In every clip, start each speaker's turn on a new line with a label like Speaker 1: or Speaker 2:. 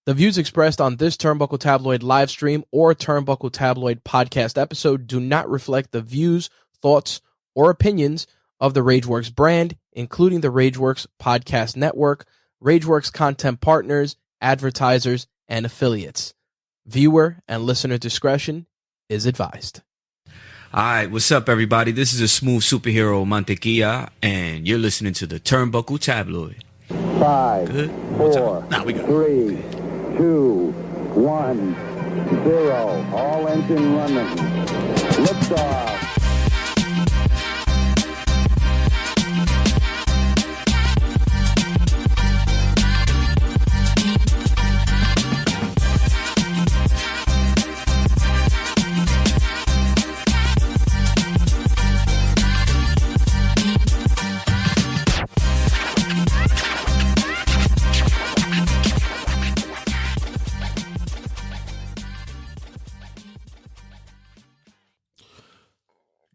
Speaker 1: The views expressed on this Turnbuckle Tabloid live stream or Turnbuckle Tabloid podcast episode do not reflect the views, thoughts, or opinions of the Rageworks brand, including the Rageworks podcast network, Rageworks content partners, advertisers, and affiliates. Viewer and listener discretion is advised.
Speaker 2: All right, what's up, everybody? This is a smooth superhero, Mantequilla, and you're listening to the Turnbuckle Tabloid.
Speaker 3: 5, 4, 3, 2, 1, 0. All engine running. Liftoff.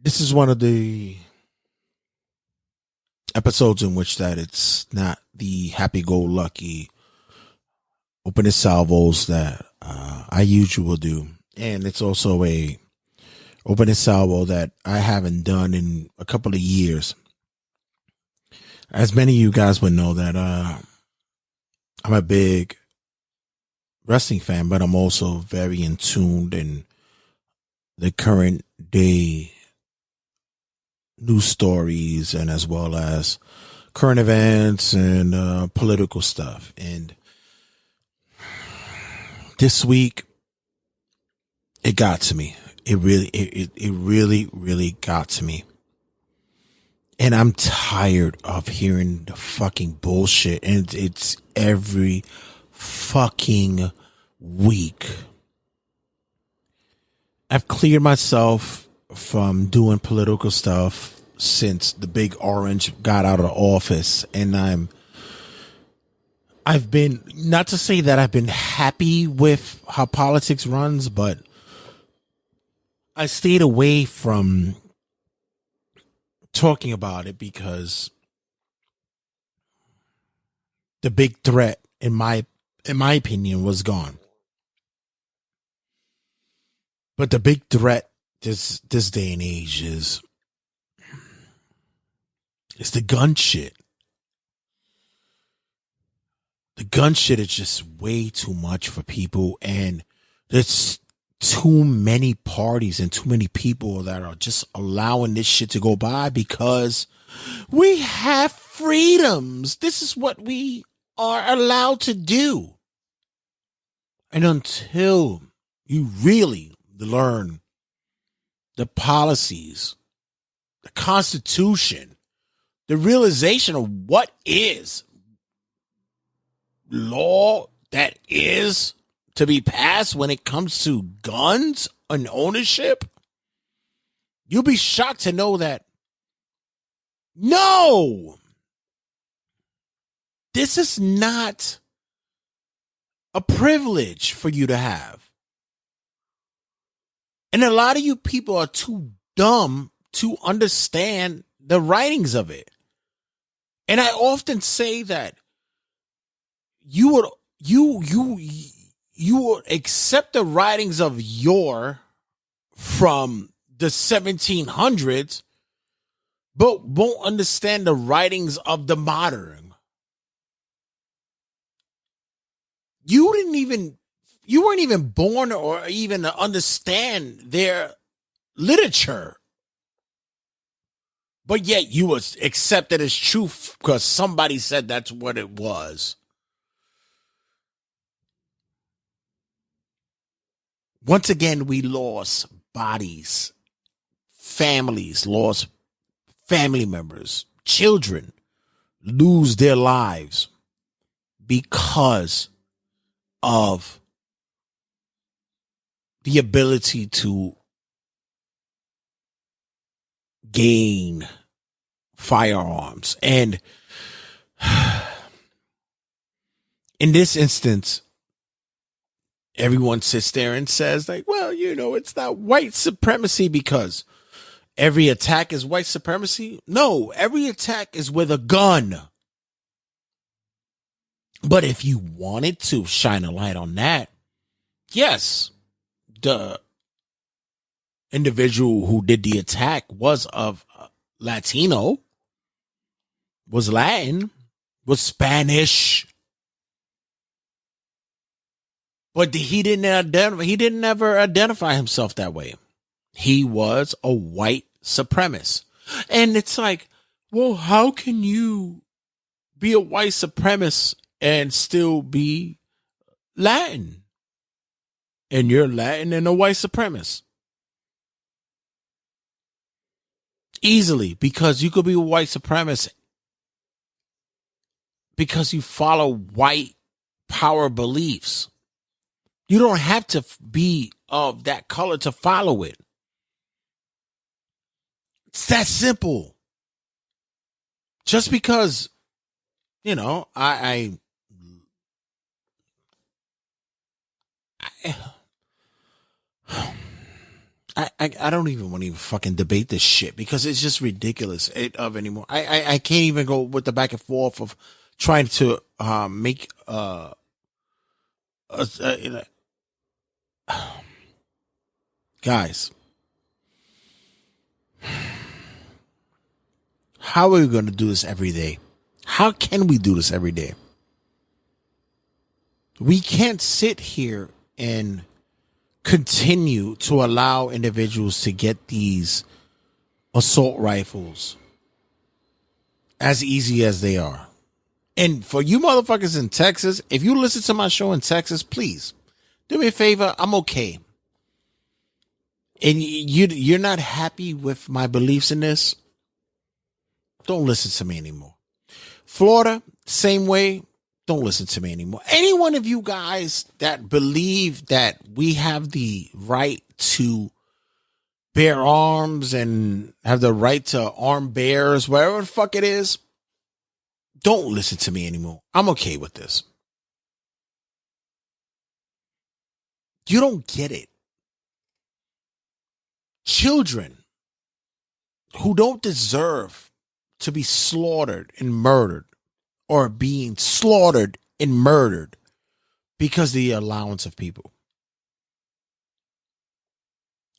Speaker 4: This is one of the episodes in which that it's not the happy-go-lucky opening salvos that I usually will do. And it's also a opening salvo that I haven't done in a couple of years. As many of you guys would know that I'm a big wrestling fan, but I'm also very in tune in the current day news stories and as well as current events and political stuff. And this week it got to me. It really got to me. And I'm tired of hearing the fucking bullshit. And it's every fucking week. I've cleared myself from doing political stuff since the big orange got out of the office, and I've been, not to say that I've been happy with how politics runs, but I stayed away from talking about it because the big threat, in my opinion, was gone. But the big threat this day and age is the gun shit. The gun shit is just way too much for people, and there's too many parties and too many people that are just allowing this shit to go by because we have freedoms. This is what we are allowed to do. And until you really learn the policies, the Constitution, the realization of what is law that is to be passed when it comes to guns and ownership, you'll be shocked to know that no, this is not a privilege for you to have. And a lot of you people are too dumb to understand the writings of it. And I often say that you would accept the writings of from the 1700s, but won't understand the writings of the modern. You weren't even born or even understand their literature. But yet you would accept it as truth because somebody said that's what it was. Once again, we lost bodies, families, lost family members, children lose their lives because of the ability to gain firearms. And in this instance, everyone sits there and says, like, well, it's not white supremacy because every attack is white supremacy. No, every attack is with a gun. But if you wanted to shine a light on that, yes, the individual who did the attack was of Latino, was Latin, was Spanish. But he didn't ever identify himself that way. He was a white supremacist. And it's like, well, how can you be a white supremacist and still be Latin? And you're Latin and a white supremacist. Easily, because you could be a white supremacist because you follow white power beliefs. You don't have to be of that color to follow it. It's that simple. Just because, you know, I don't even want to even fucking debate this shit because it's just ridiculous anymore. I can't even go with the back and forth of trying to make guys, how are we going to do this every day? How can we do this every day? We can't sit here and continue to allow individuals to get these assault rifles as easy as they are. And for you motherfuckers in Texas, if you listen to my show in Texas, please do me a favor. I'm okay. And you're not happy with my beliefs in this, don't listen to me anymore. Florida, same way. Don't listen to me anymore. Any one of you guys that believe that we have the right to bear arms and have the right to arm bears, whatever the fuck it is, don't listen to me anymore. I'm okay with this. You don't get it. Children who don't deserve to be slaughtered and murdered or being slaughtered and murdered because of the allowance of people.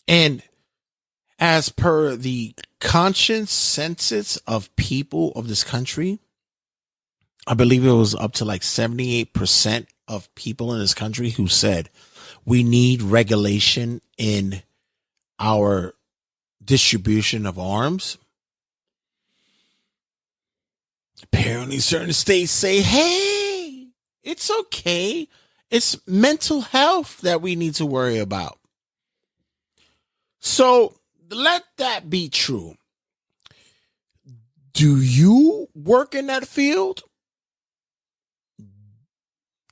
Speaker 4: And as per the conscience census of people of this country, I believe it was up to like 78% of people in this country who said we need regulation in our distribution of arms. Apparently certain states say, hey, it's okay. It's mental health that we need to worry about. So let that be true. Do you work in that field?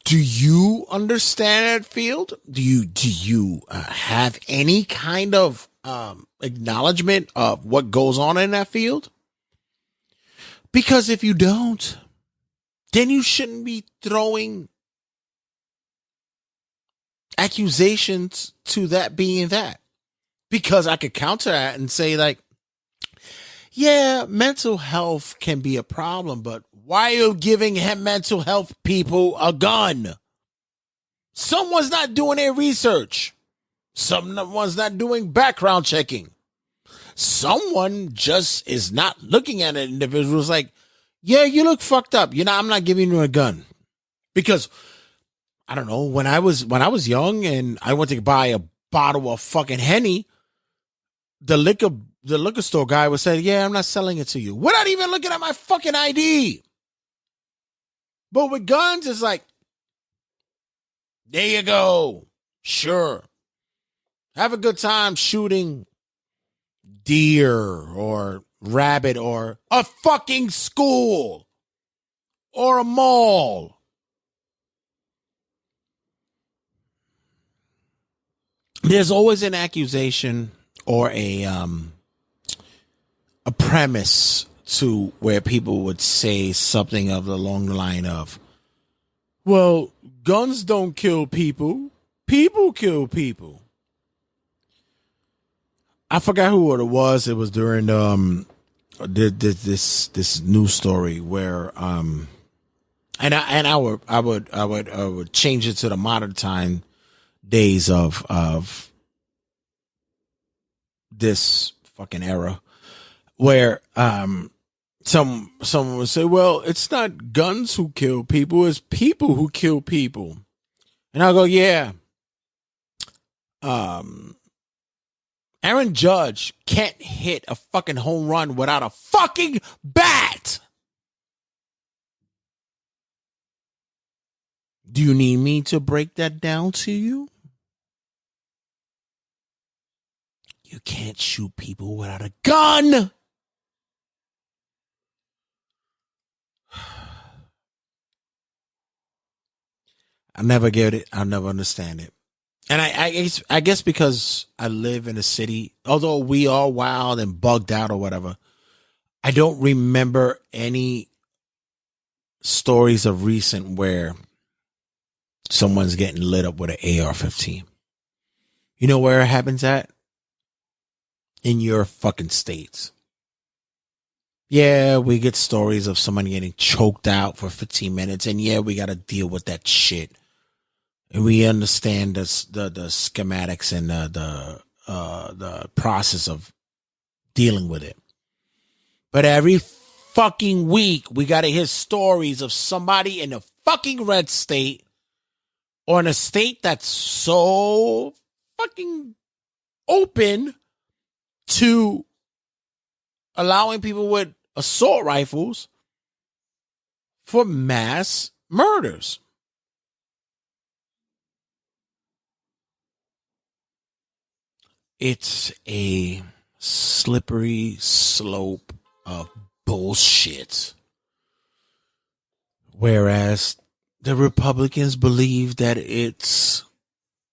Speaker 4: Do you understand that field? Do you have any kind of acknowledgement of what goes on in that field? Because if you don't, then you shouldn't be throwing accusations to that being that. Because I could counter that and say like, yeah, mental health can be a problem, but why are you giving mental health people a gun? Someone's not doing their research. Someone's not doing background checking. Someone just is not looking at an individual as like, yeah, you look fucked up. You know, I'm not giving you a gun. Because, I don't know, when I was young and I went to buy a bottle of fucking Henny, the liquor store guy would say, yeah, I'm not selling it to you. Without even looking at my fucking ID. But with guns, it's like, there you go. Sure. Have a good time shooting deer or rabbit or a fucking school or a mall. There's always an accusation or a premise to where people would say something along the line of, well, guns don't kill people. People kill people. I forgot who it was. It was during this news story where And I would change it to the modern time days of this fucking era where someone would say, well, it's not guns who kill people, it's people who kill people. And I'll go, yeah. Aaron Judge can't hit a fucking home run without a fucking bat. Do you need me to break that down to you? You can't shoot people without a gun. I never get it. I'll never understand it. And I guess because I live in a city, although we are wild and bugged out or whatever, I don't remember any stories of recent where someone's getting lit up with an AR-15. You know where it happens at? In your fucking states. Yeah, we get stories of somebody getting choked out for 15 minutes. And yeah, we got to deal with that shit. And we understand the schematics and the process of dealing with it. But every fucking week, we got to hear stories of somebody in a fucking red state or in a state that's so fucking open to allowing people with assault rifles for mass murders. It's a slippery slope of bullshit. Whereas the Republicans believe that it's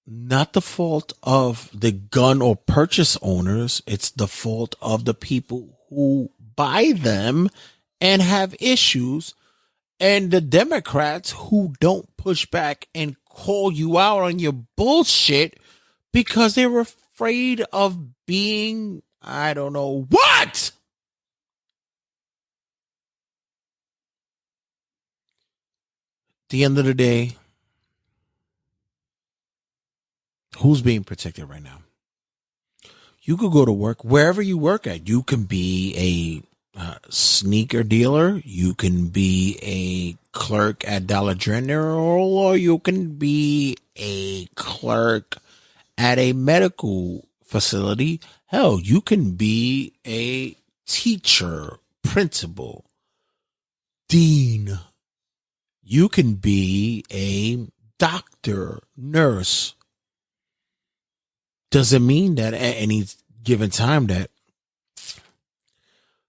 Speaker 4: not the fault of the gun or purchase owners. It's the fault of the people who buy them and have issues. And the Democrats who don't push back and call you out on your bullshit because they're afraid of being, I don't know what. At the end of the day, who's being protected right now? You could go to work wherever you work at. You can be a sneaker dealer. You can be a clerk at Dollar General, or you can be a clerk at a medical facility. Hell, you can be a teacher, principal, dean. You can be a doctor, nurse. Doesn't mean that at any given time that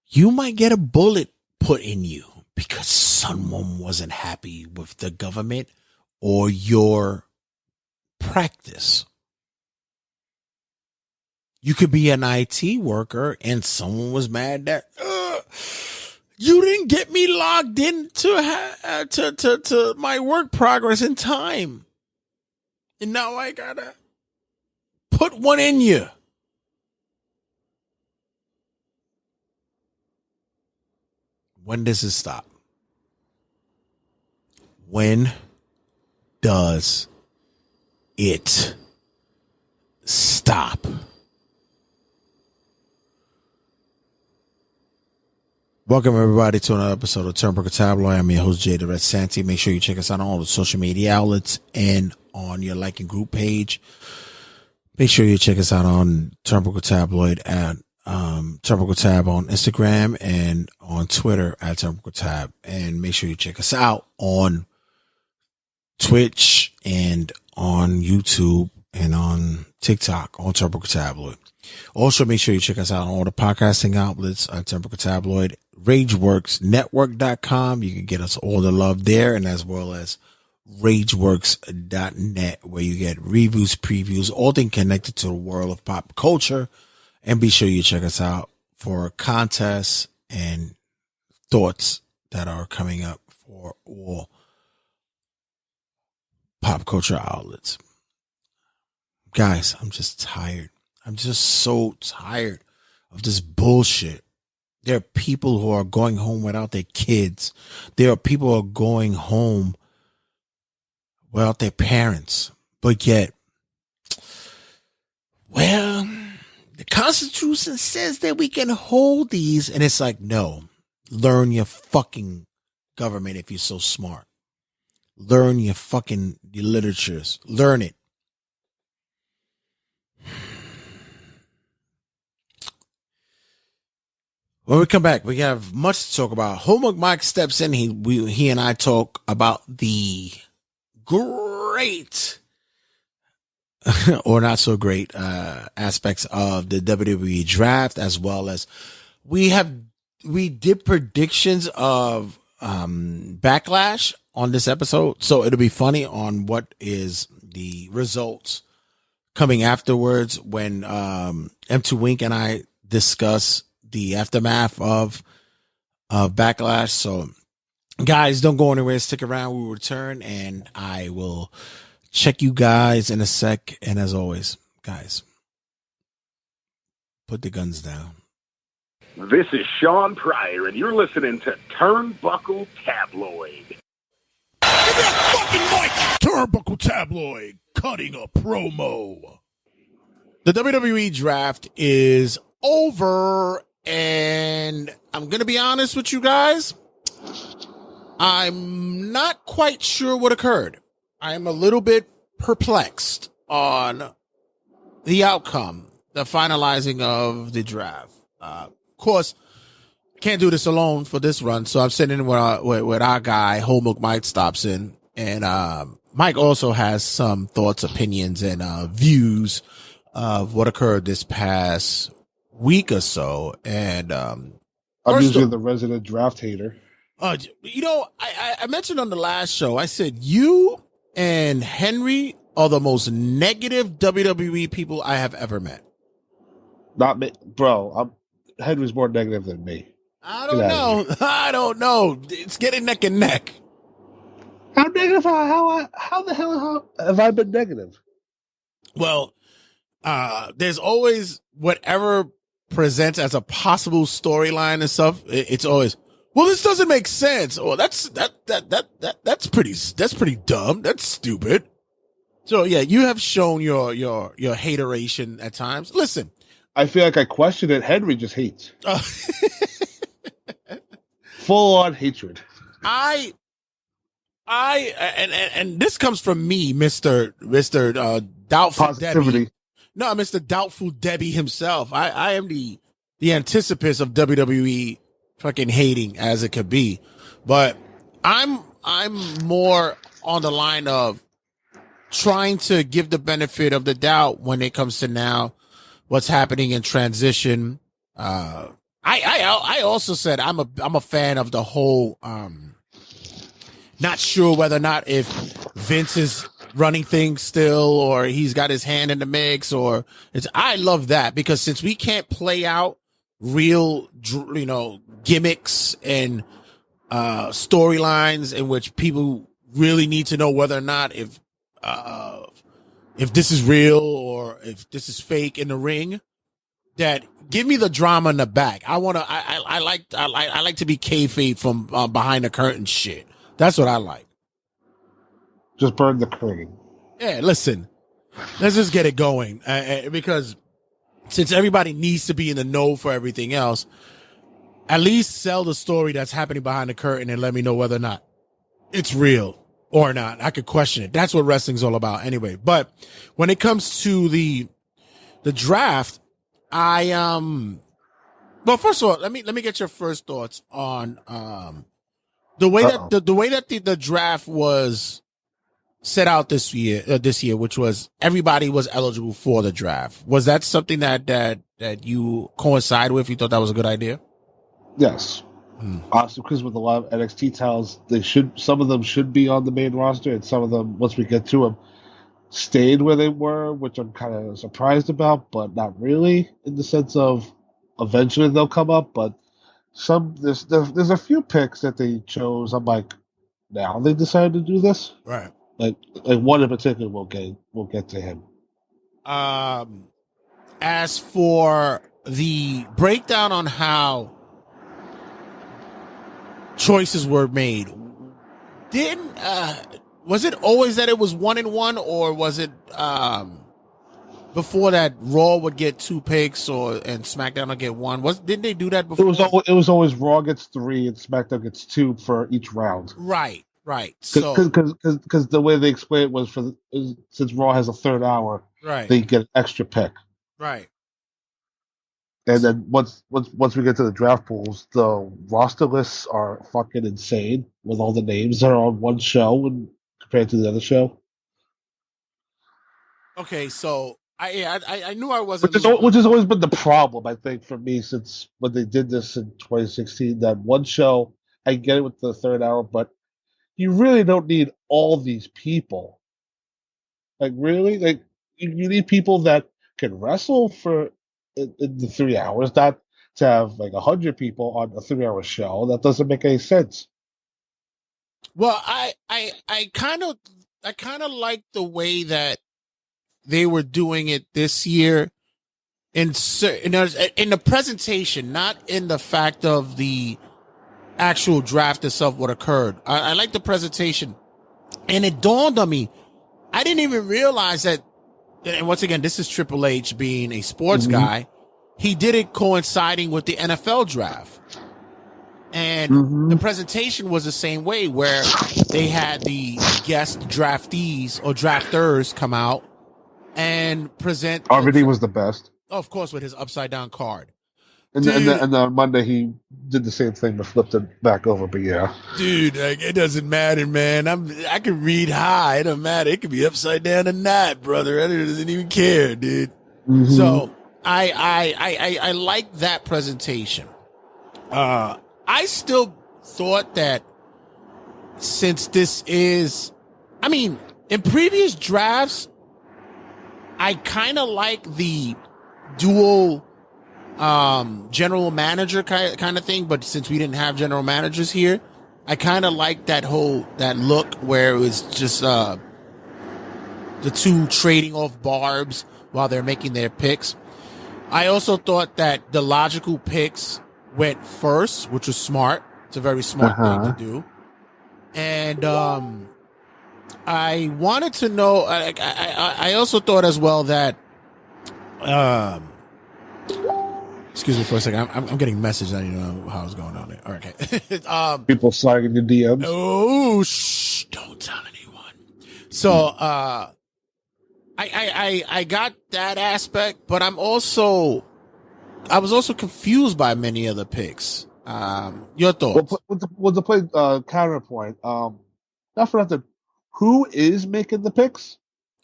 Speaker 4: you might get a bullet put in you because someone wasn't happy with the government or your practice. You could be an IT worker and someone was mad that you didn't get me logged in to my work progress in time. And now I gotta put one in you. When does it stop? When does it stop? Welcome, everybody, to another episode of Turnbuckle Tabloid. I'm your host, Jay the Red Santy. Make sure you check us out on all the social media outlets and on your like and group page. Make sure you check us out on Turnbuckle Tabloid at Turnbuckle Tab on Instagram and on Twitter at Turnbuckle Tab. And make sure you check us out on Twitch and on YouTube and on TikTok on Turnbuckle Tabloid. Also, make sure you check us out on all the podcasting outlets at Turnbuckle Tabloid, RageWorksNetwork.com. You can get us all the love there, and as well as RageWorks.net, where you get reviews, previews, all things connected to the world of pop culture. And be sure you check us out for contests and thoughts that are coming up for all pop culture outlets. Guys, I'm just tired. I'm just so tired of this bullshit. There are people who are going home without their kids. There are people who are going home without their parents. But yet, well, the Constitution says that we can hold these. And it's like, no, learn your fucking government if you're so smart. Learn your literatures. Learn it. When we come back, we have much to talk about. Homework Mike steps in. He and I talk about the great or not so great aspects of the WWE Draft, as well as we did predictions of Backlash on this episode. So it'll be funny on what is the results coming afterwards when M2 Wink and I discuss the aftermath of Backlash. So guys, don't go anywhere. Stick around. We'll return and I will check you guys in a sec. And as always, guys, put the guns down.
Speaker 5: This is Sean Pryor, and you're listening to Turnbuckle Tabloid.
Speaker 4: Give me that fucking mic! Turnbuckle Tabloid, cutting a promo. The WWE Draft is over, and I'm going to be honest with you guys. I'm not quite sure what occurred. I'm a little bit perplexed on the outcome, the finalizing of the draft. Of course, can't do this alone for this run, so I'm sitting with our guy, Homework Mike stops in, and Mike also has some thoughts, opinions, and views of what occurred this past week or so. And
Speaker 6: I'm usually the resident draft hater.
Speaker 4: You know, I mentioned on the last show, I said you and Henry are the most negative WWE people I have ever met.
Speaker 6: Not me, bro. Henry's more negative than me.
Speaker 4: I don't know. It's getting neck and neck.
Speaker 6: How negative? How the hell have I been negative?
Speaker 4: Well, there's always whatever presents as a possible storyline and stuff. It's always, well, this doesn't make sense. Or that's pretty dumb. That's stupid. So yeah, you have shown your hateration at times. Listen,
Speaker 6: I feel like I question it. Henry just hates. Full on hatred.
Speaker 4: And this comes from me, Mr. Doubtful
Speaker 6: Positivity.
Speaker 4: Debbie. No, Mr. Doubtful Debbie himself. I am the anticipus of WWE fucking hating as it could be. But I'm more on the line of trying to give the benefit of the doubt when it comes to now what's happening in transition. I also said I'm a fan of the whole not sure whether or not if Vince is running things still or he's got his hand in the mix, or I love that, because since we can't play out real, gimmicks and storylines in which people really need to know whether or not if this is real or if this is fake in the ring, that give me the drama in the back. I like to be kayfabe from behind the curtain shit. That's what I like.
Speaker 6: Just burn the curtain.
Speaker 4: Yeah, listen, let's just get it going, because since everybody needs to be in the know for everything else, at least sell the story that's happening behind the curtain and let me know whether or not it's real or not. I could question it. That's what wrestling's all about anyway. But when it comes to the draft, well, first of all, let me get your first thoughts on the way that the draft was set out this year, which was everybody was eligible for the draft. Was that something that you coincide with? You thought that was a good idea?
Speaker 6: Yes. Also, because with a lot of NXT talents, some of them should be on the main roster, and some of them, once we get to them, stayed where they were, which I'm kind of surprised about, but not really, in the sense of eventually they'll come up. But there's a few picks that they chose. I'm like, now they decided to do this,
Speaker 4: right?
Speaker 6: Like one in particular, we'll get to him.
Speaker 4: As for the breakdown on how choices were made. Was it always that it was 1-1, or was it before that Raw would get 2 picks and SmackDown would get 1? Didn't they do that before?
Speaker 6: It was always Raw gets 3 and SmackDown gets 2 for each round.
Speaker 4: Right. So
Speaker 6: because the way they explained it was since Raw has a third hour,
Speaker 4: right,
Speaker 6: they get an extra pick.
Speaker 4: Right.
Speaker 6: And then once we get to the draft pools, the roster lists are fucking insane with all the names that are on one show and compared to the other show.
Speaker 4: Okay, so I knew I wasn't,
Speaker 6: which has always been the problem, I think, for me since when they did this in 2016. That one show, I get it with the third hour, but you really don't need all these people. Like, really, like you need people that can wrestle in the 3 hours, not to have like 100 people on a 3 hour show. That doesn't make any sense.
Speaker 4: Well, I kind of like the way that they were doing it this year in the presentation, not in the fact of the actual draft itself, what occurred. I like the presentation, and it dawned on me, I didn't even realize that. And once again, this is Triple H being a sports guy. He did it coinciding with the NFL draft. And the presentation was the same way, where they had the guest draftees or drafters come out and present.
Speaker 6: RVD was the best.
Speaker 4: Oh, of course, with his upside down card.
Speaker 6: And then on Monday, he did the same thing but flipped it back over. But yeah.
Speaker 4: Dude, like, it doesn't matter, man. I can read high. It doesn't matter. It could be upside down or not, brother. I doesn't even care, dude. So I like that presentation. I still thought that since this is, I mean, in previous drafts, I kind of like the dual general manager kind of thing, but since we didn't have general managers here, I kind of like that look where it was just the two trading off barbs while they're making their picks. I also thought that the logical picks went first, which was smart. It's a very smart thing to do. And I wanted to know, I also thought as well that excuse me for a second. I'm getting messages. I don't know how it's going on there. All right, okay.
Speaker 6: People sliding in the DMs.
Speaker 4: Oh, shh! Don't tell anyone. So, I got that aspect, but I was also confused by many of the picks. Your thoughts?
Speaker 6: With the play counterpoint, not for nothing. Who is making the picks?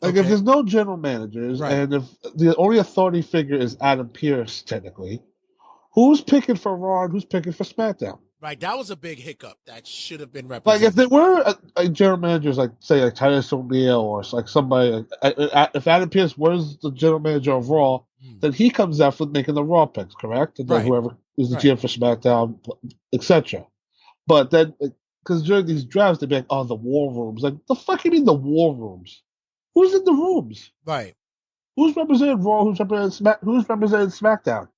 Speaker 6: Like, if there's no general managers, and if the only authority figure is Adam Pearce, technically, who's picking for Raw and who's picking for SmackDown?
Speaker 4: Right, that was a big hiccup. That should have been represented.
Speaker 6: Like, if there were general managers, like, say, like Titus O'Neil or like somebody, if Adam Pearce was the general manager of Raw, then he comes out for making the Raw picks, correct? And then whoever is the GM for SmackDown, etc. But then, because during these drafts, they'd be like, oh, the war rooms. Like, the fuck you mean the war rooms? Who's in the rooms?
Speaker 4: Right.
Speaker 6: Who's represented Raw? Who's represented SmackDown?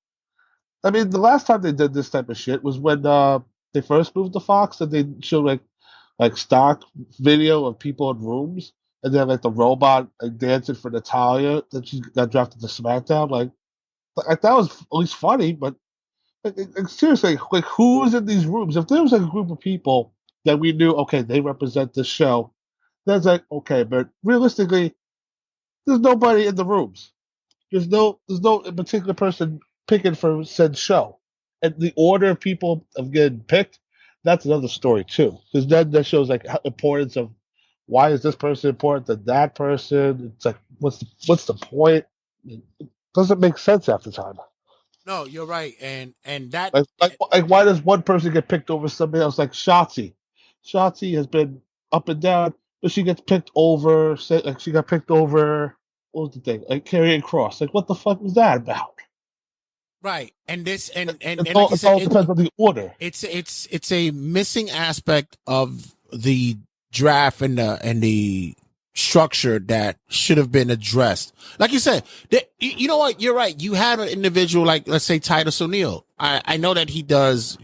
Speaker 6: I mean, the last time they did this type of shit was when they first moved to Fox, and they showed like stock video of people in rooms, and then like the robot dancing for Natalia that she got drafted to SmackDown. Like that was at least funny, but seriously, like who's in these rooms? If there was like a group of people that we knew, okay, they represent this show, that's like okay, but realistically, there's nobody in the rooms. There's no particular person picking for said show, and the order of people of getting picked, that's another story too, because then that shows like importance of why is this person important to that person. It's like what's the point? It doesn't make sense half the time.
Speaker 4: No, you're right, and that
Speaker 6: like why does one person get picked over somebody else? Like Shotzi has been up and down, but she gets picked over. Say like she got picked over. What was the thing? Like Karrion Kross. Like what the fuck was that about?
Speaker 4: Right, and this and
Speaker 6: it
Speaker 4: like
Speaker 6: all,
Speaker 4: you said,
Speaker 6: all depends on the order.
Speaker 4: It's a missing aspect of the draft and the structure that should have been addressed. Like you said, you know what? You're right. You had an individual like, let's say, Titus O'Neil. I know that he does,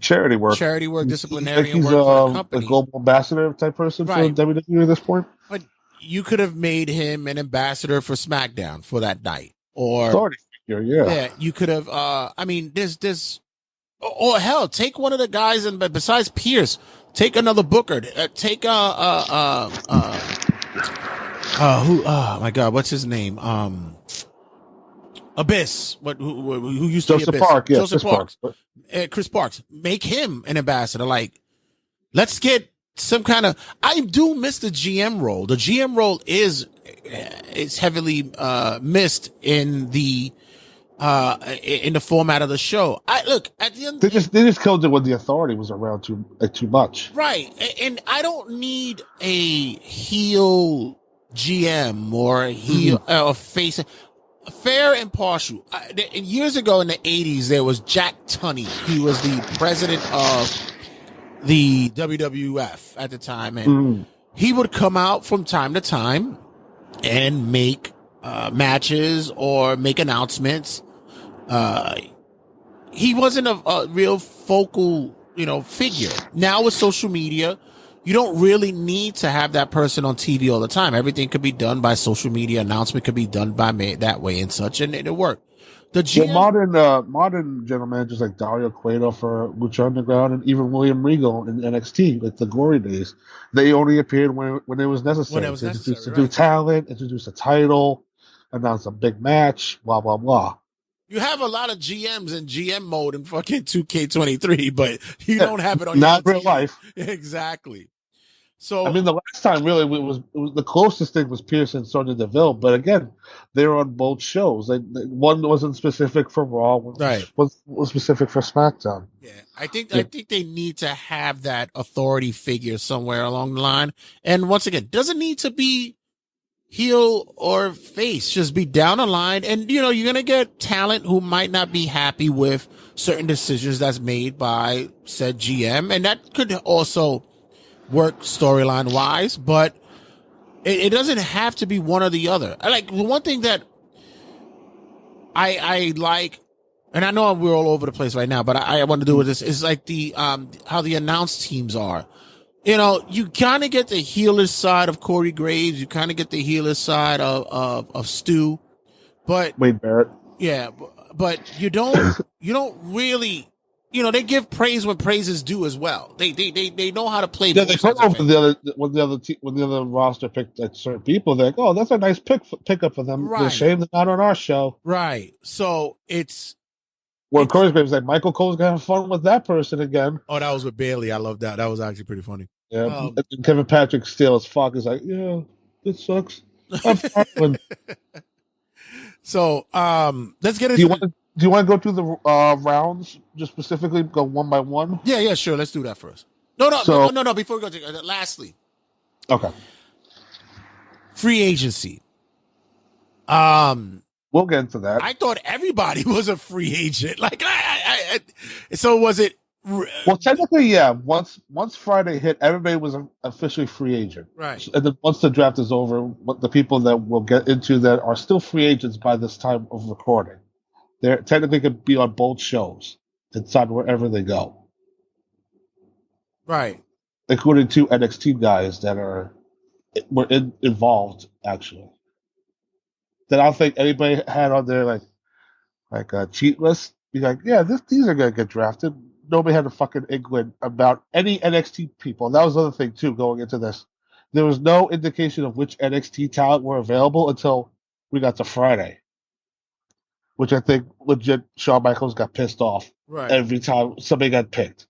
Speaker 6: charity work,
Speaker 4: disciplinarian
Speaker 6: he's
Speaker 4: work for the company.
Speaker 6: a global ambassador type person for WWE at this point.
Speaker 4: But you could have made him an ambassador for SmackDown for that night, or
Speaker 6: authority figure, yeah.
Speaker 4: You could have. I mean, there's, or hell, take one of the guys, and besides Pierce, take another Booker, take who? Oh my God, what's his name? Abyss. Who used to
Speaker 6: Joseph
Speaker 4: be Abyss?
Speaker 6: Park, yeah,
Speaker 4: Joseph Parks. Chris Parks. Make him an ambassador. Like, let's get some kind of. I do miss the GM role. The GM role is heavily missed in the format of the show. Look at the end.
Speaker 6: They just killed it when the authority was around too much.
Speaker 4: Right, and I don't need a heel GM or a heel or face. Fair and partial. Years ago in the 80s, there was Jack Tunney. He was the president of the WWF at the time, and he would come out from time to time and make matches or make announcements. He wasn't a real focal, figure. Now with social media, you don't really need to have that person on TV all the time. Everything could be done by social media. Announcement could be done by that way and such, and it'll work. The GM,
Speaker 6: modern general managers like Dario Cueto for Lucha Underground and even William Regal in NXT, like the glory days, they only appeared when it was necessary. To do talent, introduce a title, announce a big match, blah blah blah.
Speaker 4: You have a lot of GMs in GM mode in fucking 2K23, but you don't have it on
Speaker 6: not
Speaker 4: your
Speaker 6: real
Speaker 4: TV.
Speaker 6: Life.
Speaker 4: Exactly. So
Speaker 6: I mean, the last time really it was the closest thing was Pierce and Sonya Deville, but again, they were on both shows. One wasn't specific for Raw, one was specific for SmackDown.
Speaker 4: Yeah, I think they need to have that authority figure somewhere along the line. And once again, doesn't need to be heel or face, just be down the line. And you're gonna get talent who might not be happy with certain decisions that's made by said GM, and that could also work storyline wise, but it doesn't have to be one or the other. The one thing that I like, and I know we're all over the place right now, but I want to do with this is like the how the announced teams are. You kind of get the healer side of Corey Graves, you kind of get the healer side of Stu, but
Speaker 6: Wade Barrett.
Speaker 4: Yeah, but you don't really. They give praise when praise is due as well. They know how to play.
Speaker 6: Yeah, they come over when the other roster picked certain people. They're like, oh, that's a nice pickup for them.
Speaker 4: Right.
Speaker 6: It's a shame they're not on our show.
Speaker 4: Right. So it's.
Speaker 6: Corey Graves like Michael Cole's gonna have fun with that person again.
Speaker 4: Oh, that was with Bailey. I love that. That was actually pretty funny.
Speaker 6: Yeah. And Kevin Patrick still as fuck is like, yeah, it sucks. I'm fine.
Speaker 4: So let's get into.
Speaker 6: Do you want to go through the rounds, just specifically go one by one?
Speaker 4: Yeah, sure. Let's do that first. No. Before we go to lastly.
Speaker 6: Okay.
Speaker 4: Free agency.
Speaker 6: We'll get into that.
Speaker 4: I thought everybody was a free agent. Like, so was it?
Speaker 6: Well, technically, yeah. Once Friday hit, everybody was officially free agent.
Speaker 4: Right.
Speaker 6: And then once the draft is over, the people that we'll get into that are still free agents by this time of recording, they technically could be on both shows, inside wherever they go.
Speaker 4: Right.
Speaker 6: Including 2 NXT guys that were involved, actually. That I don't think anybody had on their like a cheat list. Be like, yeah, these are going to get drafted. Nobody had a fucking inkling about any NXT people. That was the other thing, too, going into this. There was no indication of which NXT talent were available until we got to Friday. Which I think legit Shawn Michaels got pissed off every time somebody got picked.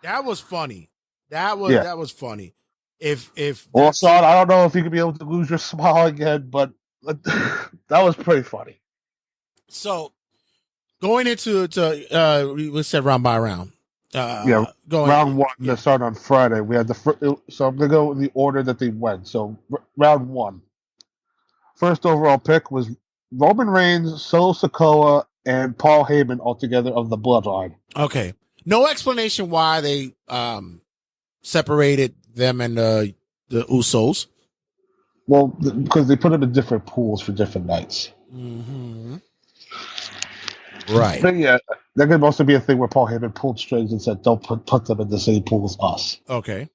Speaker 4: That was funny. That was funny. If
Speaker 6: also, I don't know if you could be able to lose your smile again, but that was pretty funny.
Speaker 4: So going into we said round by round.
Speaker 6: Round one that started on Friday. We had so I'm gonna go in the order that they went. So round one. First overall pick was Roman Reigns, Solo Sikoa, and Paul Heyman altogether of the Bloodline.
Speaker 4: Okay. No explanation why they separated them and the Usos.
Speaker 6: Well, because they put them in different pools for different nights.
Speaker 4: Mm-hmm. Right.
Speaker 6: But yeah, there could also be a thing where Paul Heyman pulled strings and said, "Don't put them in the same pool as us."
Speaker 4: Okay.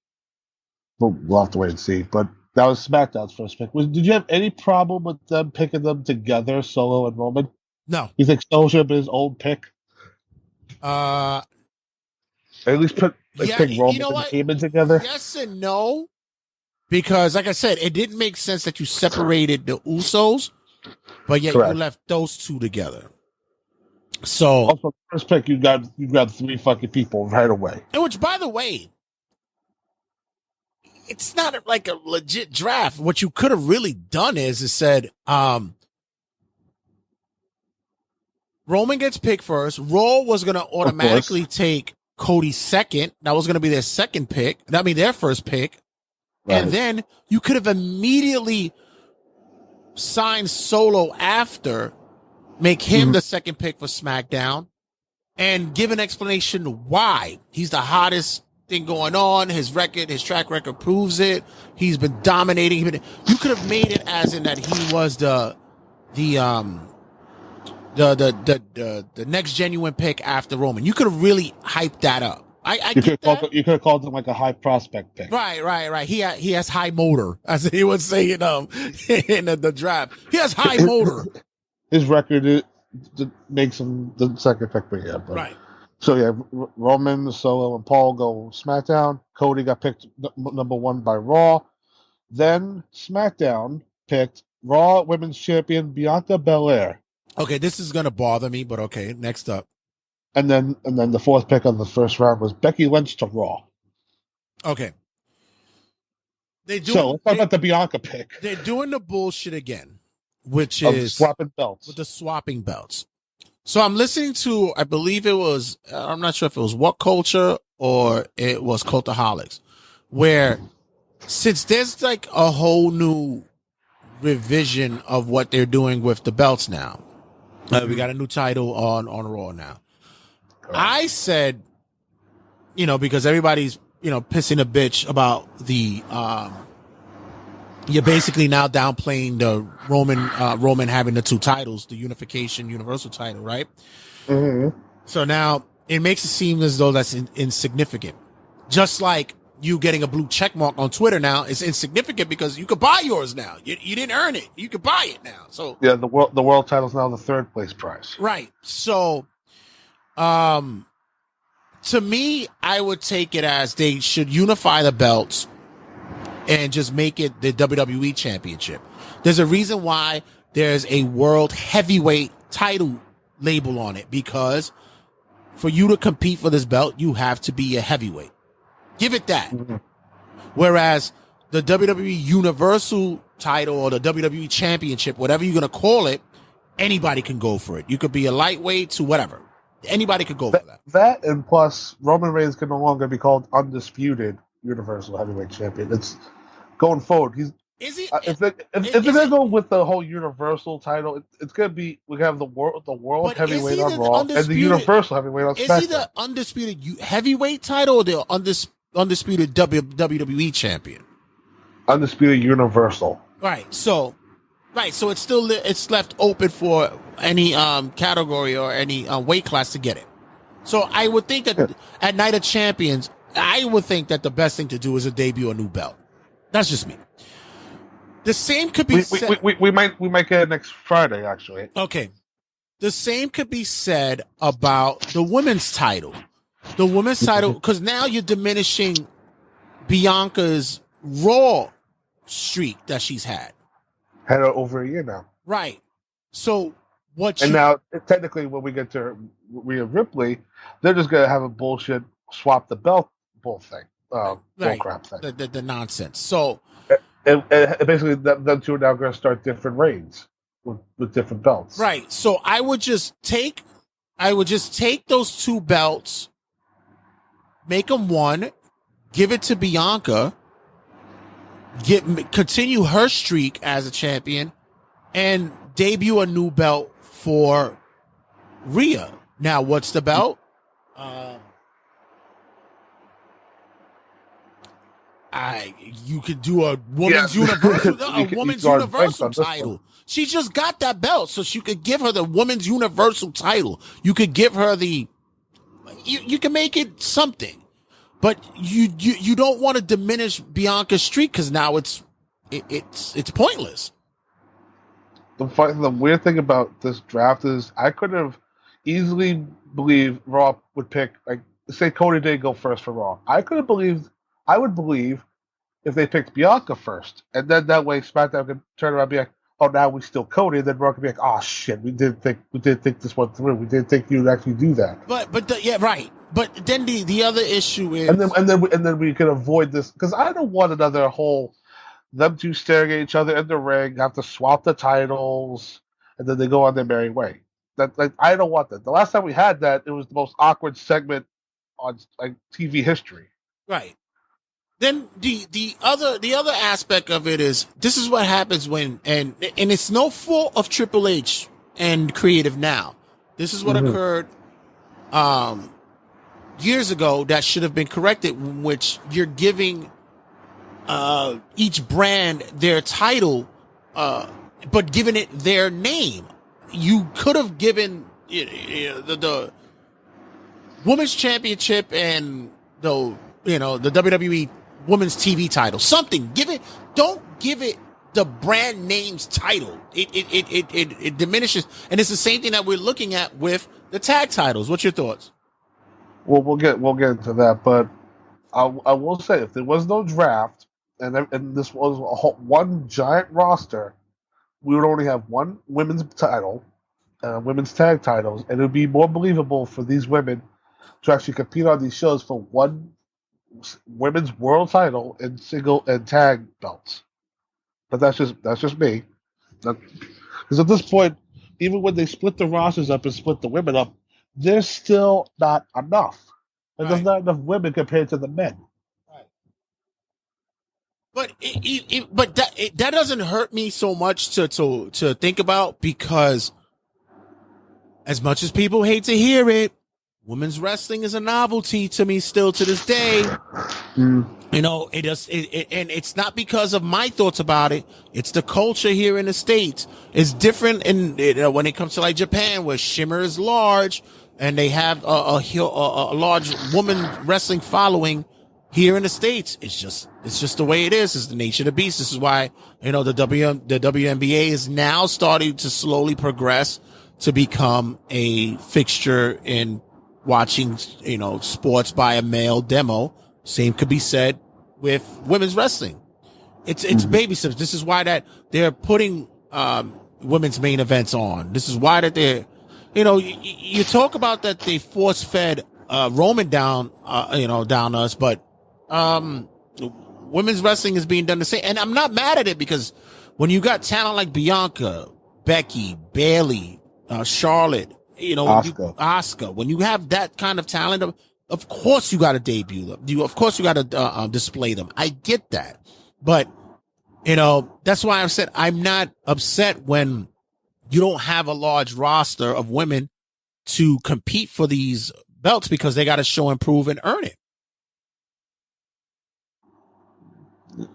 Speaker 6: But we'll have to wait and see. But that was SmackDown's first pick. Did you have any problem with them picking them together, Solo and Roman?
Speaker 4: No.
Speaker 6: You think Solo should have been his own pick? At least pick Roman and Heyman together.
Speaker 4: Yes and no, because like I said, it didn't make sense that you separated the Usos, but yet
Speaker 6: Correct.
Speaker 4: you left those two together. So
Speaker 6: Also, first pick, you grabbed 3 fucking people right away.
Speaker 4: And which, by the way, it's not like a legit draft. What you could have really done is said, Roman gets picked first. Raw was going to automatically take Cody second. That was going to be their second pick. I mean, their first pick. Right. And then you could have immediately signed Solo after, make him the second pick for SmackDown, and give an explanation why. He's the hottest thing going on. His track record proves it. He's been dominating. You could have made it as in that he was the next genuine pick after Roman. You could have really hyped that up. You could
Speaker 6: have called him like a high prospect pick.
Speaker 4: Right. He has high motor, as he would say in the draft. He has high motor.
Speaker 6: His record makes him the second pick, but yeah. But,
Speaker 4: right.
Speaker 6: So yeah, Roman, Solo, and Paul go SmackDown. Cody got picked number 1 by Raw. Then SmackDown picked Raw Women's Champion Bianca Belair.
Speaker 4: Okay, this is gonna bother me, but okay. Next up.
Speaker 6: And then the 4th pick on the first round was Becky Lynch to Raw.
Speaker 4: Okay.
Speaker 6: Let's talk about the Bianca pick.
Speaker 4: They're doing the bullshit again, which is
Speaker 6: swapping belts.
Speaker 4: With the swapping belts. So I'm listening to, I believe it was, I'm not sure if it was What Culture or it was Cultaholics, where since there's like a whole new revision of what they're doing with the belts now, we got a new title on Raw now. I said, because everybody's, pissing a bitch about the, you're basically now downplaying the Roman having the 2 titles, the unification universal title, right?
Speaker 6: Mm-hmm.
Speaker 4: So now it makes it seem as though that's insignificant. Just like you getting a blue check mark on Twitter now is insignificant because you could buy yours now. You didn't earn it. You could buy it now. So
Speaker 6: yeah, the world title is now the 3rd place prize.
Speaker 4: Right. So, to me, I would take it as they should unify the belts and just make it the WWE Championship. There's a reason why there's a World Heavyweight title label on it, because for you to compete for this belt, you have to be a heavyweight. Give it that. Mm-hmm. Whereas the WWE Universal title or the WWE Championship, whatever you're going to call it, anybody can go for it. You could be a lightweight to whatever. Anybody could go for that. That,
Speaker 6: and plus, Roman Reigns can no longer be called Undisputed Universal Heavyweight Champion. It's going forward.
Speaker 4: Is he?
Speaker 6: If they're gonna go with the whole Universal title, it's gonna be we have the world heavyweight on Raw and the Universal heavyweight on SmackDown.
Speaker 4: Is he the undisputed heavyweight title or the undisputed WWE champion?
Speaker 6: Undisputed Universal.
Speaker 4: Right. So it's left open for any category or any weight class to get it. So I would think that at Night of Champions, I would think that the best thing to do is to debut a new belt. That's just me. The same could be said.
Speaker 6: We might get it next Friday, actually.
Speaker 4: Okay. The same could be said about the women's title. The women's title, because now you're diminishing Bianca's Raw streak that she's had.
Speaker 6: Had over a year now.
Speaker 4: Right. So
Speaker 6: now technically when we get to Rhea Ripley, they're just gonna have a bullshit swap the belt bull thing. Bull crap thing.
Speaker 4: The nonsense. So
Speaker 6: and basically them two are now gonna start different reigns with different belts.
Speaker 4: Right. So I would just take those 2 belts, make them one, give it to Bianca, continue her streak as a champion, and debut a new belt for Rhea. Now, what's the belt? You could do a women's universal title. She just got that belt, so she could give her the women's universal title. You could give her you can make it something, but you don't want to diminish Bianca's streak because now it's pointless.
Speaker 6: The weird thing about this draft is I could have easily believed Raw would pick, like, say Cody did go first for Raw. I would believe if they picked Bianca first, and then that way SmackDown could turn around and be like, oh, now we still Cody, and then Raw could be like, oh shit, we did think this one through. We didn't think you'd actually do that.
Speaker 4: Yeah, right. But then the other issue is,
Speaker 6: and then we could avoid this, because I don't want another whole them two staring at each other in the ring, have to swap the titles, and then they go on their merry way. I don't want that. The last time we had that, it was the most awkward segment on TV history.
Speaker 4: Right. Then the other aspect of it is, this is what happens when, and it's no fault of Triple H and creative now. This is what occurred years ago that should have been corrected, in which you're giving each brand their title, but giving it their name. You could have given the Women's Championship and the WWE Women's TV title something. Don't give it the brand name's title. It diminishes, and it's the same thing that we're looking at with the tag titles. What's your thoughts?
Speaker 6: Well, we'll get into that, but I will say, if there was no draft and this was one giant roster, we would only have one women's title, women's tag titles, and it would be more believable for these women to actually compete on these shows for one women's world title and single and tag belts. But that's just me. Because at this point, even when they split the rosters up and split the women up, there's still not enough. And there's not enough women compared to the men.
Speaker 4: But that doesn't hurt me so much to think about, because as much as people hate to hear it, women's wrestling is a novelty to me still to this day. And it's not because of my thoughts about it. It's the culture here in the States. It's different when it comes to like Japan, where Shimmer is large and they have a large woman wrestling following. Here in the States, it's just the way it is. It's the nature of the beast. This is why, the WNBA is now starting to slowly progress to become a fixture in watching, sports by a male demo. Same could be said with women's wrestling. It's baby steps. This is why that they're putting women's main events on. This is why that they're, you talk about that they force fed Roman down us, but women's wrestling is being done the same. And I'm not mad at it, because when you got talent like Bianca, Becky, Bayley, Charlotte, Asuka, when you have that kind of talent, of course you got to debut them. Of course you got to display them. I get that. But, that's why I've said I'm not upset when you don't have a large roster of women to compete for these belts, because they got to show and prove and earn it.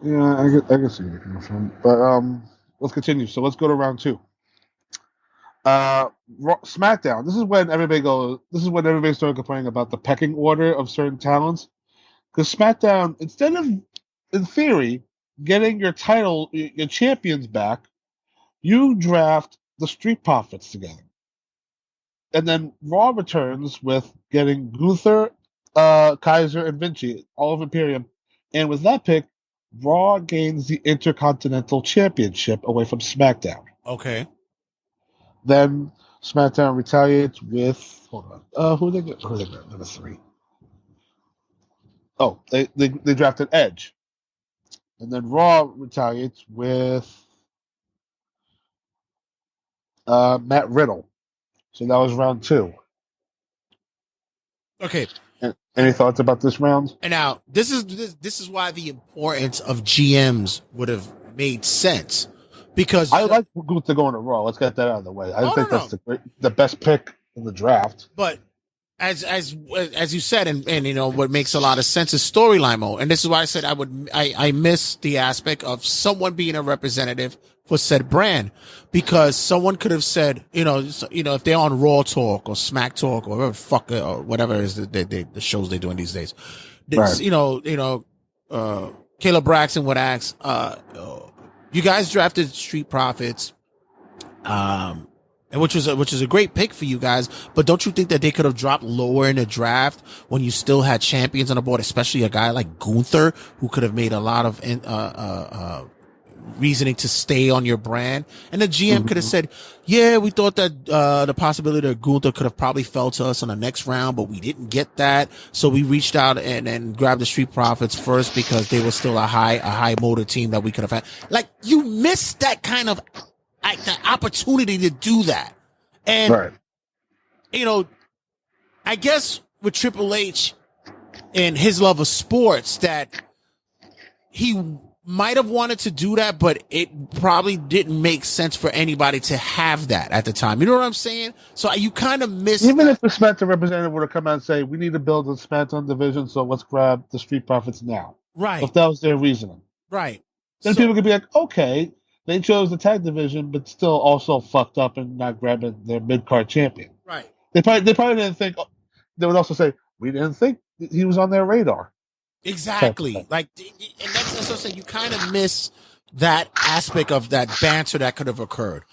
Speaker 6: Yeah, I can see where you're coming from. But let's continue. So let's go to round 2. SmackDown. This is when everybody started complaining about the pecking order of certain talents. Because SmackDown, instead of, in theory, getting your title, your champions back, you draft the Street Profits together. And then Raw returns with getting Gunther, Kaiser, and Vinci, all of Imperium. And with that pick, Raw gains the Intercontinental Championship away from SmackDown.
Speaker 4: Okay.
Speaker 6: Then SmackDown retaliates with, hold on, who they got? Number 3. Oh, they drafted Edge. And then Raw retaliates with Matt Riddle. So that was round 2.
Speaker 4: Okay.
Speaker 6: Any thoughts about this round?
Speaker 4: And now this is why the importance of GMs would have made sense, because
Speaker 6: I like Gunther going to Raw. Let's get that out of the way. I think that's the best pick in the draft.
Speaker 4: But as you said, and you know what makes a lot of sense is storyline mode, and this is why I said I miss the aspect of someone being a representative for said brand, because someone could have said, you know, if they're on Raw Talk or Smack Talk or whatever is the shows they're doing these days,
Speaker 6: Right.
Speaker 4: Caleb Braxton would ask, you guys drafted Street Profits, and which is a great pick for you guys, but don't you think that they could have dropped lower in the draft when you still had champions on the board, especially a guy like Gunther, who could have made a lot of reasoning to stay on your brand? And the GM could have said, yeah, we thought that the possibility that Gunther could have probably fell to us on the next round, but we didn't get that, so we reached out and grabbed the Street Profits first because they were still a high motor team that we could have had. Like, you missed that kind of the opportunity to do that. And,
Speaker 6: Right.
Speaker 4: you know, I guess with Triple H and his love of sports, that he might have wanted to do that, but it probably didn't make sense for anybody to have that at the time. You know what I'm saying? So you kind of missed.
Speaker 6: Even if the SmackDown representative were to come out and say, we need to build a SmackDown division, so let's grab the Street Profits now.
Speaker 4: Right.
Speaker 6: If that was their reasoning.
Speaker 4: Right.
Speaker 6: Then people could be like, okay, they chose the tag division, but still also fucked up and not grabbing their mid-card champion.
Speaker 4: Right.
Speaker 6: They probably didn't think. They would also say, we didn't think he was on their radar.
Speaker 4: Exactly. Like, and that's what I'm saying. You kind of miss that aspect of that banter that could have occurred.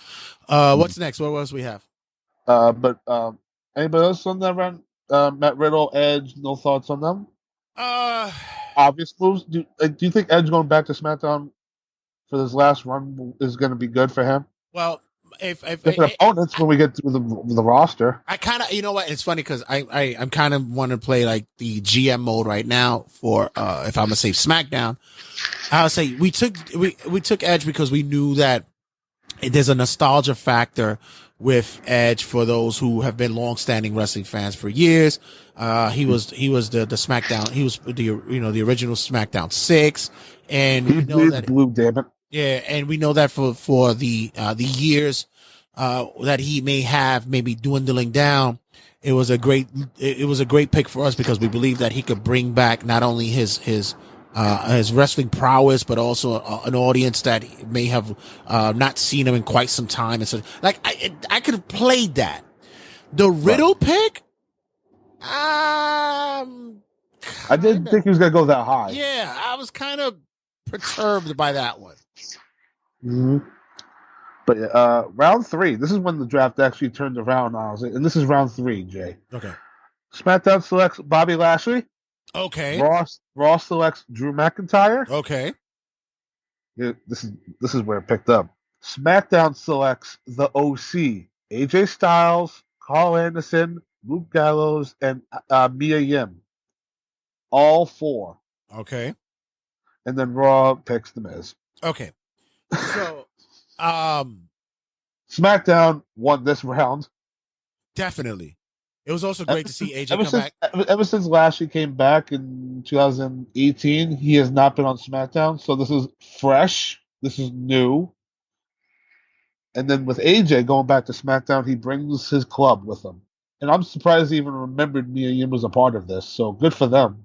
Speaker 4: What's next? What else we have?
Speaker 6: But anybody else on that run? Matt Riddle, Edge, no thoughts on them? Obvious moves. Do you think Edge going back to SmackDown for this last run is going to be good for him?
Speaker 4: Well, if
Speaker 6: opponents when we get to the roster,
Speaker 4: I kind of, you know what? It's funny because I'm kind of want to play like the GM mode right now for if I'm gonna say SmackDown. I'll say we took Edge because we knew that there's a nostalgia factor with Edge for those who have been long-standing wrestling fans for years. He was the SmackDown. He was the original SmackDown 6, and we know that
Speaker 6: blue, damn it.
Speaker 4: Yeah, and we know that for the years that he may have maybe dwindling down, it was a great pick for us because we believe that he could bring back not only his wrestling prowess, but also an audience that may have not seen him in quite some time. And so, like, I could have played that. The Riddle pick,
Speaker 6: I didn't think he was gonna go that high.
Speaker 4: Yeah, I was kind of perturbed by that one.
Speaker 6: Mm-hmm. But round 3, this is when the draft actually turned around, honestly. And this is round 3, Jay.
Speaker 4: Okay.
Speaker 6: SmackDown selects Bobby Lashley.
Speaker 4: Okay.
Speaker 6: Raw selects Drew McIntyre.
Speaker 4: Okay.
Speaker 6: Yeah, this is where it picked up. SmackDown selects the OC, AJ Styles, Carl Anderson, Luke Gallows, and Mia Yim. All 4.
Speaker 4: Okay.
Speaker 6: And then Raw picks The Miz.
Speaker 4: Okay. So,
Speaker 6: SmackDown won this round.
Speaker 4: Definitely. It was also great to see AJ come back.
Speaker 6: Ever since Lashley came back in 2018, he has not been on SmackDown. So this is fresh. This is new. And then with AJ going back to SmackDown, he brings his club with him. And I'm surprised he even remembered Mia Yim was a part of this. So good for them.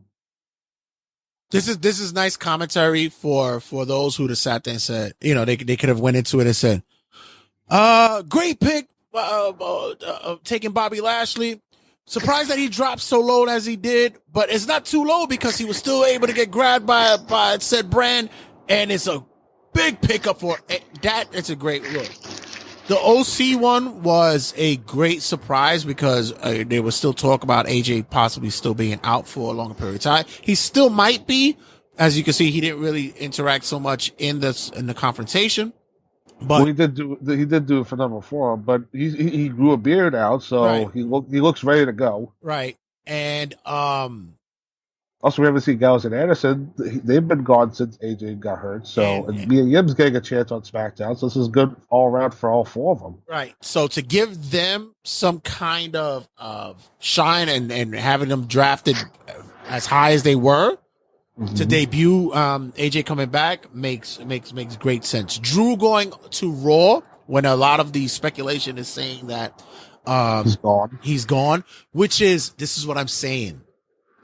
Speaker 4: This is nice commentary for those who sat there and said, they could have went into it and said, great pick, taking Bobby Lashley. Surprised that he dropped so low as he did, but it's not too low because he was still able to get grabbed by said brand, and it's a big pickup for that. It's a great look. The OC one was a great surprise because there was still talk about AJ possibly still being out for a longer period of time. He still might be. As you can see, he didn't really interact so much in the confrontation. But
Speaker 6: he did do it for number 4, but he grew a beard out, so right. he looks ready to go.
Speaker 4: Right. And
Speaker 6: also, we haven't seen Gallows and Anderson. They've been gone since AJ got hurt. So, and Mia Yim's getting a chance on SmackDown. So, this is good all around for all 4 of them.
Speaker 4: Right. So, to give them some kind of shine and having them drafted as high as they were to debut AJ coming back makes great sense. Drew going to Raw when a lot of the speculation is saying that He's gone, this is what I'm saying.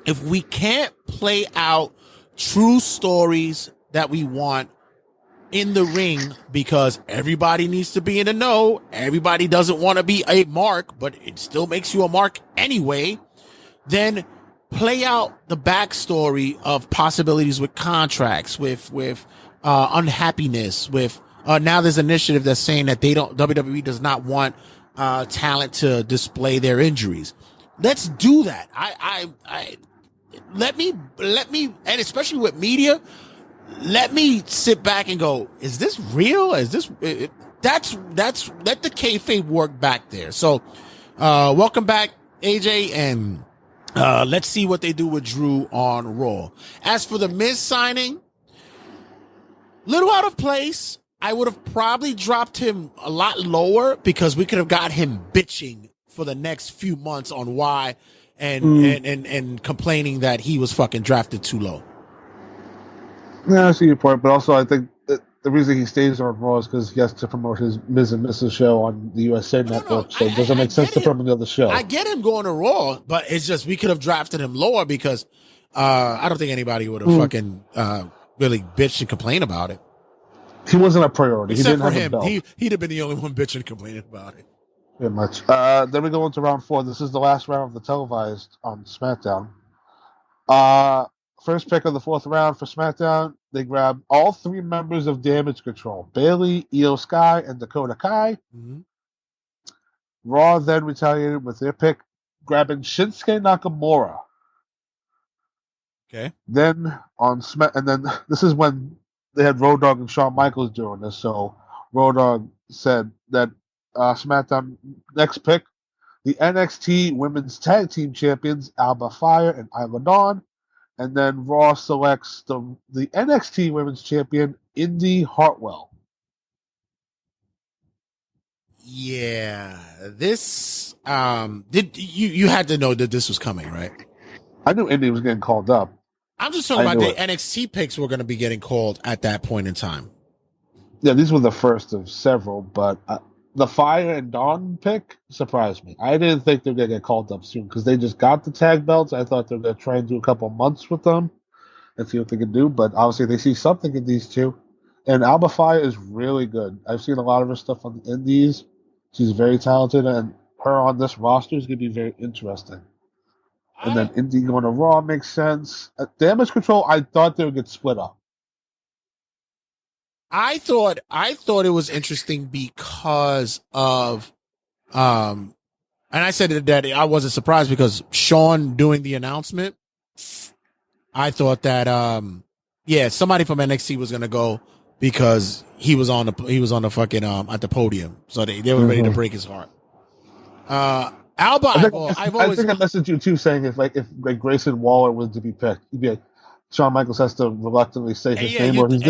Speaker 4: If we can't play out true stories that we want in the ring, because everybody needs to be in the know, everybody doesn't want to be a mark, but it still makes you a mark anyway, then play out the backstory of possibilities with contracts, with unhappiness, with now there's an initiative that's saying that WWE does not want talent to display their injuries. Let's do that. Let me, and especially with media, let me sit back and go, is this real? Is this, that's, let the kayfabe work back there. So, welcome back, AJ, and, let's see what they do with Drew on Raw. As for the Miz signing, little out of place. I would have probably dropped him a lot lower because we could have got him bitching for the next few months on why and complaining that he was fucking drafted too low.
Speaker 6: Yeah, I see your point, but also I think that the reason he stays on Raw is because he has to promote his Miz and Mrs. show on the USA Network, so it doesn't make sense to promote the other show.
Speaker 4: I get him going to Raw, but it's just we could have drafted him lower because I don't think anybody would have fucking really bitched and complained about it.
Speaker 6: He wasn't a priority.
Speaker 4: Except
Speaker 6: he didn't
Speaker 4: for
Speaker 6: have
Speaker 4: him,
Speaker 6: a belt.
Speaker 4: he'd have been the only one bitching and complaining about it.
Speaker 6: Pretty much. Then we go into round 4. This is the last round of the televised on SmackDown. First pick of the 4th round for SmackDown. They grab all 3 members of Damage Control: Bayley, Io Sky, and Dakota Kai.
Speaker 4: Mm-hmm.
Speaker 6: Raw then retaliated with their pick, grabbing Shinsuke Nakamura.
Speaker 4: Okay.
Speaker 6: Then and then this is when they had Road Dogg and Shawn Michaels doing this. So Road Dogg said that SmackDown next pick, the NXT Women's Tag Team Champions Alba Fire and Isla Dawn, and then Raw selects the NXT Women's Champion Indy Hartwell.
Speaker 4: Yeah, this did you had to know that this was coming, right?
Speaker 6: I knew Indy was getting called up.
Speaker 4: I'm just talking about the NXT picks were going to be getting called at that point in time.
Speaker 6: Yeah, these were the first of several, but the Fire and Dawn pick surprised me. I didn't think they were going to get called up soon because they just got the tag belts. I thought they were going to try and do a couple months with them and see what they can do, but obviously they see something in these two. And Alba Fire is really good. I've seen a lot of her stuff on the indies. She's very talented, and her on this roster is going to be very interesting. And then Indy going to Raw makes sense. Damage Control, I thought they would get split up.
Speaker 4: I thought it was interesting because of and I said that I wasn't surprised because Sean doing the announcement, I thought that somebody from NXT was gonna go because he was on the fucking at the podium, so they were ready to break his heart. Alba, I
Speaker 6: think I messaged you too, saying if Grayson Waller was to be picked, you'd be like, Shawn Michaels has to reluctantly say his name, or he's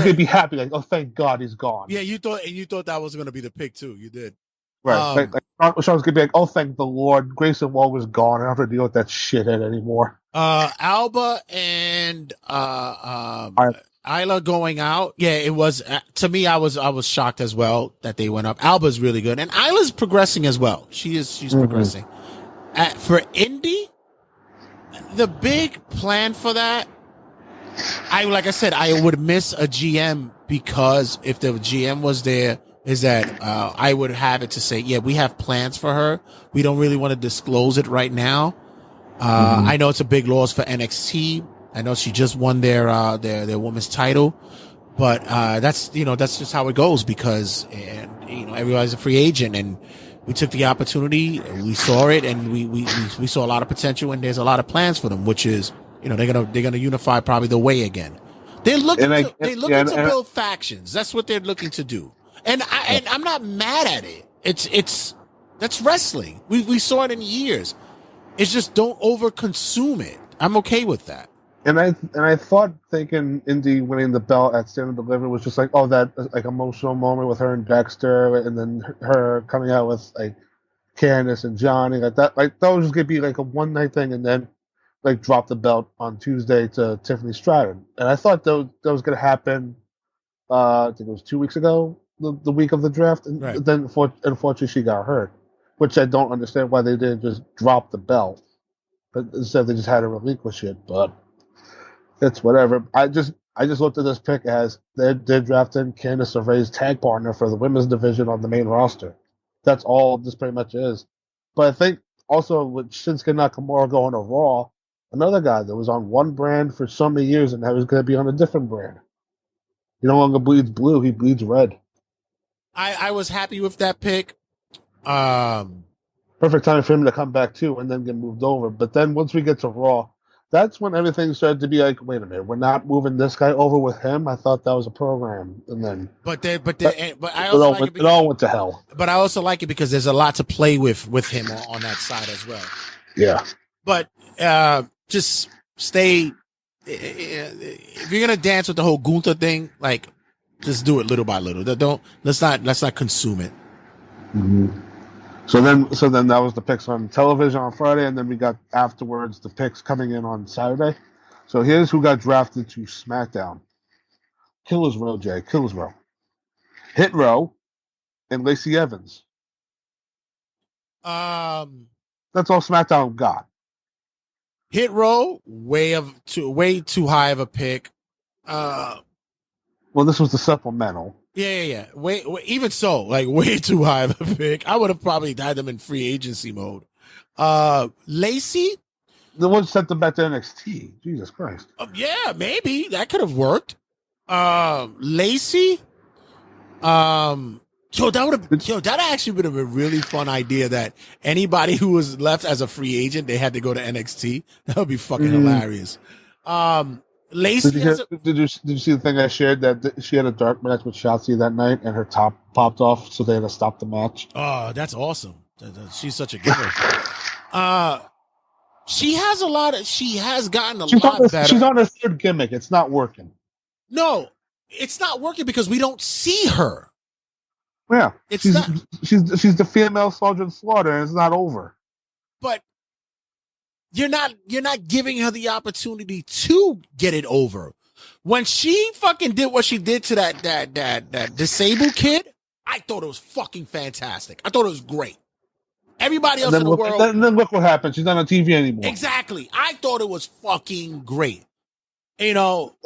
Speaker 6: gonna be happy, like, oh, thank God he's gone.
Speaker 4: Yeah, you thought that was gonna be the pick too. You did,
Speaker 6: right? Shawn's gonna be like, oh, thank the Lord, Grayson Waller's gone. I don't have to deal with that shithead anymore.
Speaker 4: Alba and Isla going out. Yeah, it was to me. I was shocked as well that they went up. Alba's really good, and Isla's progressing as well. She's progressing. For Indy, the big plan for that, like I said, I would miss a GM because if the GM was there, is that I would have it to say, yeah, we have plans for her. We don't really want to disclose it right now. I know it's a big loss for NXT. I know she just won their women's title, but that's just how it goes because everybody's a free agent, and we took the opportunity, we saw it, and we saw a lot of potential, and there's a lot of plans for them, which is they're gonna unify probably the way again. They're looking to build factions. That's what they're looking to do, and I'm not mad at it. That's wrestling. We saw it in years. It's just don't overconsume it. I'm okay with that.
Speaker 6: And I thought thinking Indy winning the belt at Stand and Deliver was just like, oh, that like emotional moment with her and Dexter, and then her coming out with like Candice and Johnny, like that was just gonna be like a one night thing, and then like drop the belt on Tuesday to Tiffany Stratton. And I thought that was gonna happen. I think it was 2 weeks ago, the week of the draft, and
Speaker 4: right.
Speaker 6: Then unfortunately she got hurt. which I don't understand why they didn't just drop the belt, but instead they just had to relinquish it. But it's whatever. I just looked at this pick as they're drafting Candice LeRae's tag partner for the women's division on the main roster. That's all this pretty much is. But I think also with Shinsuke Nakamura going to Raw, another guy that was on one brand for so many years and now he's going to be on a different brand. He no longer bleeds blue; he bleeds red.
Speaker 4: I was happy with that pick.
Speaker 6: Perfect time for him to come back too, and then get moved over. But then once we get to Raw, that's when everything started to be like, wait a minute, we're not moving this guy over with him. I thought that was a program, and then
Speaker 4: I also like
Speaker 6: it all went to hell.
Speaker 4: But I also like it because there's a lot to play with him on that side as well.
Speaker 6: Yeah,
Speaker 4: but just stay. If you're gonna dance with the whole Gunther thing, like just do it little by little. Let's not consume it.
Speaker 6: Mm-hmm. So then that was the picks on television on Friday, and then we got afterwards the picks coming in on Saturday. So here's who got drafted to SmackDown: Killer's Row, Killer's Row, Hit Row, and Lacey Evans. That's all SmackDown got.
Speaker 4: Hit Row, way too high of a pick.
Speaker 6: Well, this was the supplemental.
Speaker 4: Yeah. Way, even so, like way too high of a pick. I would have probably had them in free agency mode. Lacey,
Speaker 6: the one sent them back to NXT. Jesus Christ.
Speaker 4: Yeah, maybe that could have worked. Lacey, that actually would have been a really fun idea that anybody who was left as a free agent, they had to go to NXT. That would be fucking hilarious. Lacey,
Speaker 6: did you see the thing I shared that she had a dark match with Shotzi that night and her top popped off, so they had to stop the match?
Speaker 4: Oh, that's awesome. She's such a giver. She has gotten a lot better.
Speaker 6: She's on her third gimmick. It's not working.
Speaker 4: No, it's not working because we don't see her.
Speaker 6: Yeah, she's the female Sergeant Slaughter, and it's not over.
Speaker 4: But you're not giving her the opportunity to get it over. When she fucking did what she did to that disabled kid, I thought it was fucking fantastic. I thought it was great. Everybody else in the world.
Speaker 6: And then look what happened. She's not on TV anymore.
Speaker 4: Exactly. I thought it was fucking great. You know.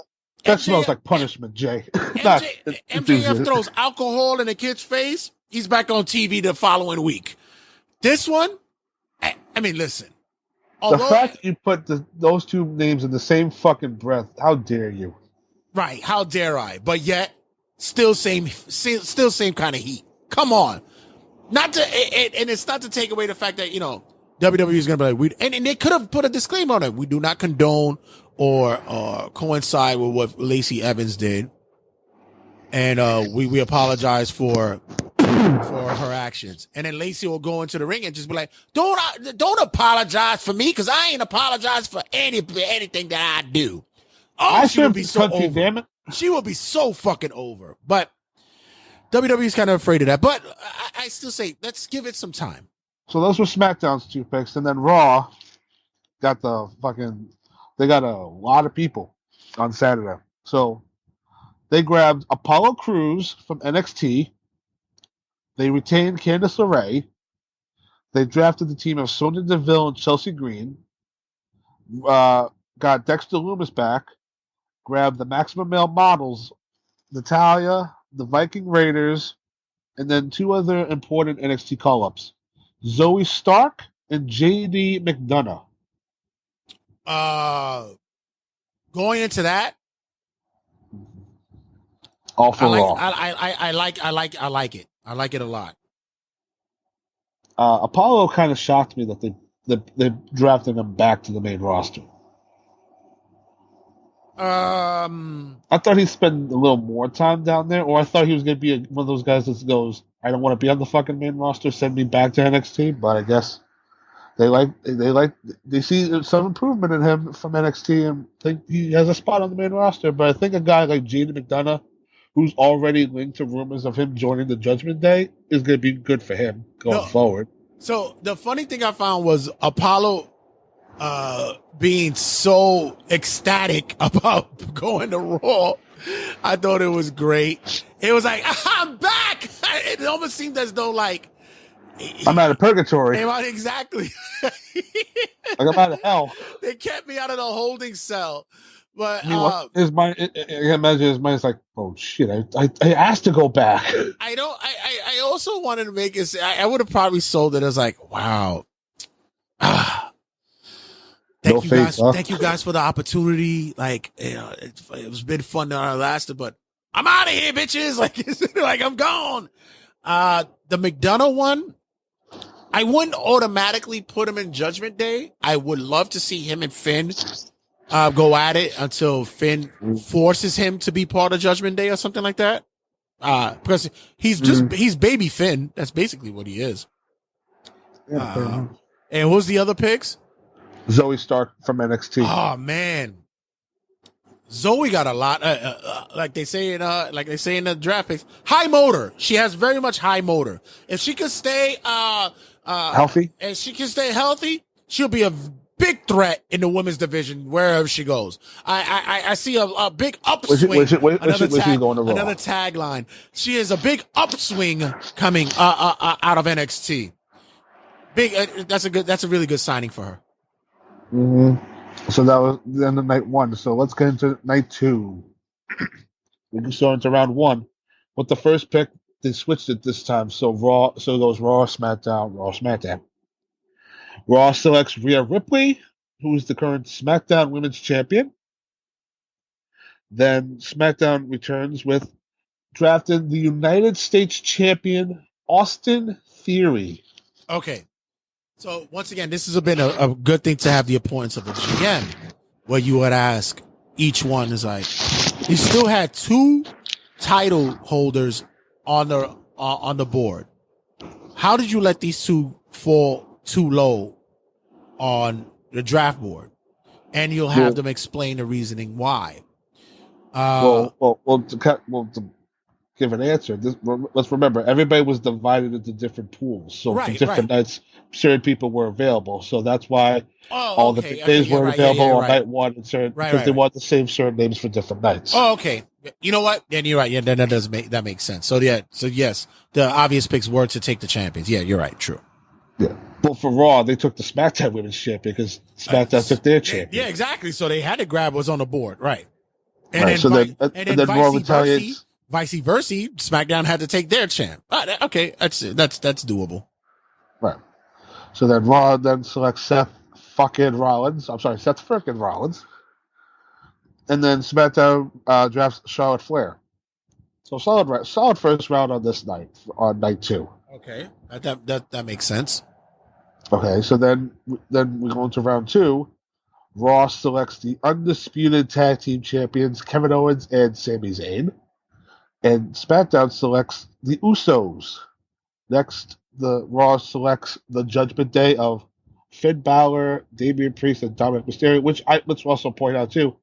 Speaker 6: That smells like punishment, Jay.
Speaker 4: MJF throws alcohol in a kid's face. He's back on TV the following week. This one, I mean, listen.
Speaker 6: The fact that you put those two names in the same fucking breath, how dare you?
Speaker 4: Right, how dare I? But yet, still same kind of heat. Come on. And it's not to take away the fact that, WWE is going to be like, and they could have put a disclaimer on it. We do not condone or coincide with what Lacey Evans did. And we apologize for her actions. And then Lacey will go into the ring and just be like, don't apologize for me because I ain't apologized for anything that I do. Oh, she would be so over.
Speaker 6: Damn it.
Speaker 4: She will be so fucking over. But WWE is kind of afraid of that. But I still say, let's give it some time.
Speaker 6: So those were SmackDown's two picks. And then Raw got they got a lot of people on Saturday. So they grabbed Apollo Crews from NXT. They retained Candice LeRae. They drafted the team of Sonya Deville and Chelsea Green. Got Dexter Lumis back. Grabbed the Maximum Male Models, Natalya, the Viking Raiders, and then two other important NXT call-ups. Zoe Stark and JD McDonough.
Speaker 4: Going into that,
Speaker 6: all for Raw.
Speaker 4: I like it. I like it a lot.
Speaker 6: Apollo kind of shocked me that they drafted him back to the main roster. I thought he'd spend a little more time down there, or I thought he was going to be one of those guys that goes, I don't want to be on the fucking main roster, send me back to NXT, but I guess they see some improvement in him from NXT and think he has a spot on the main roster, but I think a guy like JD McDonough, who's already linked to rumors of him joining the Judgment Day, is going to be good for him going forward.
Speaker 4: So the funny thing I found was Apollo being so ecstatic about going to Raw. I thought it was great. It was like, I'm back. It almost seemed as though like
Speaker 6: I'm out of purgatory.
Speaker 1: Exactly.
Speaker 6: Like I'm out of hell.
Speaker 1: They kept me out of the holding cell. But
Speaker 6: his mind, I can imagine his mind's like, oh shit, I asked to go back.
Speaker 1: I also wanted to make it. I would have probably sold it as like, wow. Thank you guys for the opportunity. Like, it's been fun to last it, but I'm out of here, bitches. Like I'm gone. The McDonough one, I wouldn't automatically put him in Judgment Day. I would love to see him and Finn go at it until Finn forces him to be part of Judgment Day or something like that. Because he's baby Finn. That's basically what he is. And who's the other picks?
Speaker 6: Zoe Stark from NXT.
Speaker 1: Oh man, Zoe got a lot. Like they say in the draft picks, high motor. She has very much high motor. If she could stay
Speaker 6: healthy,
Speaker 1: and she can stay healthy, she'll be a big threat in the women's division wherever she goes. I see a big upswing. Another tagline. She is a big upswing coming out of NXT. Big. That's a really good signing for her.
Speaker 6: Mm-hmm. So that was the end of night one. So let's get into night two. We can start into round one. With the first pick, they switched it this time. So Raw. So it goes Raw, SmackDown, Raw, SmackDown. Raw selects Rhea Ripley, who is the current SmackDown Women's Champion. Then SmackDown returns with drafting the United States Champion, Austin Theory.
Speaker 1: Okay. So once again, this has been a good thing to have the appointments of a GM, where you would ask each one is like, you still had two title holders on the board. How did you let these two fall too low on the draft board? And you'll have them explain the reasoning why.
Speaker 6: To give an answer, let's remember, everybody was divided into different pools. So for different nights, certain people were available. So that's why all the names were available on night one, and because they want the same certain names for different nights.
Speaker 1: Oh, okay. You know what? Then you're right. Yeah, that makes sense. So yes, the obvious picks were to take the champions. Yeah, you're right. True.
Speaker 6: Yeah. But for Raw, they took the SmackDown Women's Champion because SmackDown took their champion.
Speaker 1: Yeah, exactly. So they had to grab what's on the board, right?
Speaker 6: And then Raw retaliates.
Speaker 1: Vice versa, SmackDown had to take their champ. Okay, that's doable.
Speaker 6: Right. So then Raw then selects Seth frickin' Rollins. And then SmackDown drafts Charlotte Flair. So solid first round on this night, on night two.
Speaker 1: Okay, that makes sense.
Speaker 6: Okay, so then we go into round two. Raw selects the undisputed tag team champions Kevin Owens and Sami Zayn. And SmackDown selects the Usos. Next, the Raw selects the Judgment Day of Finn Balor, Damian Priest, and Dominic Mysterio, which let's also point out, too,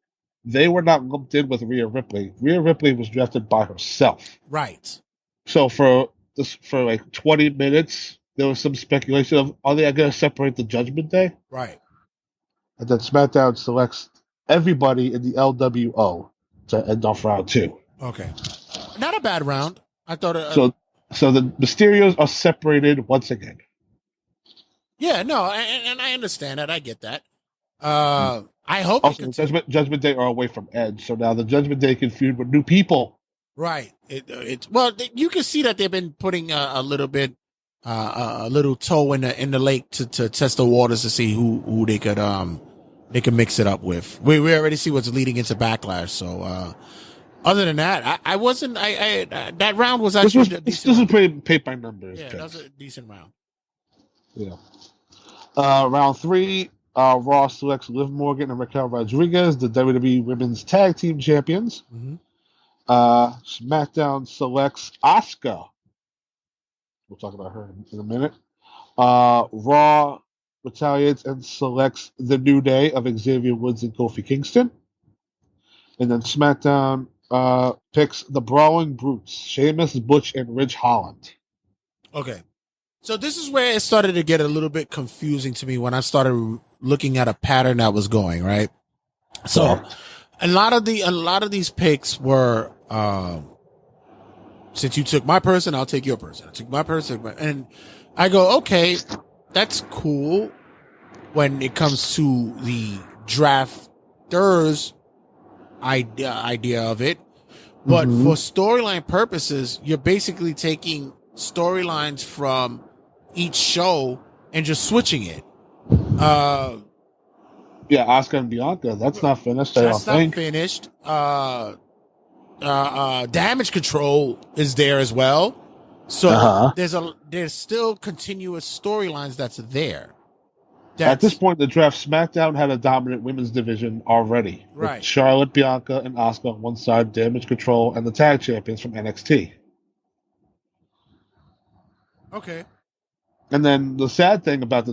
Speaker 6: they were not lumped in with Rhea Ripley. Rhea Ripley was drafted by herself.
Speaker 1: Right.
Speaker 6: So for like 20 minutes, there was some speculation of, are they going to separate the Judgment Day? Right. And then SmackDown selects everybody in the LWO to end off round two.
Speaker 1: Okay. Not a bad round. I thought.
Speaker 6: So the Mysterios are separated once again.
Speaker 1: Yeah, no, and I understand that. I get that. I hope.
Speaker 6: Also, Judgment Day are away from Edge, so now the Judgment Day can feud with new people.
Speaker 1: Right. Well, you can see that they've been putting a little bit, a little toe in the lake to test the waters to see who they could mix it up with. We already see what's leading into Backlash, so. Other than that, I wasn't. That round was actually.
Speaker 6: This was pretty paid by numbers.
Speaker 1: Yeah, that was a decent round.
Speaker 6: Yeah. Round three, Raw selects Liv Morgan and Raquel Rodriguez, the WWE Women's Tag Team Champions.
Speaker 1: Mm-hmm.
Speaker 6: SmackDown selects Asuka. We'll talk about her in a minute. Raw retaliates and selects the New Day of Xavier Woods and Kofi Kingston. And then SmackDown picks the Brawling Brutes, Sheamus, Butch, and Ridge Holland.
Speaker 1: Okay. So this is where it started to get a little bit confusing to me when I started looking at a pattern that was going, right? So a lot of these picks were
Speaker 4: since you took my person, I'll take your person. I took my person. And I go, okay, that's cool when it comes to the drafters idea of it. But for storyline purposes, you're basically taking storylines from each show and just switching it.
Speaker 6: Yeah, Oscar and Bianca. That's not finished.
Speaker 4: That's not finished. Damage Control is there as well. So there's still continuous storylines that's there.
Speaker 6: At this point, the draft, SmackDown had a dominant women's division already.
Speaker 4: Right.
Speaker 6: With Charlotte, Bianca, and Asuka on one side, Damage Control, and the tag champions from NXT.
Speaker 4: Okay.
Speaker 6: And then the sad thing about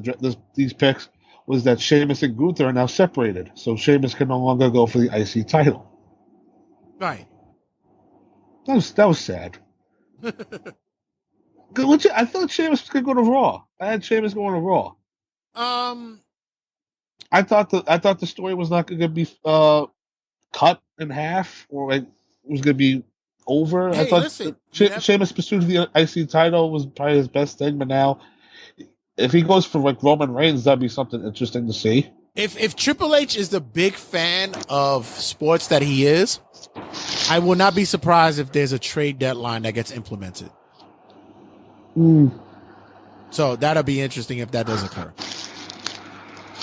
Speaker 6: these picks was that Sheamus and Gunther are now separated. So Sheamus can no longer go for the IC title.
Speaker 4: Right.
Speaker 6: That was sad. I thought Sheamus was going to go to Raw. I had Sheamus going to Raw. I thought the story was not going to be cut in half, or like it was going to be over.
Speaker 4: Hey,
Speaker 6: I thought
Speaker 4: listen,
Speaker 6: Sheamus pursued the IC title was probably his best thing, but now if he goes for like Roman Reigns, that'd be something interesting to see.
Speaker 4: If Triple H is the big fan of sports that he is, I will not be surprised if there's a trade deadline that gets implemented. So that'll be interesting if that does occur.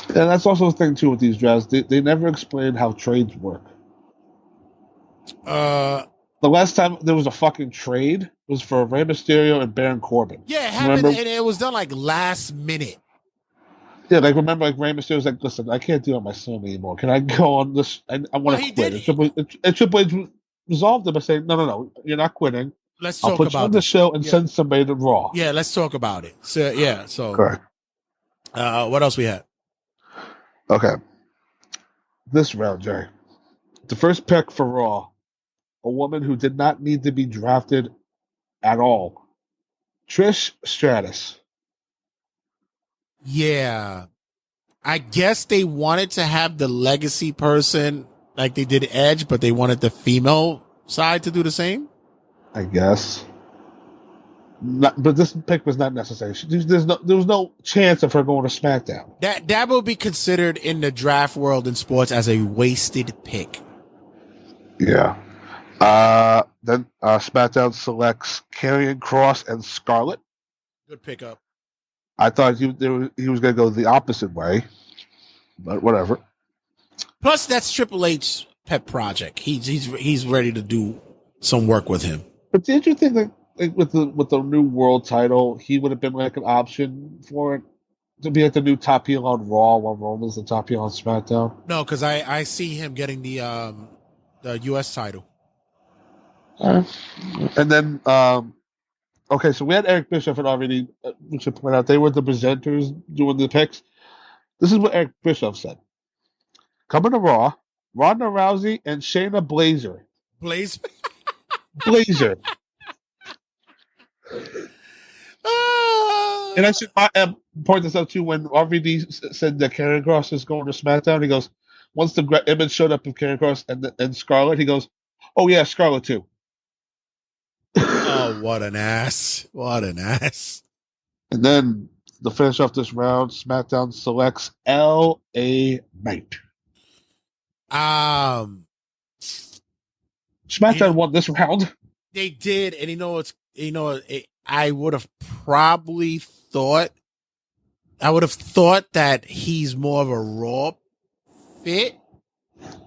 Speaker 6: And that's also the thing too with these drafts. They never explain how trades work.
Speaker 4: The
Speaker 6: last time there was a fucking trade was for Rey Mysterio and Baron Corbin.
Speaker 4: Yeah, it happened, and it was done like last minute.
Speaker 6: Yeah, like remember, like Rey Mysterio was like, "Listen, I can't deal with my son anymore. Can I go on this? I want to quit." And Triple H resolved it by saying, "No, you're not quitting.
Speaker 4: I'll
Speaker 6: put you on the show and send somebody to Raw."
Speaker 4: Yeah, let's talk about it. So
Speaker 6: correct.
Speaker 4: What else we had?
Speaker 6: Okay, this round, Jerry, the first pick for Raw, a woman who did not need to be drafted at all, Trish Stratus.
Speaker 4: Yeah, I guess they wanted to have the legacy person like they did Edge, but they wanted the female side to do the same.
Speaker 6: I guess. But this pick was not necessary. There was no chance of her going to SmackDown.
Speaker 4: That will be considered in the draft world in sports as a wasted pick.
Speaker 6: Yeah. Then SmackDown selects Karrion Kross and Scarlett.
Speaker 4: Good pickup.
Speaker 6: I thought he was going to go the opposite way, but whatever.
Speaker 4: Plus, that's Triple H's pet project. He's ready to do some work with him.
Speaker 6: But did you think that like with the new world title, he would have been like an option for it to be like the new top heel on Raw while Roman's the top heel on SmackDown?
Speaker 4: No, because I see him getting the U.S. title.
Speaker 6: And then, okay, so we had Eric Bischoff and already, we should point out, they were the presenters doing the picks. This is what Eric Bischoff said. Coming to Raw, Ronda Rousey and Shayna Baszler. Blazer. And I should point this out too. When RVD said that Karrion Kross is going to SmackDown, he goes, once the image showed up of Karrion Kross and Scarlett, he goes, "Oh yeah, Scarlett too."
Speaker 4: Oh, what an ass! What an ass!
Speaker 6: And then to finish off this round, SmackDown selects L.A. Knight. SmackDown won this round.
Speaker 4: They did, and I would have probably thought that he's more of a Raw fit,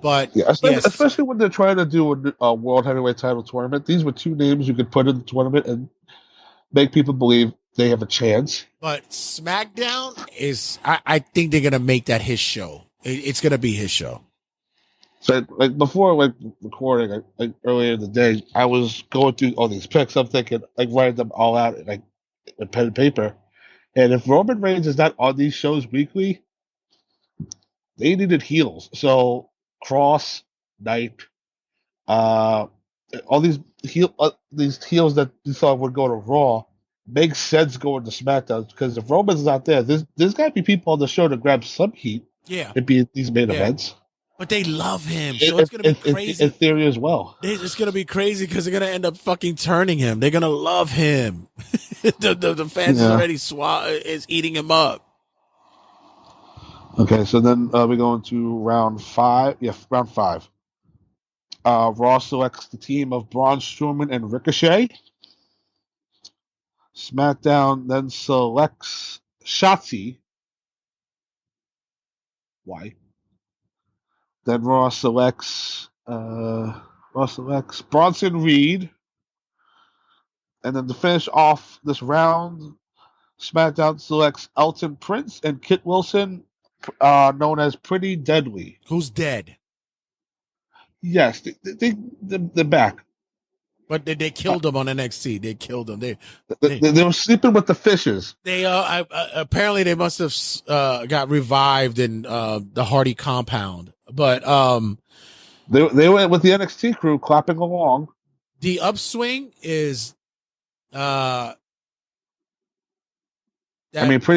Speaker 4: but
Speaker 6: yeah, especially when they're trying to do a World Heavyweight Title tournament. These were two names you could put in the tournament and make people believe they have a chance.
Speaker 4: But SmackDown is, I think they're gonna make that his show. It's gonna be his show.
Speaker 6: So, like before, like recording, like earlier in the day, I was going through all these picks. I'm thinking, like writing them all out, like in pen and paper. And if Roman Reigns is not on these shows weekly, they needed heels. So Cross, Knight, all these heels that you thought would go to Raw makes sense going to SmackDown, because if Roman's not there, there's got to be people on the show to grab some heat.
Speaker 4: Yeah,
Speaker 6: and be at these main events.
Speaker 4: But they love him, so it's gonna be crazy.
Speaker 6: In theory as well.
Speaker 4: It's gonna be crazy because they're gonna end up fucking turning him. They're gonna love him. the fans is already is eating him up.
Speaker 6: Okay, so then we go into round 5. Yeah, round 5. Raw selects the team of Braun Strowman and Ricochet. SmackDown then selects Shotzi. Why? Then Raw selects Bronson Reed. And then to finish off this round, SmackDown selects Elton Prince and Kit Wilson, known as Pretty Deadly.
Speaker 4: Who's dead?
Speaker 6: Yes, they're back.
Speaker 4: But they killed him on NXT. They killed him. They
Speaker 6: were sleeping with the fishes.
Speaker 4: They apparently they must have got revived in the Hardy compound. But
Speaker 6: they went with the NXT crew clapping along.
Speaker 4: The upswing is
Speaker 6: Pretty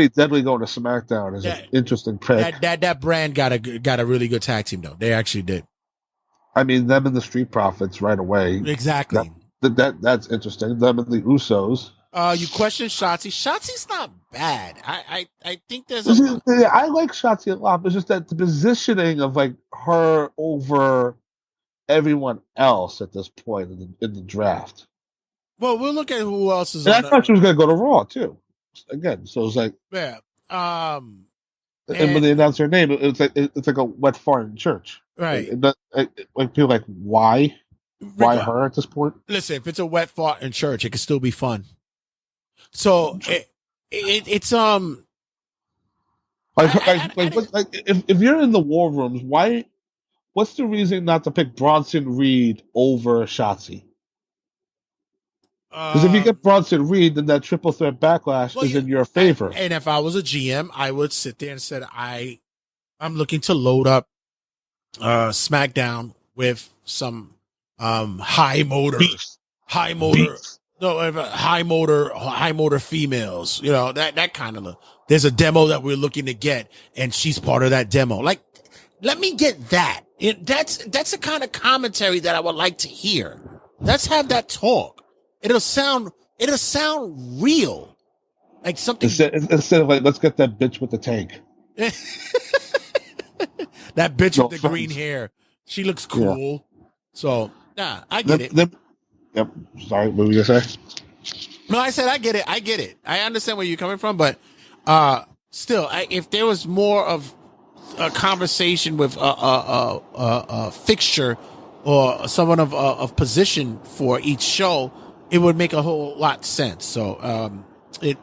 Speaker 6: Deadly going to SmackDown is an interesting pick.
Speaker 4: That brand got a really good tag team though. They actually did.
Speaker 6: I mean, them and the Street Profits right away.
Speaker 4: Exactly.
Speaker 6: That's interesting. Them and the Usos.
Speaker 4: You question Shotzi. Shotzi's not bad. I think there's
Speaker 6: I like Shotzi a lot, but it's just that the positioning of like her over everyone else at this point in the draft.
Speaker 4: Well, we'll look at who else is.
Speaker 6: And I thought she was going to go to Raw too. Again, so it's like
Speaker 4: and
Speaker 6: when they announce her name, it's like a wet fart in church.
Speaker 4: Right.
Speaker 6: Like people like why her at this point?
Speaker 4: Listen, if it's a wet fart in church, it can still be fun. So it's
Speaker 6: if you're in the war rooms, why? What's the reason not to pick Bronson Reed over Shotzi? Because if you get Bronson Reed, then that triple threat backlash is in your favor.
Speaker 4: And if I was a GM, I would sit there and said, I'm looking to load up SmackDown with some high motor females. You know, that kind of there's a demo that we're looking to get, and she's part of that demo. Like, let me get that. That's the kind of commentary that I would like to hear. Let's have that talk. It'll sound real, like something.
Speaker 6: Instead of like, let's get that bitch with the tank.
Speaker 4: That bitch with the green hair. She looks cool. Yeah. So, I get it.
Speaker 6: Yep. Sorry, what were you gonna say?
Speaker 4: No, I said I get it. I understand where you're coming from, but still, if there was more of a conversation with a fixture or someone of position for each show, it would make a whole lot of sense. So,
Speaker 6: once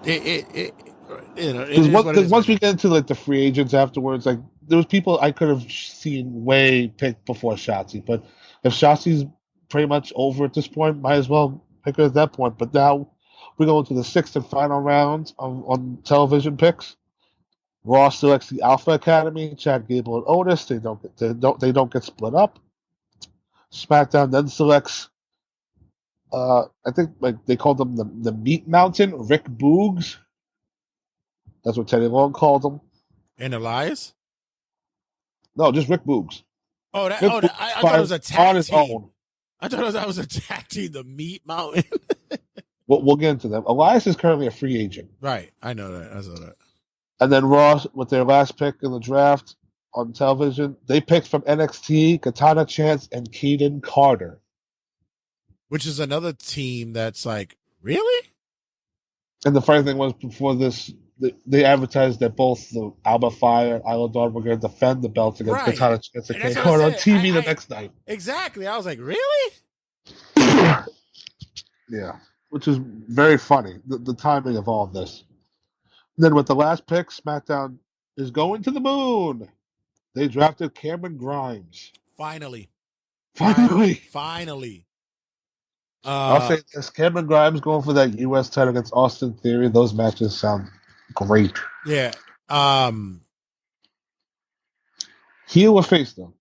Speaker 6: we get into like the free agents afterwards, like there was people I could have seen way picked before Shotzi, but if Shotzi's pretty much over at this point, might as well pick her at that point. But now we go into the 6th and final round on television picks. Raw selects the Alpha Academy, Chad Gable and Otis. They don't get split up. SmackDown then selects I think like they called them the Meat Mountain, Rick Boogs. That's what Teddy Long called them.
Speaker 4: And Elias?
Speaker 6: No, just Rick Boogs.
Speaker 4: I thought it was a tag team. I thought that was a tag team, the Meat Mountain.
Speaker 6: We'll get into them. Elias is currently a free agent.
Speaker 4: Right. I know that. I saw that.
Speaker 6: And then Raw, with their last pick in the draft on television, they picked from NXT, Katana Chance and Kaden Carter.
Speaker 4: Which is another team that's like, really?
Speaker 6: And the funny thing was, before this, they advertised that both the Alba Fire and Isla Dawn were going to defend the belts against Katana Chance and Kaden Carter on TV the next night.
Speaker 4: Exactly. I was like, really?
Speaker 6: Yeah. Which is very funny, the timing of all of this. And then with the last pick, SmackDown is going to the moon. They drafted Cameron Grimes.
Speaker 4: Finally.
Speaker 6: I'll say this: Cameron Grimes going for that U.S. title against Austin Theory. Those matches sound great.
Speaker 4: Yeah.
Speaker 6: Heel or face though?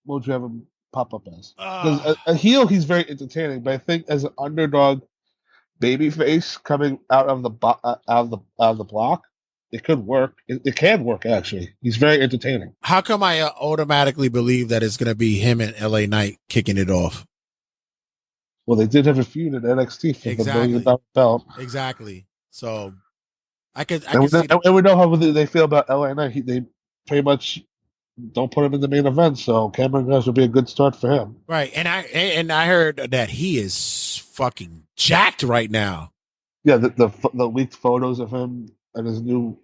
Speaker 6: What would you have him pop up as? A heel, he's very entertaining, but I think as an underdog babyface coming out of the block, it could work. It can work, actually. He's very entertaining.
Speaker 4: How come I automatically believe that it's going to be him and LA Knight kicking it off?
Speaker 6: Well, they did have a feud in NXT for the $1 million belt.
Speaker 4: Exactly. So I can see
Speaker 6: and we know how they feel about LA Knight. They pretty much don't put him in the main event, so Cameron Grimes would be a good start for him.
Speaker 4: Right, and I heard that he is fucking jacked right now.
Speaker 6: Yeah, the leaked photos of him and his new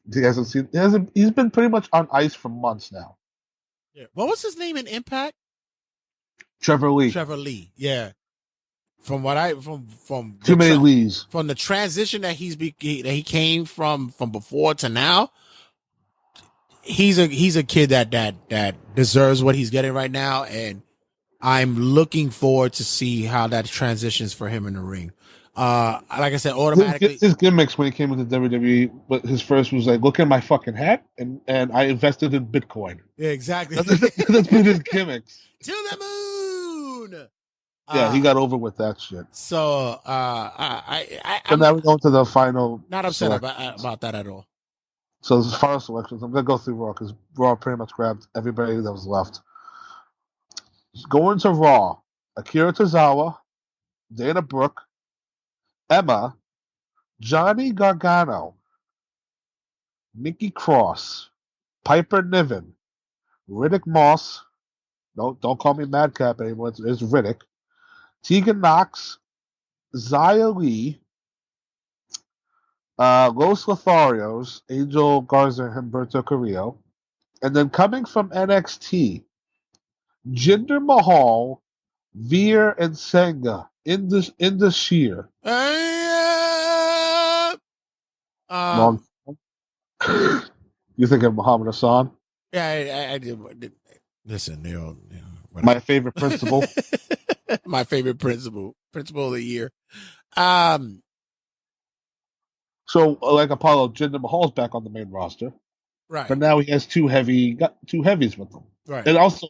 Speaker 6: he's been pretty much on ice for months now.
Speaker 4: Yeah. What was his name in Impact?
Speaker 6: Trevor Lee.
Speaker 4: Yeah. From
Speaker 6: Too many Lees.
Speaker 4: From the transition that he came from before to now, he's a kid that deserves what he's getting right now, and I'm looking forward to see how that transitions for him in the ring. Like I said, automatically
Speaker 6: his gimmicks when he came into WWE, but his first was like, look at my fucking hat, and I invested in Bitcoin.
Speaker 4: Yeah, exactly.
Speaker 6: That's been his gimmicks.
Speaker 4: To the moon.
Speaker 6: Yeah, he got over with that shit.
Speaker 4: So
Speaker 6: I'm now we're going to the final.
Speaker 4: Not upset about that at all.
Speaker 6: So as final selections, I'm gonna go through Raw because Raw pretty much grabbed everybody that was left. Going to Raw: Akira Tozawa, Dana Brooke, Emma, Johnny Gargano, Nikki Cross, Piper Niven, Riddick Moss. No, don't call me Madcap anymore. It's Riddick. Tegan Knox, Xia Li, Los Lotharios, Angel Garza, and Humberto Carrillo. And then coming from NXT, Jinder Mahal, Veer, and Senga in the sheer. You think of Muhammad Hassan?
Speaker 4: Yeah, I did. Listen,
Speaker 6: my favorite principal.
Speaker 4: My favorite principal of the year.
Speaker 6: So, like Apollo, Jinder Mahal's back on the main roster,
Speaker 4: right?
Speaker 6: But now he has two heavies with him,
Speaker 4: right?
Speaker 6: And also,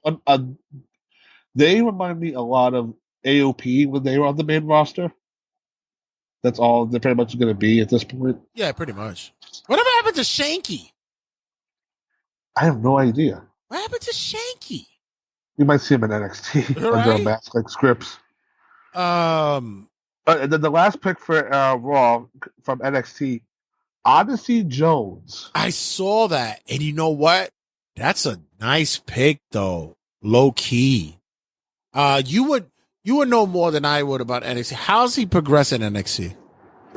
Speaker 6: they remind me a lot of AOP when they were on the main roster. That's all they're pretty much going to be at this point.
Speaker 4: Yeah, pretty much. Whatever happened to Shanky?
Speaker 6: I have no idea.
Speaker 4: What happened to Shanky?
Speaker 6: You might see him in NXT under a mask like Scripps. And then the last pick for Raw from NXT, Odyssey Jones.
Speaker 4: I saw that, and you know what? That's a nice pick, though. Low key. You would know more than I would about NXT. How's he progressing NXT?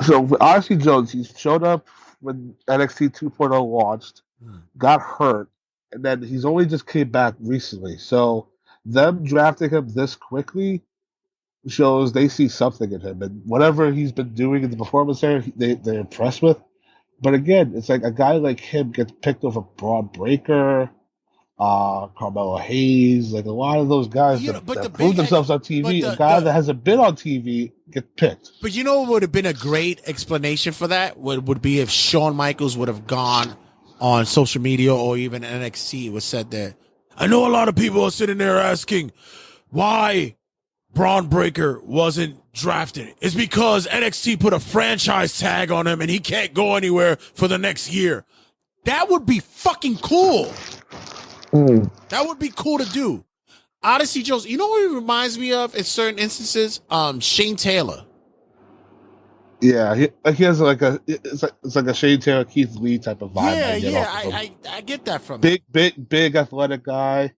Speaker 6: So Odyssey Jones, he showed up when NXT 2.0 launched, got hurt, and then he's only just came back recently. So them drafting him this quickly shows they see something in him, and whatever he's been doing in the performance area, they're impressed with. But again, it's like a guy like him gets picked over Braun Breaker, Carmelo Hayes, like a lot of those guys that prove themselves on TV. A guy that hasn't been on TV gets picked.
Speaker 4: But you know what would have been a great explanation for that? Would be if Shawn Michaels would have gone on social media or even NXT. It was said that, I know a lot of people are sitting there asking why Braun Breaker wasn't drafted. It's because NXT put a franchise tag on him and he can't go anywhere for the next year. That would be fucking cool. That would be cool to do. Odyssey Jones, you know what he reminds me of in certain instances? Shane Taylor.
Speaker 6: Yeah, he has it's like a Shane Taylor, Keith Lee type of vibe.
Speaker 4: Yeah, I get that from him.
Speaker 6: Big athletic guy.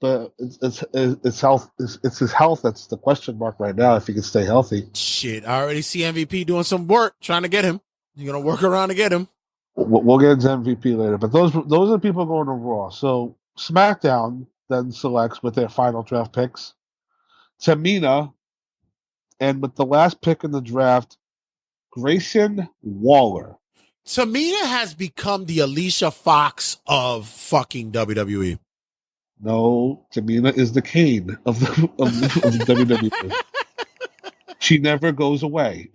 Speaker 6: But it's health. It's his health that's the question mark right now. If he can stay healthy.
Speaker 4: Shit, I already see MVP doing some work trying to get him. You're gonna work around to get him.
Speaker 6: We'll get into MVP later. But those are the people going to Raw. So SmackDown then selects with their final draft picks Tamina, and with the last pick in the draft, Grayson Waller.
Speaker 4: Tamina has become the Alicia Fox of fucking WWE.
Speaker 6: No, Tamina is the Kane of the WWE. She never goes away.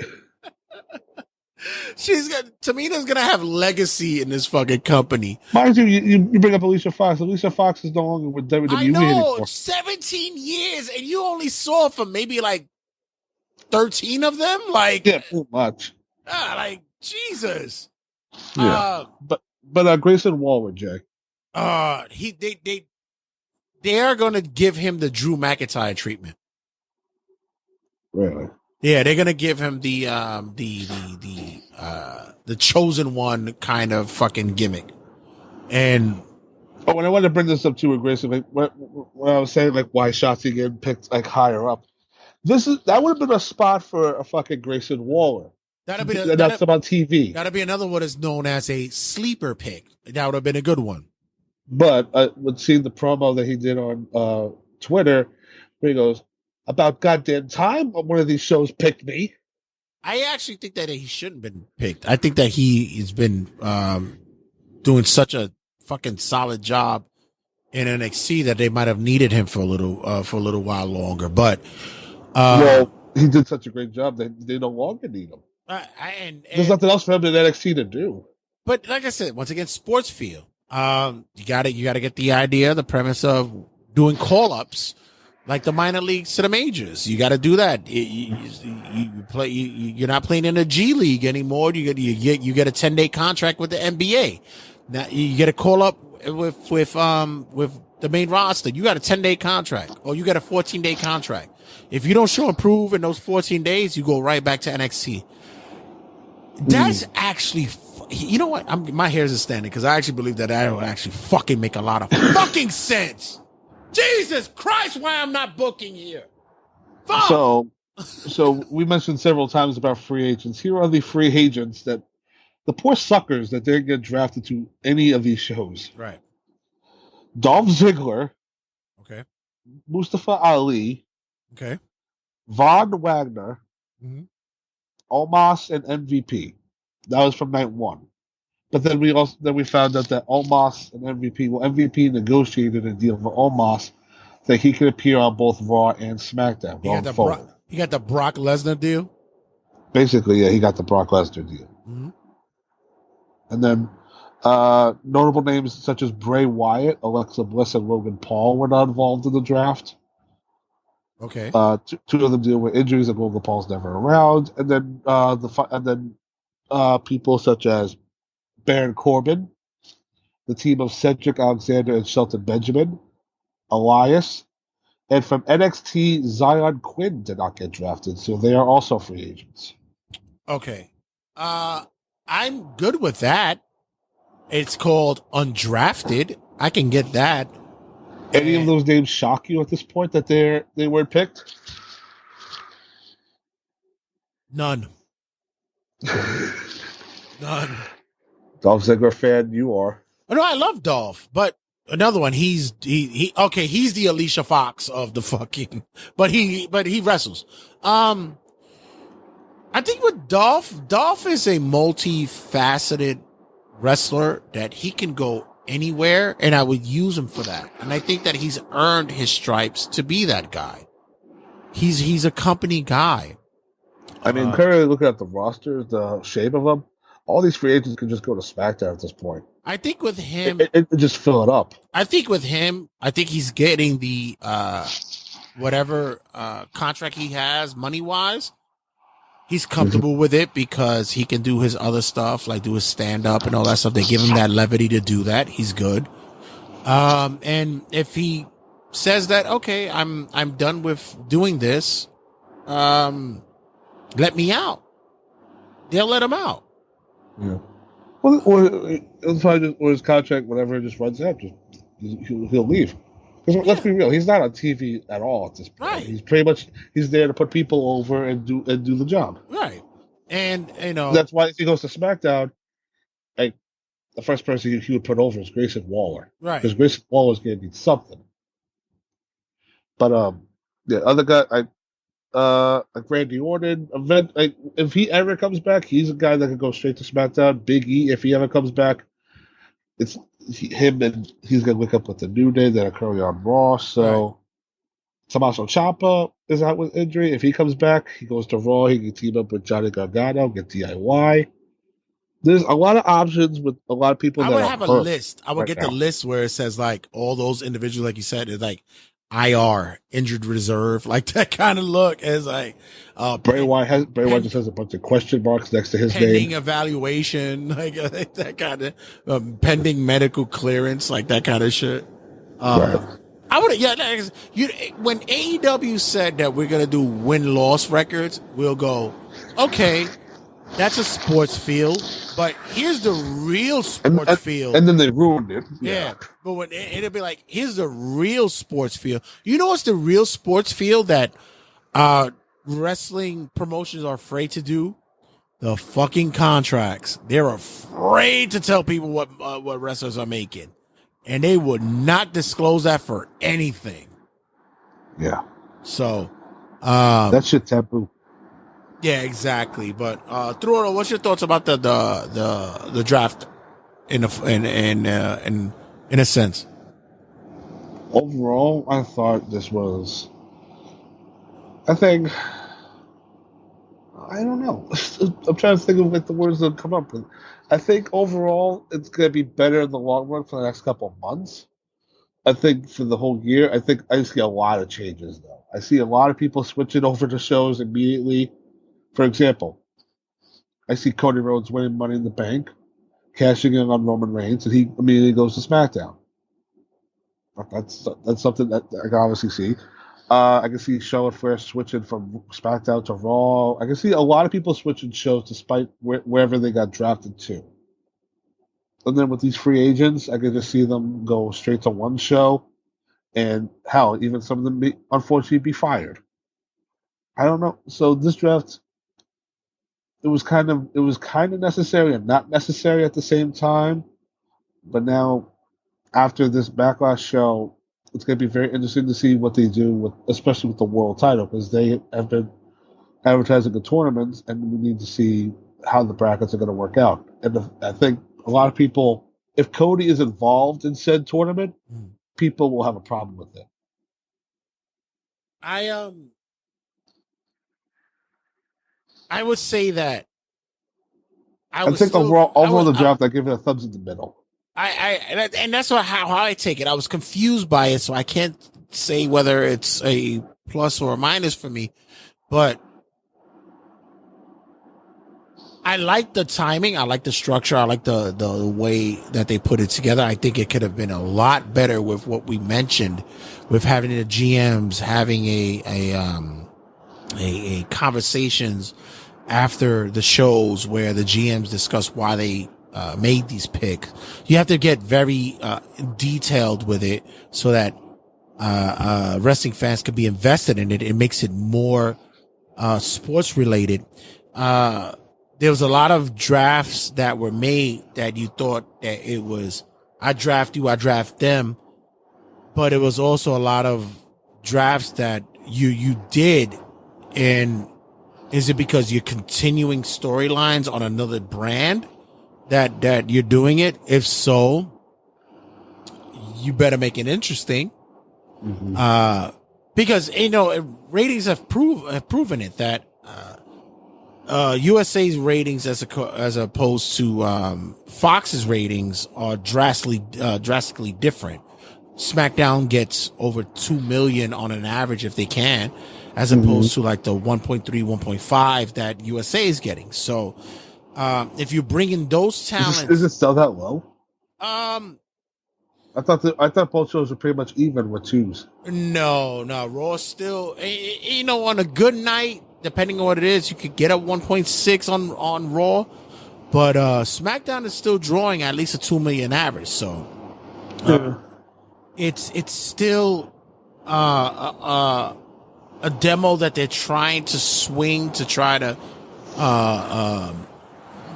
Speaker 4: Tamina's gonna have legacy in this fucking company.
Speaker 6: Mind you, you bring up Alicia Fox. Alicia Fox is no longer with WWE
Speaker 4: I know,
Speaker 6: anymore.
Speaker 4: 17 years, and you only saw for maybe like 13 of them. Like,
Speaker 6: yeah, too much.
Speaker 4: like Jesus.
Speaker 6: Yeah, but Grayson Waller, Jay.
Speaker 4: They are going to give him the Drew McIntyre treatment.
Speaker 6: Really?
Speaker 4: Yeah, they're going to give him the chosen one kind of fucking gimmick. And
Speaker 6: when I wanted to bring this up too with Grayson, like when I was saying like why Shotzi getting picked like higher up, that would have been a spot for a fucking Grayson Waller. That's on TV.
Speaker 4: That'd be another one that's known as a sleeper pick. That would have been a good one.
Speaker 6: But when seeing the promo that he did on Twitter, where he goes, about goddamn time one of these shows picked me.
Speaker 4: I actually think that he shouldn't have been picked. I think that he has been doing such a fucking solid job in NXT that they might have needed him for a little while longer. But
Speaker 6: well, he did such a great job that they no longer need him.
Speaker 4: And
Speaker 6: there's nothing else for him in NXT to do.
Speaker 4: But like I said, once again, sports feel. You got to get the idea, the premise of doing call-ups like the minor leagues to the majors. You got to do that. You're not playing in a G League anymore. You get a 10-day contract with the NBA. Now you get a call up with the main roster. You got a 10-day contract, or you got a 14-day contract. If you don't show improve in those 14 days, you go right back to NXT. That's actually, you know what? My hairs are standing because I actually believe that will actually fucking make a lot of fucking sense. Jesus Christ, why I'm not booking here? Fuck.
Speaker 6: So we mentioned several times about free agents. Here are the free agents that the poor suckers that didn't get drafted to any of these shows.
Speaker 4: Right.
Speaker 6: Dolph Ziggler.
Speaker 4: Okay.
Speaker 6: Mustafa Ali.
Speaker 4: Okay.
Speaker 6: Von Wagner.
Speaker 4: Mm-hmm.
Speaker 6: Omos and MVP. That was from night one. But then we found out that Omos and MVP negotiated a deal for Omos that he could appear on both Raw and SmackDown going forward.
Speaker 4: He got the Brock Lesnar deal?
Speaker 6: Basically, yeah, he got the Brock Lesnar deal.
Speaker 4: Mm-hmm.
Speaker 6: And then notable names such as Bray Wyatt, Alexa Bliss, and Logan Paul were not involved in the draft.
Speaker 4: Okay.
Speaker 6: Two of them deal with injuries, and Logan Paul's never around. And then people such as Baron Corbin, the team of Cedric Alexander and Shelton Benjamin, Elias, and from NXT, Zion Quinn did not get drafted, so they are also free agents.
Speaker 4: Okay. I'm good with that. It's called undrafted. I can get that.
Speaker 6: Any of those names shock you at this point that they weren't picked?
Speaker 4: None. None.
Speaker 6: Dolph Ziggler fan, you are.
Speaker 4: No, I love Dolph, but another one. He's the Alicia Fox of the fucking, but he wrestles. I think with Dolph is a multifaceted wrestler that he can go anywhere, and I would use him for that. And I think that he's earned his stripes to be that guy. He's a company guy.
Speaker 6: I mean, currently looking at the roster, the shape of them, all these free agents can just go to SmackDown at this point.
Speaker 4: I think with him,
Speaker 6: it just fill it up.
Speaker 4: I think with him, he's getting the whatever contract he has money wise. He's comfortable with it because he can do his other stuff, like do his stand up and all that stuff. They give him that levity to do that. He's good. And if he says that, okay, I'm done with doing this, let me out. They'll let him out.
Speaker 6: Yeah. Well, or his contract, whatever, just runs out. He'll leave. Because let's be real, he's not on TV at all at this point.
Speaker 4: Right.
Speaker 6: He's there to put people over and do the job.
Speaker 4: Right. And
Speaker 6: that's why if he goes to SmackDown, like the first person he would put over is Grayson Waller.
Speaker 4: Right.
Speaker 6: Because Grayson Waller's gonna need something. But the other guy, like Randy Orton, if he ever comes back, he's a guy that can go straight to SmackDown. Big E, if he ever comes back, it's him, and he's going to link up with the New Day that are currently on Raw. So, right. Tommaso Ciampa is out with injury. If he comes back, he goes to Raw. He can team up with Johnny Gargano, get DIY. There's a lot of options with a lot of people.
Speaker 4: I would have a list. I would get the list where it says like all those individuals, like you said, is like IR, injured reserve, like that kind of look. As like
Speaker 6: Bray Wyatt just has a bunch of question marks next to his
Speaker 4: pending
Speaker 6: name.
Speaker 4: evaluation, like that kind of pending medical clearance, like that kind of shit.
Speaker 6: Right.
Speaker 4: I would, when AEW said that we're gonna do win-loss records, we'll go, okay, that's a sports field, but here's the real sports field.
Speaker 6: And then they ruined it.
Speaker 4: Yeah, but when it'll be like, here's the real sports field. You know what's the real sports field that wrestling promotions are afraid to do? The fucking contracts. They're afraid to tell people what wrestlers are making. And they would not disclose that for anything.
Speaker 6: Yeah.
Speaker 4: So
Speaker 6: that shit taboo.
Speaker 4: Yeah, exactly. But Truro, what's your thoughts about the draft in a sense?
Speaker 6: Overall, I thought this was, I don't know. I'm trying to think of what the words that come up with. I think overall it's going to be better in the long run for the next couple of months. I think for the whole year, I see a lot of changes though. I see a lot of people switching over to shows immediately. For example, I see Cody Rhodes winning Money in the Bank, cashing in on Roman Reigns, and he immediately goes to SmackDown. That's something that I can obviously see. I can see Charlotte Flair switching from SmackDown to Raw. I can see a lot of people switching shows despite wherever they got drafted to. And then with these free agents, I can just see them go straight to one show, and hell, even some of them unfortunately be fired. I don't know. So this draft, it was kind of necessary and not necessary at the same time. But now, after this Backlash show, it's going to be very interesting to see what they do especially with the world title, because they have been advertising the tournaments, and we need to see how the brackets are going to work out. And I think a lot of people, if Cody is involved in said tournament, people will have a problem with it.
Speaker 4: I would say that
Speaker 6: I think overall the draft, I give it a thumbs in the middle.
Speaker 4: And that's how I take it. I was confused by it, so I can't say whether it's a plus or a minus for me. But I like the timing. I like the structure. I like the way that they put it together. I think it could have been a lot better with what we mentioned, with having the GMs having a conversations after the shows where the GMs discuss why they made these picks. You have to get very detailed with it so that wrestling fans could be invested in it. It makes it more sports related. There was a lot of drafts that were made that you thought that it was, I draft you, I draft them. But it was also a lot of drafts that you did. And is it because you're continuing storylines on another brand that you're doing it? If so, you better make it interesting. Mm-hmm. Because, ratings have proven it that USA's ratings as opposed to Fox's ratings are drastically different. SmackDown gets over 2 million on an average if they can, as opposed to like the 1.3, 1.5 that USA is getting. So if you bring in those talents,
Speaker 6: is it still that low? I thought both shows were pretty much even with twos.
Speaker 4: No, Raw still, on a good night, depending on what it is, you could get a 1.6 on Raw, but SmackDown is still drawing at least a 2 million average. So it's still a demo that they're trying to swing to try to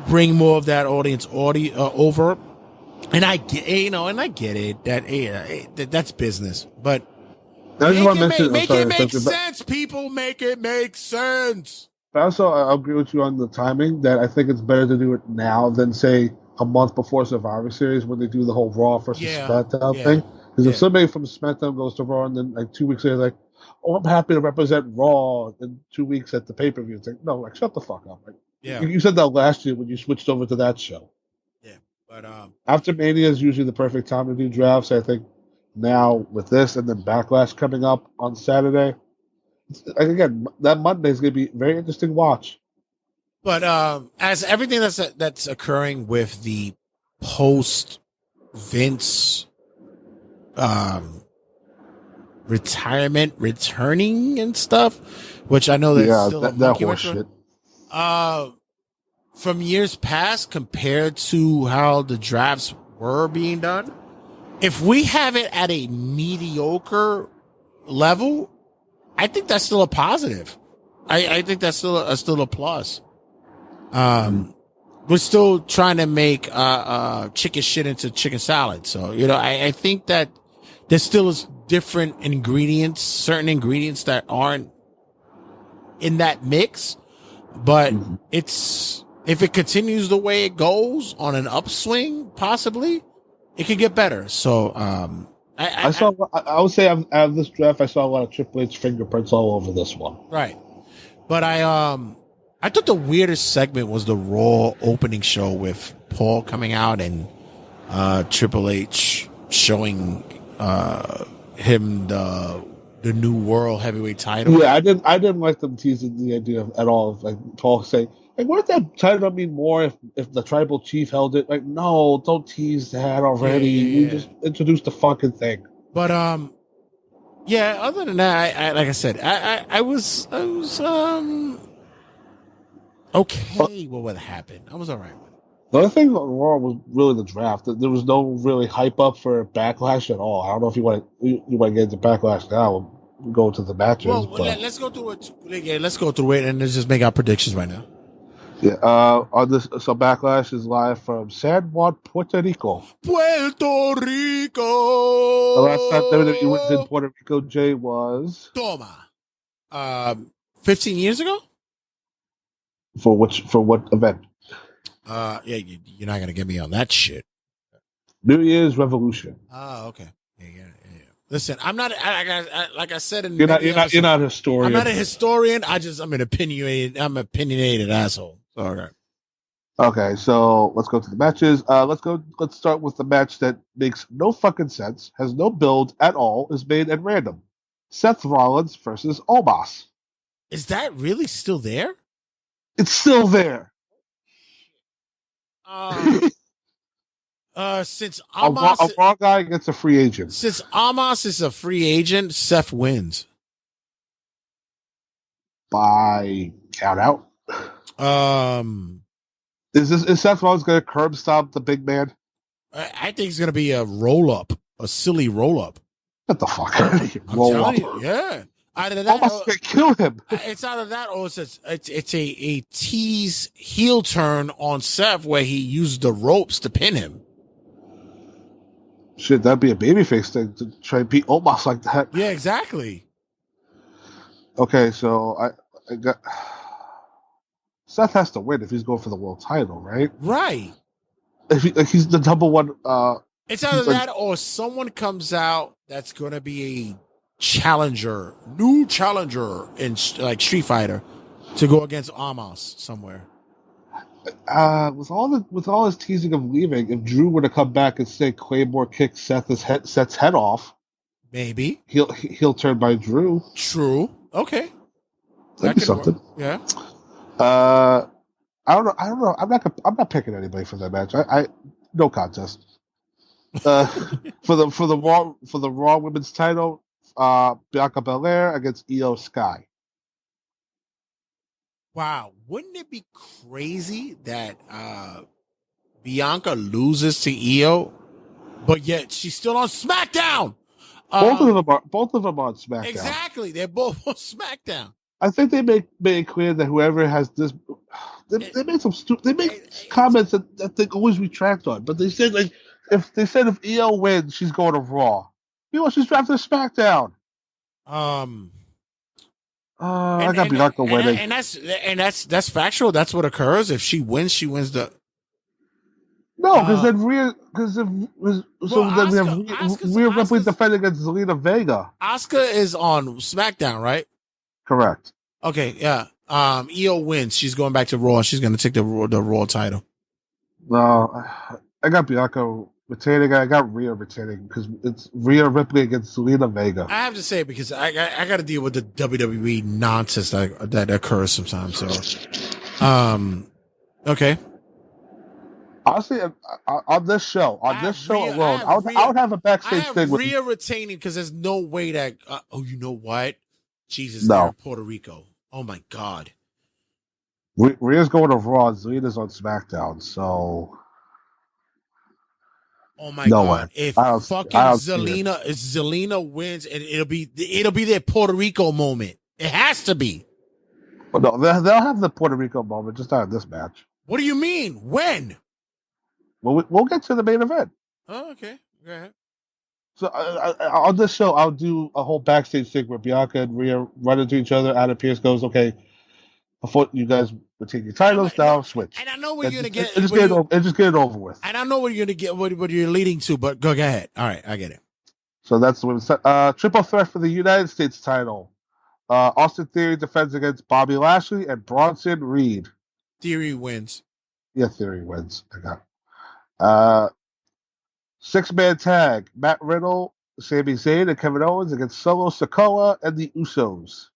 Speaker 4: bring more of that audience over. And I get, it that that's business, but make it make sense. People, make it make sense.
Speaker 6: But also, I agree with you on the timing. That I think it's better to do it now than say a month before Survivor Series when they do the whole Raw versus SmackDown thing. Because if somebody from SmackDown goes to Raw and then like 2 weeks later, like, oh, I'm happy to represent Raw in 2 weeks at the pay-per-view. It's like, no, like, shut the fuck up. Like, you said that last year when you switched over to that show.
Speaker 4: Yeah, but
Speaker 6: after Mania is usually the perfect time to do drafts. I think now with this and then Backlash coming up on Saturday. Again, that Monday is going to be a very interesting watch.
Speaker 4: But as everything that's occurring with the post Vince retirement returning and stuff, which I know that's still that horse shit. From years past compared to how the drafts were being done, if we have it at a mediocre level, I think that's still a positive. I think that's still a plus. We're still trying to make chicken shit into chicken salad. So, I think that there still is different ingredients, certain ingredients that aren't in that mix. But if it continues the way it goes on an upswing, possibly it could get better. So, I
Speaker 6: would say out of this draft, I saw a lot of Triple H fingerprints all over this one.
Speaker 4: Right. But I thought the weirdest segment was the Raw opening show with Paul coming out and Triple H showing him the new World Heavyweight title.
Speaker 6: Yeah, I didn't like them teasing the idea at all of like Paul saying, like, wouldn't that title mean more if the Tribal Chief held it? Like, no, don't tease that already.
Speaker 4: Yeah.
Speaker 6: You just introduced the fucking thing.
Speaker 4: But yeah. Other than that, I like I said, I was okay with what happened. I was all right with it.
Speaker 6: The other thing on Raw was really the draft. There was no really hype up for Backlash at all. I don't know if you want to get into Backlash now. We'll go to the matches.
Speaker 4: Well, let's go through it. Yeah, let's go through it and let's just make our predictions right now.
Speaker 6: Yeah. On this, so Backlash is live from San Juan, Puerto Rico.
Speaker 4: Puerto Rico.
Speaker 6: The last time WWE was in Puerto Rico, Jay, was
Speaker 4: Toma. 15 years ago.
Speaker 6: For what event?
Speaker 4: Yeah, you're not gonna get me on that shit.
Speaker 6: New Year's Revolution.
Speaker 4: Oh, okay. Yeah. Listen, I'm not. Like I said,
Speaker 6: you're not a historian.
Speaker 4: I'm not a historian. I'm an opinionated. I'm an opinionated asshole. All right.
Speaker 6: Okay, so let's go to the matches. Let's start with the match that makes no fucking sense, has no build at all, is made at random. Seth Rollins versus Omos.
Speaker 4: Is that really still there?
Speaker 6: It's still there.
Speaker 4: Since Omos,
Speaker 6: a Raw guy gets a free agent.
Speaker 4: Since Omos is a free agent, Seth wins
Speaker 6: by count out. Is Seth Rollins going to curb stomp the big man?
Speaker 4: I think it's going to be a roll up, a silly roll up.
Speaker 6: What the fuck? Roll up.
Speaker 4: Yeah. Either that,
Speaker 6: Almost gonna kill him.
Speaker 4: It's either that, or it's a tease heel turn on Seth where he used the ropes to pin him.
Speaker 6: Shit, that'd be a babyface thing to try and beat Omos like that.
Speaker 4: Yeah, exactly.
Speaker 6: Okay, so I got Seth has to win if he's going for the world title, right?
Speaker 4: Right.
Speaker 6: If he's the number one.
Speaker 4: It's either that or someone comes out that's going to be a new challenger in like Street Fighter to go against Omos somewhere.
Speaker 6: With all his teasing of leaving, if Drew were to come back and say Claymore kicked Seth's head off,
Speaker 4: maybe
Speaker 6: he'll turn by Drew.
Speaker 4: True. Okay.
Speaker 6: That'd be something.
Speaker 4: Work. Yeah.
Speaker 6: I don't know. I'm not picking anybody for that match. I no contest. For the Raw Women's title, Bianca Belair against Io Sky.
Speaker 4: Wow, wouldn't it be crazy that Bianca loses to Io, but yet she's still on SmackDown?
Speaker 6: Both of them are on SmackDown.
Speaker 4: Exactly, they're both on SmackDown.
Speaker 6: I think they make it clear that whoever has this, they make comments that they always retract on. But they said if Io wins, she's going to Raw. She's drafted SmackDown. I got Bianca winning,
Speaker 4: and that's factual. That's what occurs. If she wins the.
Speaker 6: No, because then we have Rhea Ripley defending against Zelina Vega.
Speaker 4: Asuka is on SmackDown, right?
Speaker 6: Correct.
Speaker 4: Okay, yeah. Io wins. She's going back to Raw. She's going to take the Raw title.
Speaker 6: No, I got Bianca retaining. I got Rhea retaining because it's Rhea Ripley against Zelina Vega.
Speaker 4: I have to say because I got to deal with the WWE nonsense that occurs sometimes. So, okay.
Speaker 6: Honestly, on this show alone, I would have a backstage thing with
Speaker 4: Rhea retaining because there's no way that. You know what? Jesus,
Speaker 6: No.
Speaker 4: they're in Puerto Rico. Oh my God.
Speaker 6: Rhea's going to Raw. Zelina's on SmackDown. So.
Speaker 4: Oh my
Speaker 6: No
Speaker 4: God!
Speaker 6: way.
Speaker 4: If
Speaker 6: I don't
Speaker 4: Zelina wins, and it'll be their Puerto Rico moment. It has to be.
Speaker 6: Well, no, they'll have the Puerto Rico moment, just not in this match.
Speaker 4: What do you mean? When?
Speaker 6: Well, we'll get to the main event.
Speaker 4: Oh, okay. Go ahead.
Speaker 6: So on this show, I'll do a whole backstage thing where Bianca and Rhea run into each other. Adam Pearce goes, "Okay, before you guys would take your titles, now switch."
Speaker 4: And I know what you're gonna get.
Speaker 6: Just get it over with.
Speaker 4: And I know what you're gonna get. What you're leading to, but go ahead. All right, I get it.
Speaker 6: So that's the women's triple threat for the United States title. Austin Theory defends against Bobby Lashley and Bronson Reed.
Speaker 4: Theory wins.
Speaker 6: Yeah, Theory wins. I got. 6-man tag: Matt Riddle, Sami Zayn, and Kevin Owens against Solo Sikoa and the Usos.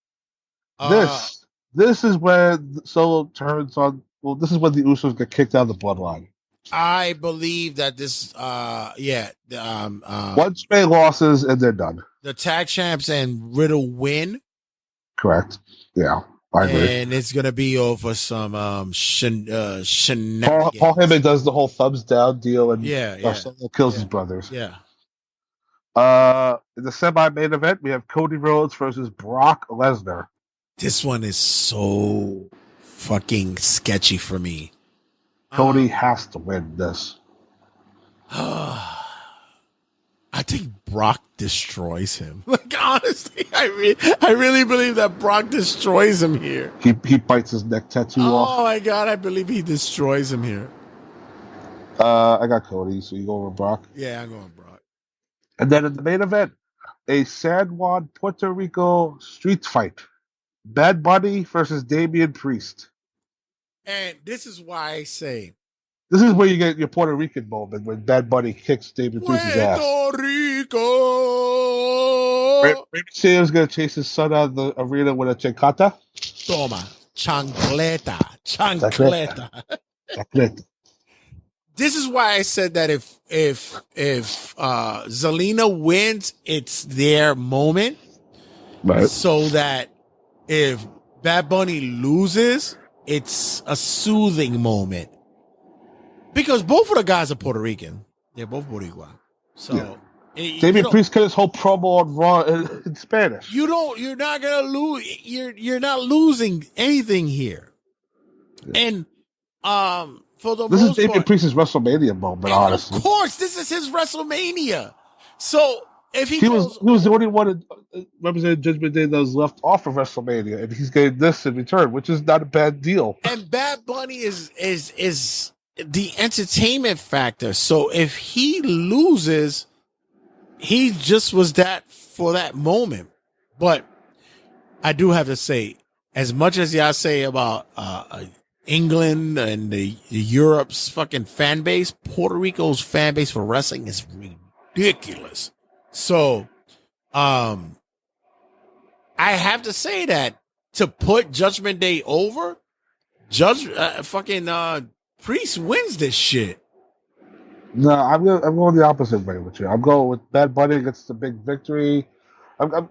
Speaker 6: This is when Solo turns on. Well, this is when the Usos get kicked out of the Bloodline.
Speaker 4: I believe that this.
Speaker 6: One straight losses and they're done.
Speaker 4: The tag champs and Riddle win.
Speaker 6: Correct. Yeah, I agree.
Speaker 4: And it's gonna be over some shenanigans.
Speaker 6: Paul Heyman does the whole thumbs down deal, and Solo kills his brothers.
Speaker 4: Yeah.
Speaker 6: In the semi-main event, we have Cody Rhodes versus Brock Lesnar.
Speaker 4: This one is so fucking sketchy for me.
Speaker 6: Cody has to win this.
Speaker 4: I think Brock destroys him. Like, honestly, I really believe that Brock destroys him here.
Speaker 6: He bites his neck tattoo off.
Speaker 4: Oh my God, I believe he destroys him here.
Speaker 6: I got Cody, so you go over Brock?
Speaker 4: Yeah, I'm going Brock.
Speaker 6: And then in the main event, a San Juan, Puerto Rico street fight. Bad Bunny versus Damian Priest.
Speaker 4: And this is why I say,
Speaker 6: this is where you get your Puerto Rican moment when Bad Bunny kicks Damian Priest's ass.
Speaker 4: Puerto Rico.
Speaker 6: Rey Mysterio's going to chase his son out of the arena with a chancleta.
Speaker 4: Toma. Chancleta. This is why I said that if Zelina wins, it's their moment.
Speaker 6: Right.
Speaker 4: So that if Bad Bunny loses, it's a soothing moment. Because both of the guys are Puerto Rican. They're both Boricua. So
Speaker 6: Damian Priest cut his whole promo on Raw in Spanish.
Speaker 4: You're not gonna lose. You're not losing anything here. Yeah. And for the
Speaker 6: this
Speaker 4: most
Speaker 6: is Damian
Speaker 4: part,
Speaker 6: Priest's WrestleMania moment. Honestly,
Speaker 4: of course, this is his WrestleMania. So if he
Speaker 6: was the only one representing Judgment Day that was left off of WrestleMania, and he's getting this in return, which is not a bad deal.
Speaker 4: And Bad Bunny is the entertainment factor. So if he loses, he just was that for that moment. But I do have to say, as much as y'all say about England and the Europe's fucking fan base, Puerto Rico's fan base for wrestling is ridiculous. So, I have to say that to put Judgment Day over, Priest wins this shit.
Speaker 6: No, I'm going the opposite way with you. I'm going with Bad Bunny gets the big victory. I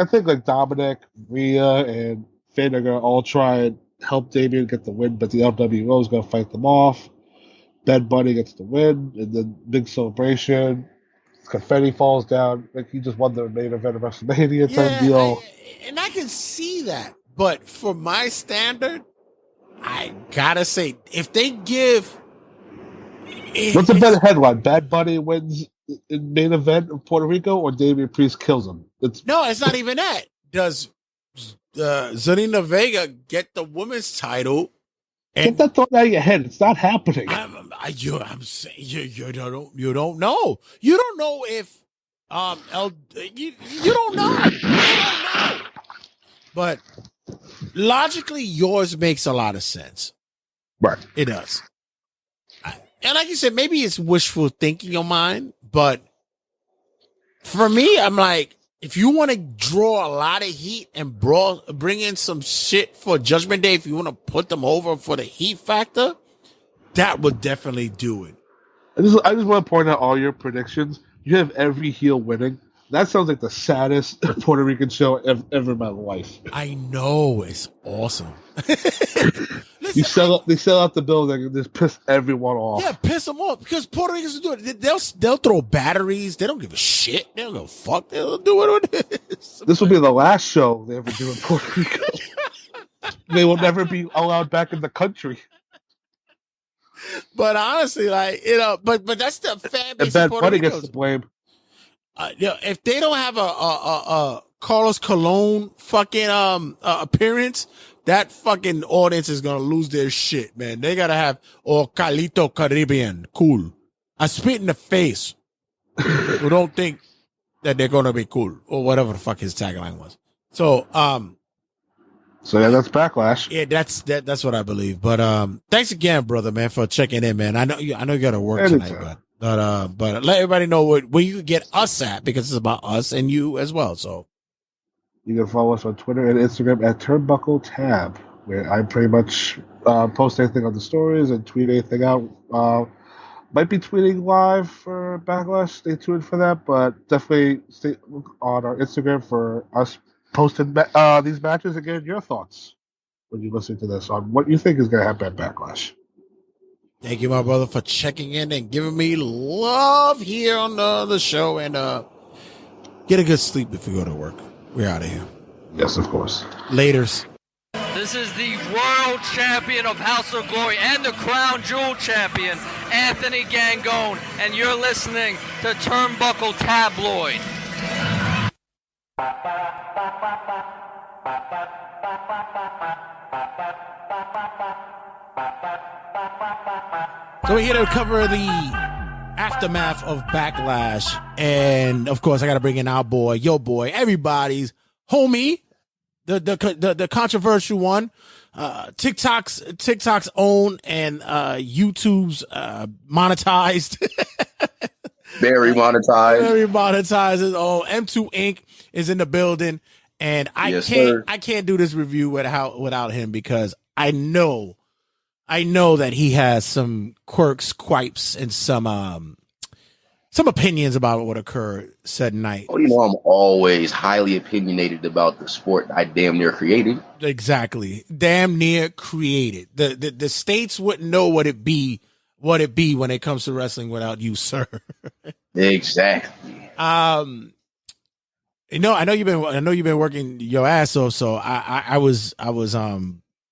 Speaker 6: think like Dominic, Rhea, and Finn are gonna all try and help Damian get the win, but the LWO is gonna fight them off. Bad Bunny gets the win, and then big celebration. Confetti falls down like he just won the main event of WrestleMania type deal.
Speaker 4: And I can see that, but for my standard, I gotta say, if they give,
Speaker 6: what's a better headline? Bad Bunny wins in main event of Puerto Rico, or Damian Priest kills him?
Speaker 4: It's not even that. Does Zelina Vega get the women's title?
Speaker 6: And get that thought out of your head. It's not happening.
Speaker 4: I'm saying you don't know. You don't know if you don't know. You don't know. But logically, yours makes a lot of sense.
Speaker 6: Right.
Speaker 4: It does. and like you said, maybe it's wishful thinking of mine, but for me, I'm like, if you want to draw a lot of heat and bring in some shit for Judgment Day, if you want to put them over for the heat factor, that would definitely do it.
Speaker 6: I just want to point out all your predictions. You have every heel winning. That sounds like the saddest Puerto Rican show ever in my life.
Speaker 4: I know, it's awesome.
Speaker 6: They sell out the building and just piss everyone off.
Speaker 4: Yeah, piss them off because Puerto Ricans do it. They'll throw batteries. They don't give a shit. They don't give a fuck. They'll do it with this. This
Speaker 6: will be the last show they ever do in Puerto Rico. They will never be allowed back in the country.
Speaker 4: But honestly, like, but that's the fan base.
Speaker 6: And Bad Bunny gets to blame.
Speaker 4: If they don't have a Carlos Colon fucking appearance, that fucking audience is gonna lose their shit, man. They gotta have Carlito Caribbean, cool. I spit in the face who don't think that they're gonna be cool or whatever the fuck his tagline was. So
Speaker 6: yeah, that's Backlash.
Speaker 4: Yeah, that's what I believe. But thanks again, brother, man, for checking in, man. I know you gotta work tonight, but let everybody know where you can get us at, because it's about us and you as well. So
Speaker 6: you can follow us on Twitter and Instagram at Turnbuckle Tab, where I pretty much post anything on the stories and tweet anything out. Might be tweeting live for Backlash. Stay tuned for that, but definitely stay on our Instagram for us posting these matches. Again, your thoughts when you listen to this on what you think is going to happen at Backlash.
Speaker 4: Thank you, my brother, for checking in and giving me love here on the show. And get a good sleep if you go to work. We're out of here.
Speaker 6: Yes, of course.
Speaker 4: Laters.
Speaker 7: This is the world champion of House of Glory and the crown jewel champion, Anthony Gangone, and you're listening to Turnbuckle Tabloid.
Speaker 4: So we're here to cover the aftermath of Backlash, and of course I got to bring in our boy, your boy, everybody's homie, the controversial one, TikTok's own and YouTube's monetized,
Speaker 8: very
Speaker 4: monetized. Oh, M2 Inc. is in the building, and I can't do this review without him, because I know that he has some quirks, quipes, and some opinions about what occurred said night.
Speaker 8: Oh, I'm always highly opinionated about the sport I damn near created.
Speaker 4: Exactly. Damn near created. The states wouldn't know what it be when it comes to wrestling without you, sir.
Speaker 8: Exactly.
Speaker 4: I know you've been working your ass off, so I was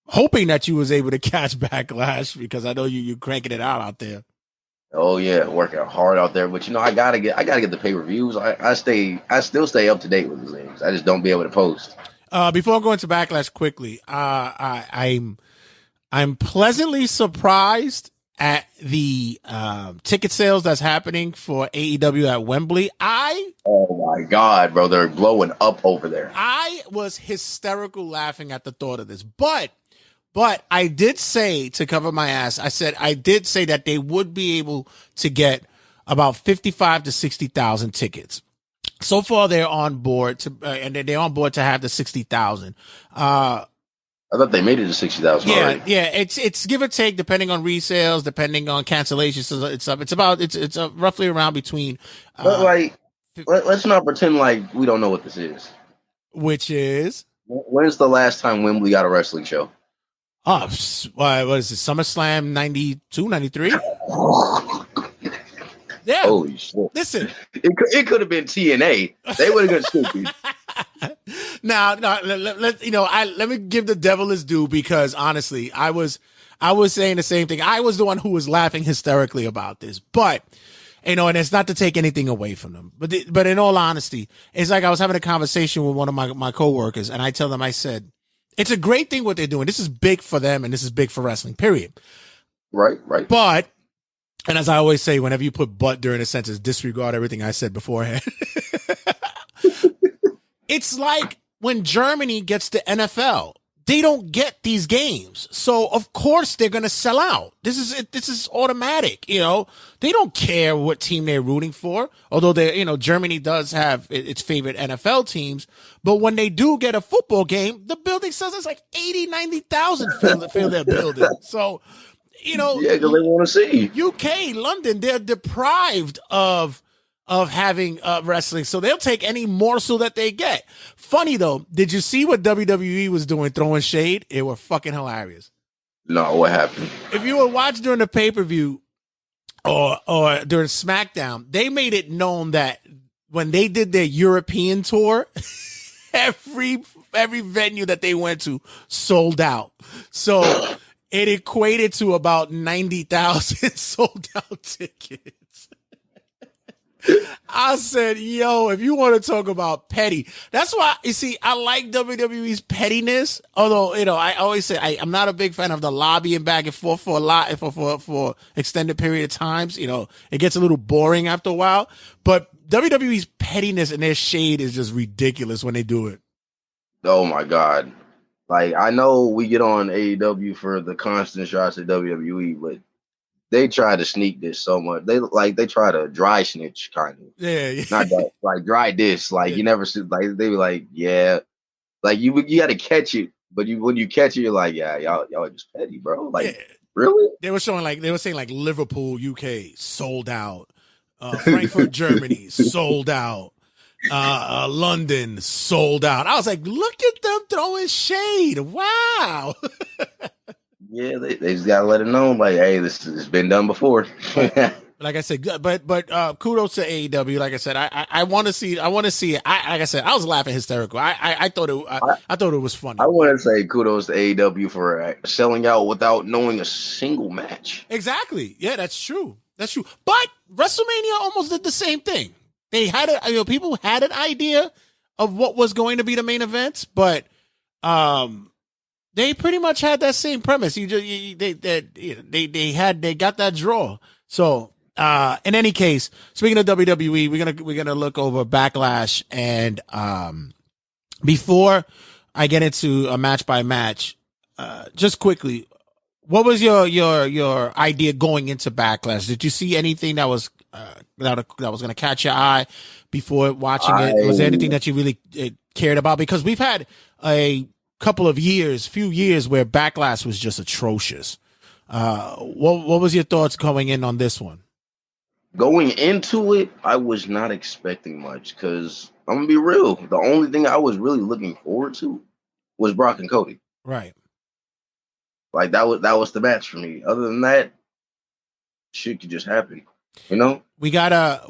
Speaker 4: hoping that you was able to catch Backlash, because I know you cranking it out there.
Speaker 8: Oh yeah, working hard out there, but I gotta get the pay-per-views. I still stay up to date with the things. I just don't be able to post.
Speaker 4: Before going to Backlash quickly, I'm pleasantly surprised at the ticket sales that's happening for AEW at Wembley.
Speaker 8: Oh my God, bro, they're blowing up over there.
Speaker 4: I was hysterical laughing at the thought of this, but I did say, to cover my ass, I did say that they would be able to get about 55 to 60,000 tickets. So far, they're on board to have the 60,000.
Speaker 8: I thought they made it to 60,000 already.
Speaker 4: Yeah, it's give or take depending on resales, depending on cancellations. So it's roughly around between.
Speaker 8: But let's not pretend like we don't know what this is.
Speaker 4: Which is?
Speaker 8: When's the last time Wembley got a wrestling show?
Speaker 4: Oh, what is it? SummerSlam 92, 93? Yeah.
Speaker 8: Holy shit.
Speaker 4: Listen.
Speaker 8: It could have been TNA. They would have got stupid.
Speaker 4: Now, let me give the devil his due, because honestly, I was saying the same thing. I was the one who was laughing hysterically about this, but and it's not to take anything away from them, but in all honesty, it's like I was having a conversation with one of my coworkers, and I tell them, I said, it's a great thing what they're doing. This is big for them, and this is big for wrestling, period.
Speaker 8: Right.
Speaker 4: But, and as I always say, whenever you put "but" during a sentence, disregard everything I said beforehand. It's like when Germany gets the NFL. they don't get these games. So of course they're going to sell out. This is automatic. You know, they don't care what team they're rooting for. Although Germany does have its favorite NFL teams. But when they do get a football game, the building says it's like 80, 90,000 fill their building. So,
Speaker 8: yeah, because they want to see
Speaker 4: UK, London, they're deprived of having wrestling, so they'll take any morsel that they get. Funny though, did you see what WWE was doing, throwing shade? It were fucking hilarious.
Speaker 8: No, what happened?
Speaker 4: If you were watching during the pay-per-view or during SmackDown, they made it known that when they did their European tour, every venue that they went to sold out. So it equated to about 90,000 sold out tickets. I said, yo, if you want to talk about petty, that's why, you see, I like WWE's pettiness. Although, I always say I'm not a big fan of the lobbying back and forth for extended period of times. It gets a little boring after a while. But WWE's pettiness and their shade is just ridiculous when they do it.
Speaker 8: Oh my God. Like, I know we get on AEW for the constant shots at WWE, but they try to sneak this so much. They try to dry snitch, kind of.
Speaker 4: Yeah.
Speaker 8: Not dry, like dry diss. Like, yeah. You never see, like, they be like, yeah. Like, you got to catch it, but when you catch it, you're like, yeah, y'all are just petty, bro. Like, yeah. Really?
Speaker 4: They were saying like Liverpool, UK sold out. Frankfurt, Germany sold out. London sold out. I was like, look at them throwing shade. Wow.
Speaker 8: Yeah, they just gotta let it know, like, hey, this has been done before.
Speaker 4: Like I said, but kudos to AEW. Like I said, I want to see it. Like I said, I was laughing hysterical. I thought it was funny.
Speaker 8: I want to say kudos to AEW for selling out without knowing a single match.
Speaker 4: Exactly. Yeah, that's true. But WrestleMania almost did the same thing. They had people had an idea of what was going to be the main events, but they pretty much had that same premise. They got that draw. So in any case, speaking of WWE, we're gonna look over Backlash, and before I get into a match by match, just quickly, what was your idea going into Backlash? Did you see anything that was that was going to catch your eye before watching it? Was there anything that you really cared about? Because we've had a few years where Backlash was just atrocious. What was your thoughts going in on this one?
Speaker 8: Going into it, I was not expecting much because I'm gonna be real. The only thing I was really looking forward to was Brock and Cody.
Speaker 4: Right. Like
Speaker 8: that was the match for me. Other than that, shit could just happen.
Speaker 4: We got a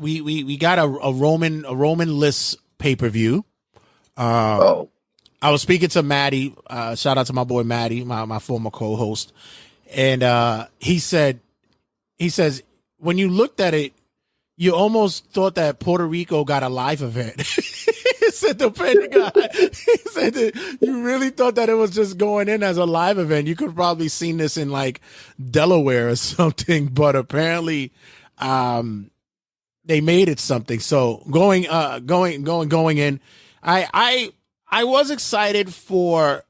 Speaker 4: Roman-less pay-per-view. I was speaking to Maddie. Shout out to my boy Maddie, my former co-host, and he says when you looked at it, you almost thought that Puerto Rico got a live event. He said the Pentagon. He said that you really thought that it was just going in as a live event. You could probably seen this in like Delaware or something, but apparently they made it something. So going in, I was excited for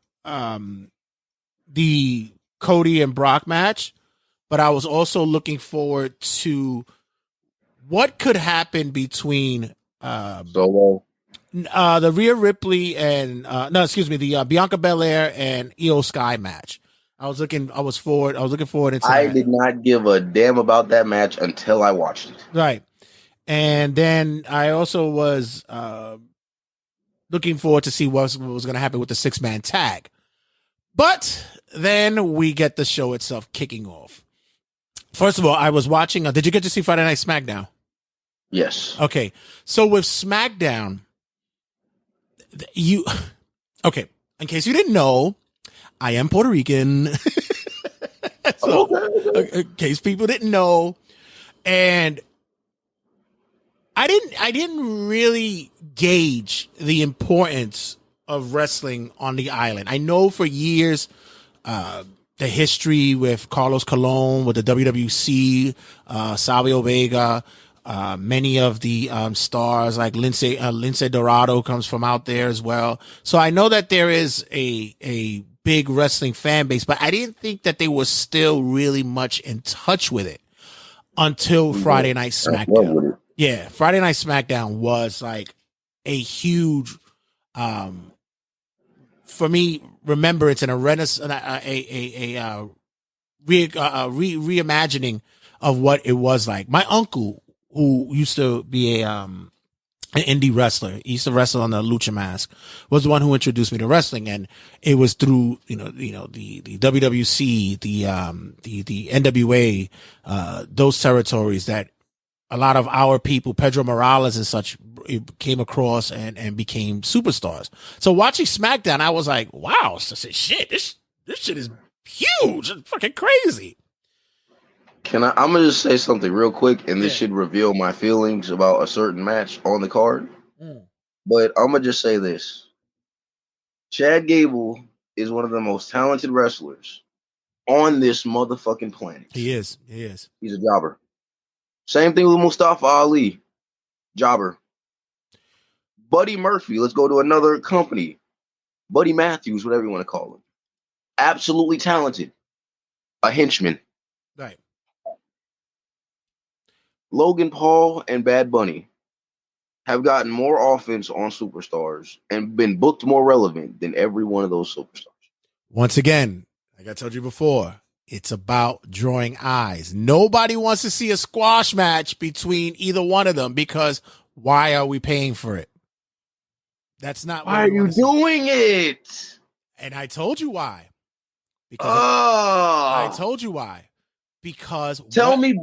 Speaker 4: the Cody and Brock match, but I was also looking forward to what could happen between
Speaker 8: Solo,
Speaker 4: the Rhea Ripley and the Bianca Belair and Io Sky match. I was looking forward into
Speaker 8: I
Speaker 4: that.
Speaker 8: did not give a damn about that match until I watched it.
Speaker 4: Right. And then I also was looking forward to see what was going to happen with the 6-man tag. But then we get the show itself kicking off. First of all, I was watching. Did you get to see Friday Night SmackDown?
Speaker 8: Yes.
Speaker 4: Okay. So with SmackDown, in case you didn't know, I am Puerto Rican. So, in case people didn't know, and I didn't really gauge the importance of wrestling on the island. I know for years, the history with Carlos Colon, with the WWC, Savio Vega, many of the stars like Lince Dorado comes from out there as well. So I know that there is a big wrestling fan base, but I didn't think that they were still really much in touch with it until Friday Night SmackDown. Yeah, Friday Night SmackDown was like a huge, for me, remember it's a reimagining of what it was like. My uncle, who used to be an indie wrestler, he used to wrestle on the Lucha Mask, was the one who introduced me to wrestling, and it was through the WWC, the NWA, those territories that a lot of our people, Pedro Morales and such, came across and became superstars. So watching SmackDown, I was like, wow, shit, this shit is huge. It's fucking crazy.
Speaker 8: I'm going to just say something real quick, and this should reveal my feelings about a certain match on the card. But I'm going to just say this. Chad Gable is one of the most talented wrestlers on this motherfucking planet.
Speaker 4: He is.
Speaker 8: He's a jobber. Same thing with Mustafa Ali. Jobber. Buddy Murphy, let's go to another company. Buddy Matthews, whatever you want to call him. Absolutely talented. A henchman.
Speaker 4: Right.
Speaker 8: Logan Paul and Bad Bunny have gotten more offense on Superstars and been booked more relevant than every one of those superstars.
Speaker 4: Once again, like I told you before, it's about drawing eyes. Nobody wants to see a squash match between either one of them because why are we paying for it? That's not
Speaker 8: why are you doing it.
Speaker 4: And I told you why. Because I told you why. Because
Speaker 8: tell me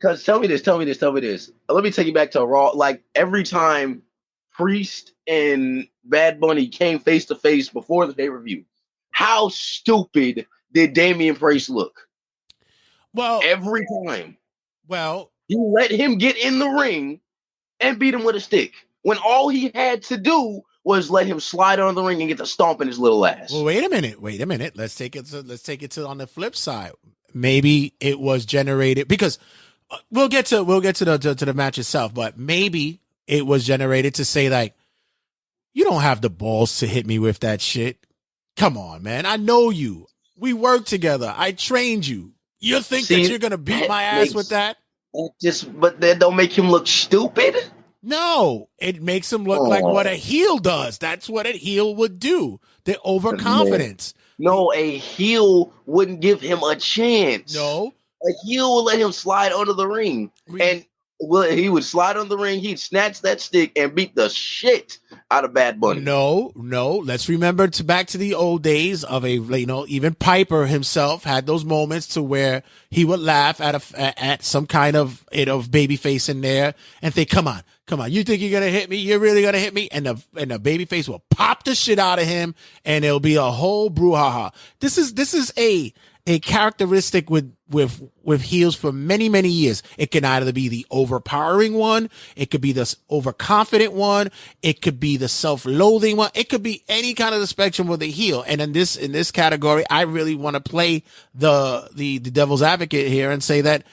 Speaker 8: this. Let me take you back to Raw. Like every time Priest and Bad Bunny came face to face before the pay-per-view, how stupid did Damian Priest look?
Speaker 4: Well,
Speaker 8: every time.
Speaker 4: Well,
Speaker 8: you let him get in the ring and beat him with a stick when all he had to do was let him slide on the ring and get to stomping his little ass.
Speaker 4: Well, wait a minute. Let's take it to on the flip side. Maybe it was generated because we'll get to the match itself, but maybe it was generated to say like, you don't have the balls to hit me with that shit. Come on, man. I know you. We work together. I trained you. You think that you're gonna beat my ass with that?
Speaker 8: But that don't make him look stupid.
Speaker 4: No, it makes him look like what a heel does. That's what a heel would do. The overconfidence.
Speaker 8: No, a heel wouldn't give him a chance.
Speaker 4: No.
Speaker 8: A heel would let him slide under the ring. And he would slide on the ring, he'd snatch that stick and beat the shit out of Bad Bunny.
Speaker 4: No. Let's remember back to the old days of even Piper himself had those moments to where he would laugh at some kind of baby face in there and think, come on, you think you're gonna hit me? You're really gonna hit me? And the baby face will pop the shit out of him and it'll be a whole brouhaha. This is a characteristic with heels for many, many years. It can either be the overpowering one, it could be the overconfident one, it could be the self-loathing one, it could be any kind of the spectrum with the heel. And in this category, I really want to play the devil's advocate here and say that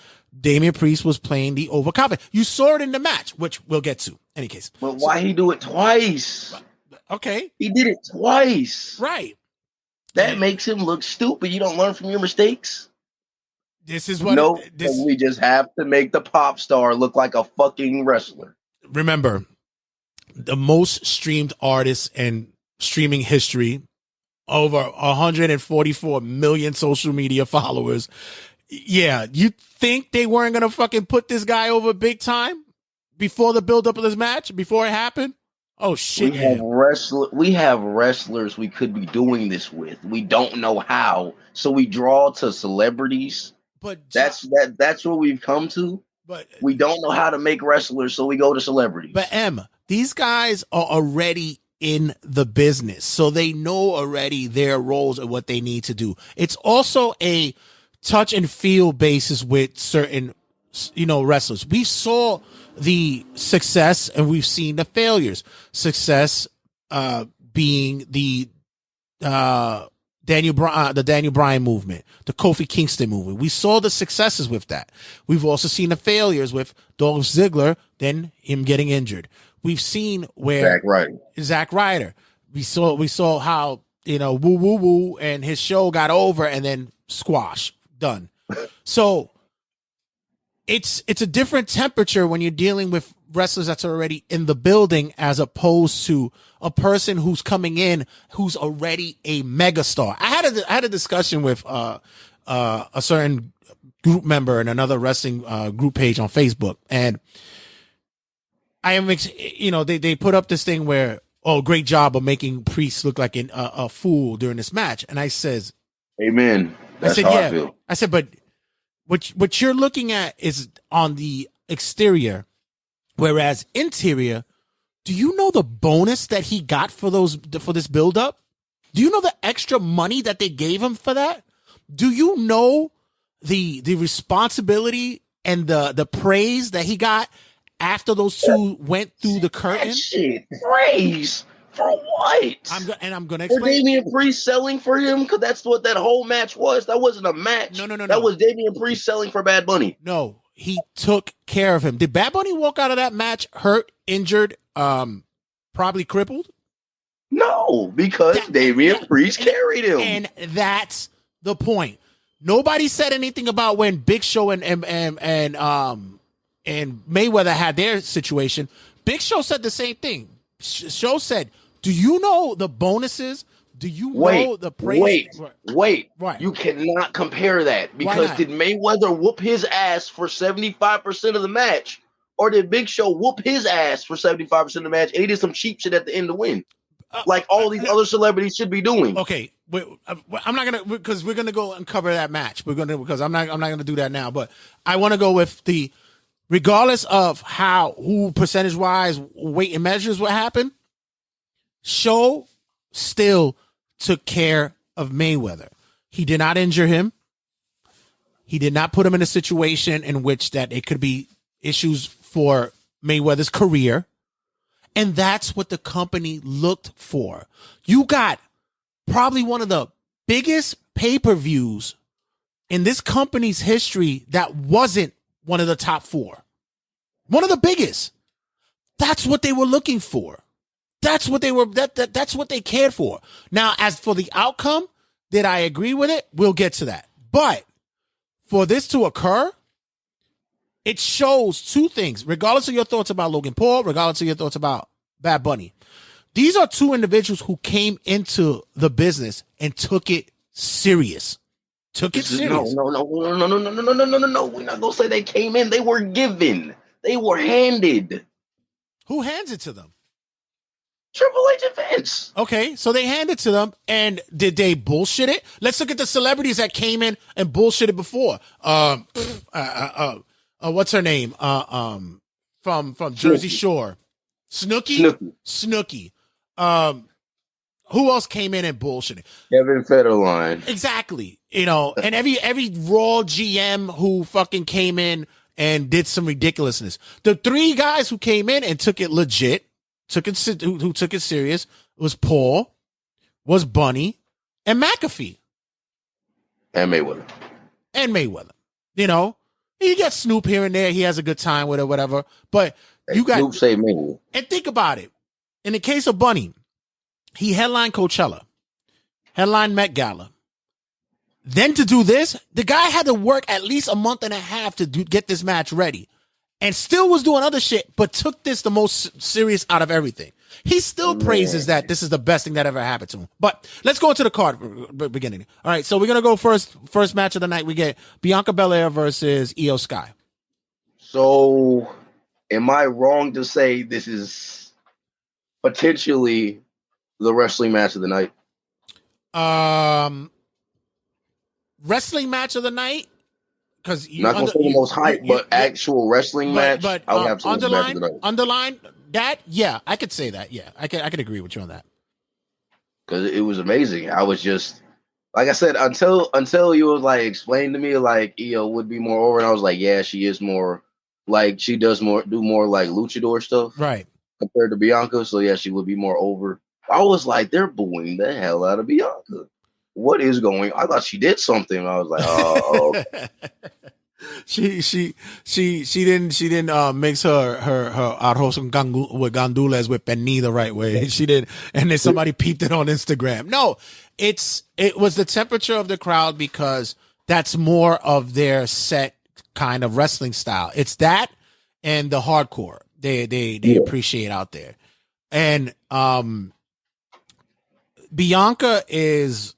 Speaker 4: Damian Priest was playing the overconfident. You saw it in the match, which we'll get to. Any case.
Speaker 8: But why he do it twice?
Speaker 4: Okay.
Speaker 8: He did it twice.
Speaker 4: Right.
Speaker 8: That makes him look stupid. You don't learn from your mistakes.
Speaker 4: This is what.
Speaker 8: We just have to make the pop star look like a fucking wrestler.
Speaker 4: Remember, the most streamed artist in streaming history, over 144 million social media followers. Yeah, you think they weren't gonna fucking put this guy over big time before the build up of this match, before it happened? Oh shit!
Speaker 8: We have wrestlers we could be doing this with. We don't know how, so we draw to celebrities.
Speaker 4: But
Speaker 8: that's what we've come to.
Speaker 4: But
Speaker 8: we don't know how to make wrestlers, so we go to celebrities.
Speaker 4: But these guys are already in the business, so they know already their roles and what they need to do. It's also a touch and feel basis with certain, wrestlers. We saw the success and we've seen the failures. Success being the Daniel Bryan movement, the Kofi Kingston movement. We saw the successes with that. We've also seen the failures with Dolph Ziggler, then him getting injured. We've seen where
Speaker 8: Zack Ryder.
Speaker 4: We saw how woo woo woo, and his show got over, and then squash, done. So it's a different temperature when you're dealing with wrestlers that's already in the building as opposed to a person who's coming in who's already a megastar. I had a discussion with a certain group member in another wrestling group page on Facebook, and I am, they put up this thing where, oh, great job of making Priest look like a fool during this match, and I says,
Speaker 8: amen. That's how I feel.
Speaker 4: I said, but what you're looking at is on the exterior, whereas interior, do you know the bonus that he got for this build up? Do you know the extra money that they gave him for that? Do you know the responsibility and the praise that he got after those two went through the curtain?
Speaker 8: Shit, praise for what?
Speaker 4: I'm gonna
Speaker 8: for
Speaker 4: explain.
Speaker 8: Damian Priest selling for him, because that's what that whole match was. That wasn't a match.
Speaker 4: No.
Speaker 8: That was Damian Priest selling for Bad Bunny.
Speaker 4: No, he took care of him. Did Bad Bunny walk out of that match hurt, injured, probably crippled?
Speaker 8: No, because Damian Priest carried him,
Speaker 4: and that's the point. Nobody said anything about when Big Show and Mayweather had their situation. Big Show said the same thing. Show said, "Do you know the bonuses? Do you know the praise?"
Speaker 8: Wait.
Speaker 4: Right.
Speaker 8: You cannot compare that, because did Mayweather whoop his ass for 75% of the match, or did Big Show whoop his ass for 75% of the match, and he did some cheap shit at the end to win, like all these other celebrities should be doing?
Speaker 4: Okay, I'm not gonna, because we're gonna go and cover that match. Because I'm not gonna do that now. But I want to go with the, regardless of who percentage wise, weight and measures what happened. Show still took care of Mayweather. He did not injure him. He did not put him in a situation in which that it could be issues for Mayweather's career. And that's what the company looked for. You got probably one of the biggest pay-per-views in this company's history that wasn't one of the top 4. One of the biggest. That's what they were looking for. That's what they were, that's what they cared for. Now, as for the outcome, did I agree with it? We'll get to that. But for this to occur, it shows two things, regardless of your thoughts about Logan Paul, regardless of your thoughts about Bad Bunny. These are two individuals who came into the business and took it serious. Took it serious.
Speaker 8: No. We're not gonna say they came in. They were given. They were handed.
Speaker 4: Who hands it to them?
Speaker 8: Triple H and Vince.
Speaker 4: Okay, so they handed it to them, and did they bullshit it? Let's look at the celebrities that came in and bullshitted before. What's her name? From Jersey Shore. Snooki. Who else came in and bullshitted?
Speaker 8: Kevin Federline.
Speaker 4: Exactly. And every Raw GM who fucking came in and did some ridiculousness. The 3 guys who came in and took it legit, who took it serious, was Paul, was Bunny, and McAfee.
Speaker 8: And Mayweather.
Speaker 4: You get Snoop here and there. He has a good time with it, whatever. But you got
Speaker 8: Snoop say Mayweather.
Speaker 4: And think about it. In the case of Bunny, he headlined Coachella, headlined Met Gala. Then to do this, the guy had to work at least a month and a half to get this match ready, and still was doing other shit, but took this the most serious out of everything. He still praises that this is the best thing that ever happened to him. But let's go into the card beginning. All right, so we're gonna go first match of the night. We get Bianca Belair versus Io Sky.
Speaker 8: So, am I wrong to say this is potentially the wrestling match of the night?
Speaker 4: Wrestling match of the night, because
Speaker 8: not gonna say the most hype, but actual wrestling match.
Speaker 4: But
Speaker 8: I would have to
Speaker 4: underline that. Yeah, I could say that. Yeah, I could agree with you on that,
Speaker 8: because it was amazing. I was just, like I said, until you was like explain to me like Io would be more over, and I was like, yeah, she is more like, she do more like luchador stuff,
Speaker 4: right,
Speaker 8: compared to Bianca. So yeah, she would be more over. I was like, they're booing the hell out of Bianca. What is going on? I thought she did something. I was like, oh.
Speaker 4: She didn't mix her arroz with gandules with pernil the right way. She did, and then somebody peeped it on Instagram. No, it was the temperature of the crowd because that's more of their set kind of wrestling style. It's that and the hardcore they appreciate out there. And Bianca is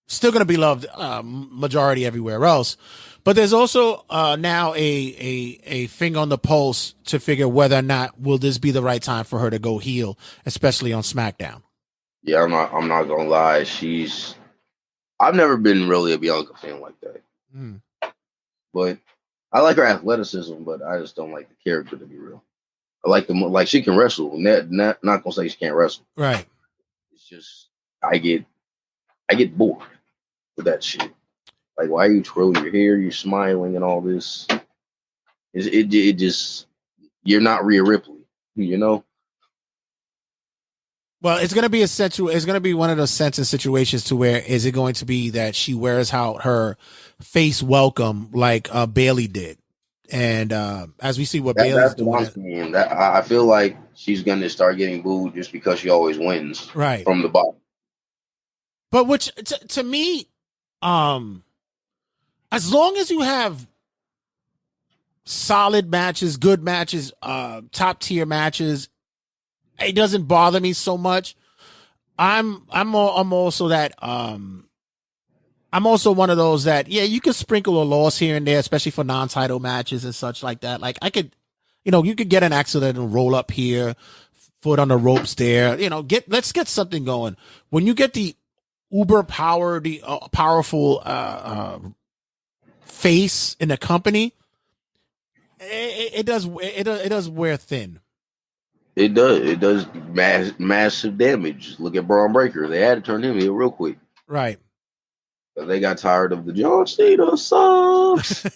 Speaker 4: still going to be loved majority everywhere else. But there's also now a finger on the pulse to figure whether or not will this be the right time for her to go heel, especially on SmackDown.
Speaker 8: Yeah, I'm not gonna lie. I've never been really a Bianca fan like that. But I like her athleticism, but I just don't like the character, to be real. I like like she can wrestle. Not gonna say she can't wrestle.
Speaker 4: Right.
Speaker 8: It's just I get bored with that shit. Like, why are you twirling your hair? You're smiling and all this. It just, you're not Rhea Ripley, you know?
Speaker 4: Well, it's going to be one of those sensitive situations to where is it going to be that she wears out her face welcome like Bayley did. And as we see what Bayley's doing.
Speaker 8: I feel like she's going to start getting booed just because she always wins from the bottom.
Speaker 4: But which, to me, as long as you have solid matches, good matches, top tier matches, it doesn't bother me so much. I'm also one of those that, yeah, you can sprinkle a loss here and there, especially for non-title matches and such like that. Like you could get an accident and roll up here, foot on the ropes there, let's get something going. When you get the uber power, the powerful, face in the company, it does wear thin.
Speaker 8: It does massive damage. Look at Braun Breaker. They had to turn him heel real quick.
Speaker 4: Right.
Speaker 8: They got tired of the John Cena sucks.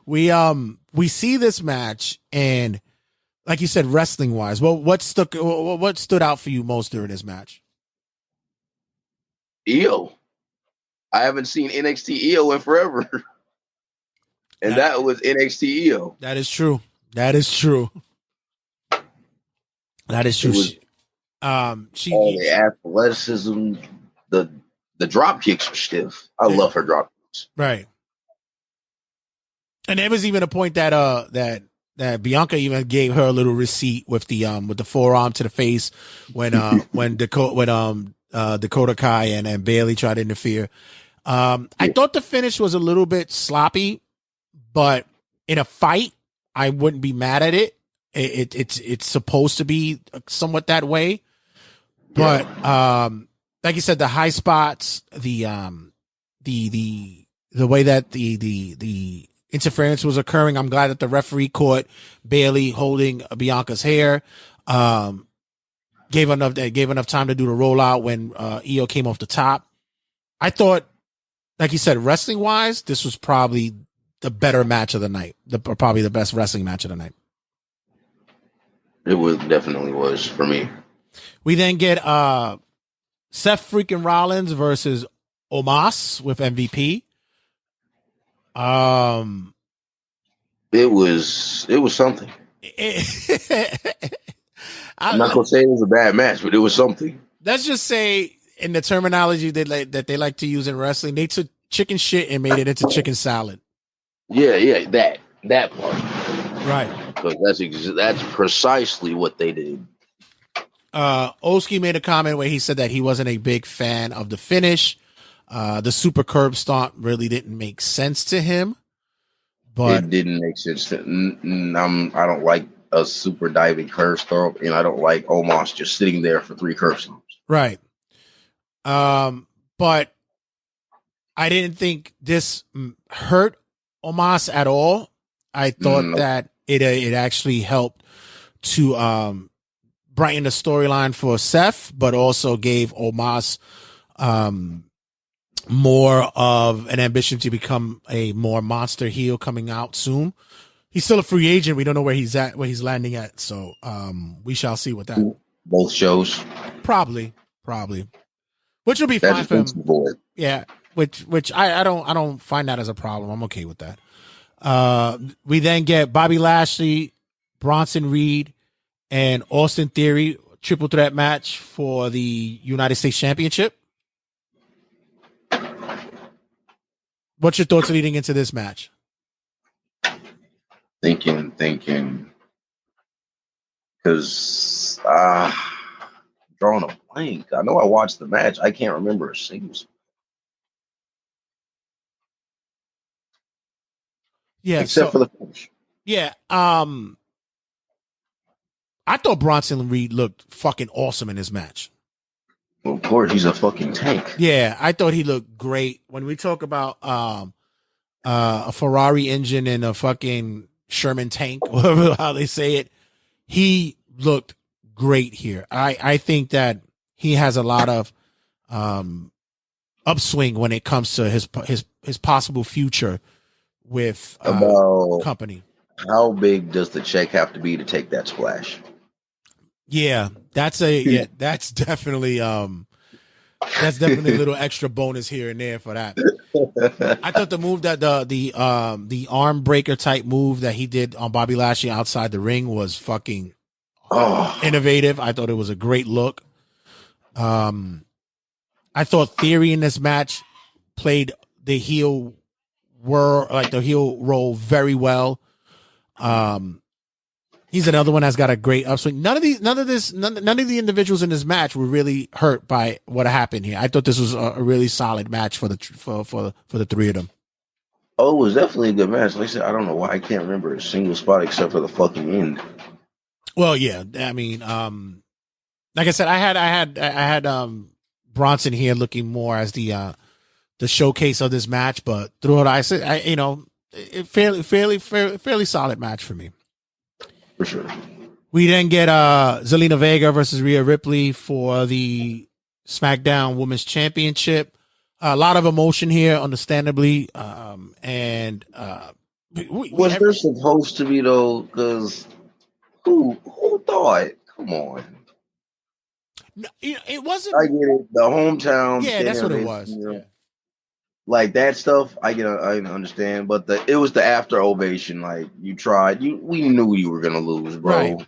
Speaker 4: We see this match, and like you said, wrestling wise, what stood out for you most during this match?
Speaker 8: Io. I haven't seen NXT Io in forever. And that was NXT Io.
Speaker 4: That is true.
Speaker 8: The athleticism, the drop kicks were stiff. I love her drop kicks.
Speaker 4: Right. And there was even a point that Bianca even gave her a little receipt with the forearm to the face when Dakota Kai and Bayley tried to interfere. I thought the finish was a little bit sloppy, but in a fight, I wouldn't be mad at it. It's supposed to be somewhat that way, but like you said, the high spots, the way that the interference was occurring. I'm glad that the referee caught Bayley holding Bianca's hair. Gave enough time to do the rollout when Io came off the top. I thought, like you said, wrestling wise, this was probably the better match of the night. Probably the best wrestling match of the night.
Speaker 8: It definitely was for me.
Speaker 4: We then get Seth freaking Rollins versus Omos with MVP.
Speaker 8: It was something. I'm not gonna say it was a bad match, but it was something.
Speaker 4: Let's just say, in the terminology that they like to use in wrestling, they took chicken shit and made it into chicken salad.
Speaker 8: Yeah, that part.
Speaker 4: Right.
Speaker 8: Because that's precisely what they did.
Speaker 4: Oski made a comment where he said that he wasn't a big fan of the finish. The super curb stomp really didn't make sense to him. But
Speaker 8: it didn't make sense. I don't like a super diving curb stomp, and I don't like Omos just sitting there for 3 curb stomps.
Speaker 4: Right. But I didn't think this hurt Omos at all. I thought that it actually helped to brighten the storyline for Seth, but also gave Omos more of an ambition to become a more monster heel coming out soon. He's still a free agent. We don't know where he's landing at. So we shall see with that.
Speaker 8: Both shows.
Speaker 4: Probably. Which will be fine for him.
Speaker 8: Boy.
Speaker 4: Yeah. which I don't find that as a problem. I'm okay with that. We then get Bobby Lashley, Bronson Reed, and Austin Theory triple threat match for the United States Championship. What's your thoughts leading into this match?
Speaker 8: Thinking, because drawing a blank. I know I watched the match. I can't remember a single.
Speaker 4: Yeah,
Speaker 8: except for the finish.
Speaker 4: Yeah, I thought Bronson Reed looked fucking awesome in this match.
Speaker 8: Well, of course, he's a fucking tank.
Speaker 4: Yeah, I thought he looked great. When we talk about a Ferrari engine and a fucking Sherman tank, whatever how they say it, he looked great here. I think that he has a lot of upswing when it comes to his possible future with company.
Speaker 8: How big does the check have to be to take that splash?
Speaker 4: Yeah, that's definitely a little extra bonus here and there for that. I thought the move that the arm breaker type move that he did on Bobby Lashley outside the ring was fucking innovative. I thought it was a great look. I thought Theory in this match played the heel role very well. He's another one that's got a great upswing. None of the individuals in this match were really hurt by what happened here. I thought this was a really solid match for the three of them.
Speaker 8: Oh, it was definitely a good match. Like I said, I don't know why I can't remember a single spot except for the fucking end.
Speaker 4: Well, yeah, I mean, like I said, I had Bronson here looking more as the showcase of this match, but throughout, fairly solid match for me.
Speaker 8: For sure.
Speaker 4: We then get Zelina Vega versus Rhea Ripley for the SmackDown Women's Championship. A lot of emotion here, understandably. Was
Speaker 8: there supposed to be though? Because who thought? Come on.
Speaker 4: No, it wasn't.
Speaker 8: I get it. The hometown.
Speaker 4: Yeah, that's what it was. Yeah.
Speaker 8: Like that stuff, I understand, but it was the after ovation. Like you tried, we knew you were gonna lose, bro.
Speaker 4: Right.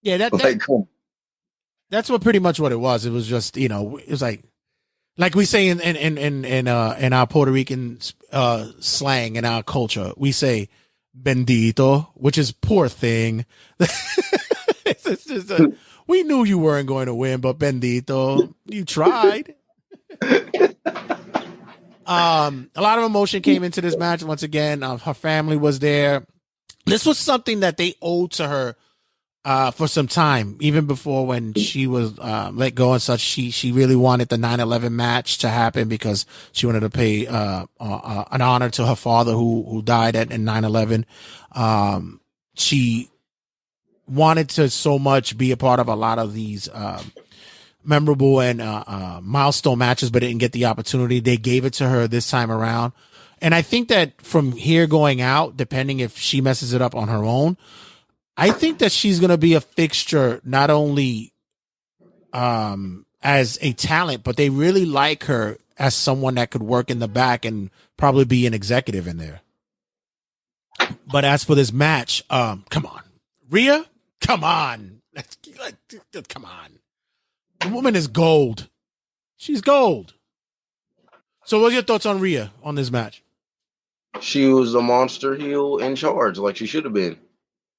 Speaker 4: Yeah, that's what pretty much what it was. It was just it was like we say in our Puerto Rican slang in our culture, we say "bendito," which is poor thing. It's just we knew you weren't going to win, but bendito, you tried. A lot of emotion came into this match once again. Her family was there. This was something that they owed to her for some time, even before when she was let go and such. She really wanted the 9/11 match to happen because she wanted to pay an honor to her father who died in 9/11. She wanted to so much be a part of a lot of these memorable and milestone matches, but didn't get the opportunity. They gave it to her this time around. And I think that from here going out, depending if she messes it up on her own, I think that she's going to be a fixture, not only as a talent, but they really like her as someone that could work in the back and probably be an executive in there. But as for this match, come on, Rhea, come on. Come on. The woman is gold. She's gold. So what's your thoughts on Rhea on this match?
Speaker 8: She was a monster heel in charge, like she should have been.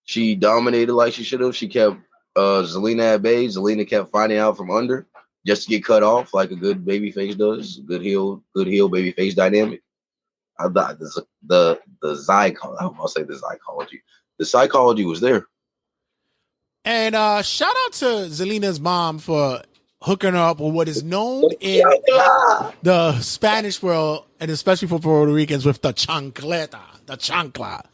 Speaker 8: She dominated like she should have. She kept Zelina at bay. Zelina kept finding out from under just to get cut off like a good babyface does. Good heel babyface dynamic. I thought the psychology was there. And
Speaker 4: shout out to Zelina's mom for hooking her up with what is known in the Spanish world, and especially for Puerto Ricans, with the chancleta, the chancla.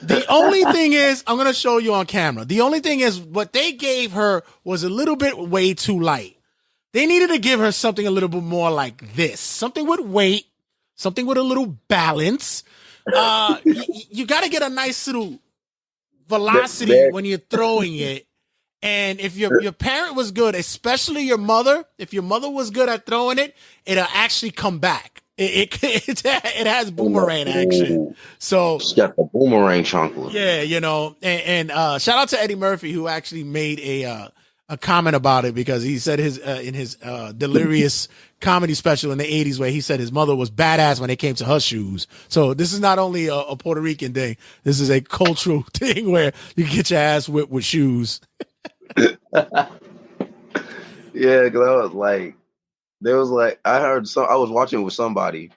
Speaker 4: The only thing is, I'm going to show you on camera. The only thing is, what they gave her was a little bit way too light. They needed to give her something a little bit more like this. Something with weight, something with a little balance. You got to get a nice little velocity when you're throwing it, And if your parent was good, especially your mother, if your mother was good at throwing it, it'll actually come back. It has boomerang action. So
Speaker 8: it's got the boomerang chunkle.
Speaker 4: Yeah, and shout out to Eddie Murphy, who actually made a comment about it, because he said in his delirious comedy special in the 80s, where he said his mother was badass when it came to her shoes. So this is not only a Puerto Rican thing. This is a cultural thing where you can get your ass whipped with shoes.
Speaker 8: Yeah, because I was like, I heard I was watching with somebody,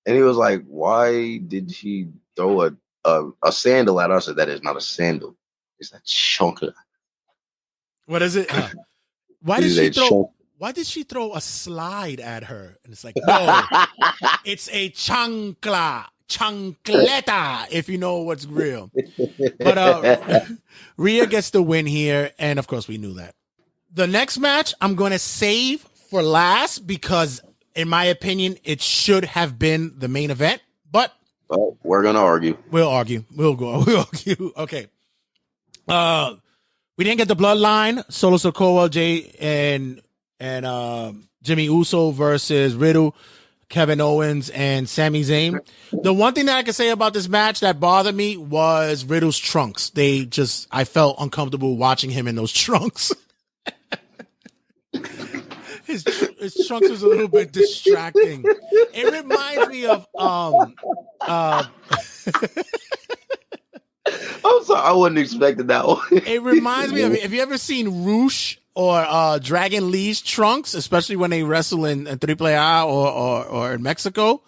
Speaker 8: and he was like, "Why did she throw a sandal at us?" I said, "That is not a sandal. It's a chancla."
Speaker 4: What is it? Why did she throw a slide at her? And it's like, no, it's a chancleta, if you know what's real. But Rhea gets the win here, and of course we knew that. The next match I'm going to save for last, because in my opinion it should have been the main event, but
Speaker 8: we're going to argue.
Speaker 4: We'll argue. Okay. We didn't get the Bloodline, Solo Sikoa, Jay and Jimmy Uso versus Riddle, Kevin Owens, and Sami Zayn. The one thing that I can say about this match that bothered me was Riddle's trunks. I felt uncomfortable watching him in those trunks. His trunks was a little bit distracting. It reminds me of
Speaker 8: I'm sorry, I wasn't expecting that one.
Speaker 4: It reminds me of, have you ever seen Roosh or Dragon Lee's trunks, especially when they wrestle in AAA or in Mexico?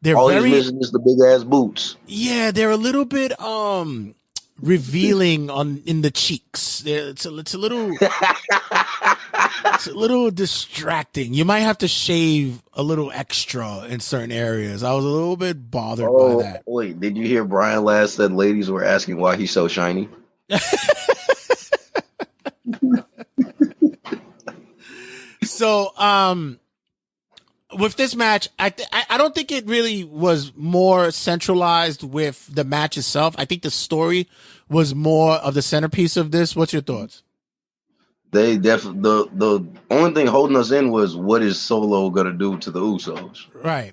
Speaker 4: They're
Speaker 8: he's missing is the big ass boots.
Speaker 4: Yeah, they're a little bit revealing in the cheeks. It's a little distracting. You might have to shave a little extra in certain areas. I was a little bit bothered by that.
Speaker 8: Wait, did you hear Brian last said ladies were asking why he's so shiny?
Speaker 4: So, with this match, I don't think it really was more centralized with the match itself. I think the story was more of the centerpiece of this. What's your thoughts?
Speaker 8: They definitely the only thing holding us in was what is Solo gonna do to the Usos,
Speaker 4: right?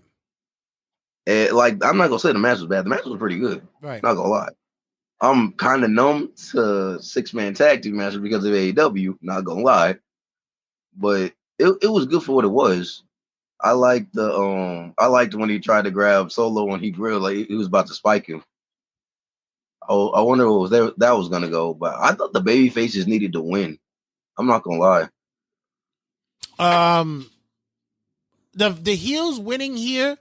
Speaker 8: And I'm not gonna say the match was bad. The match was pretty good,
Speaker 4: right?
Speaker 8: Not gonna lie. I'm kind of numb to 6-man tag team matches because of AEW. Not gonna lie, but it was good for what it was. I liked when he tried to grab Solo when he grilled, like he was about to spike him. Oh, I wonder what that was gonna go, but I thought the baby faces needed to win. I'm not gonna lie.
Speaker 4: The heels winning here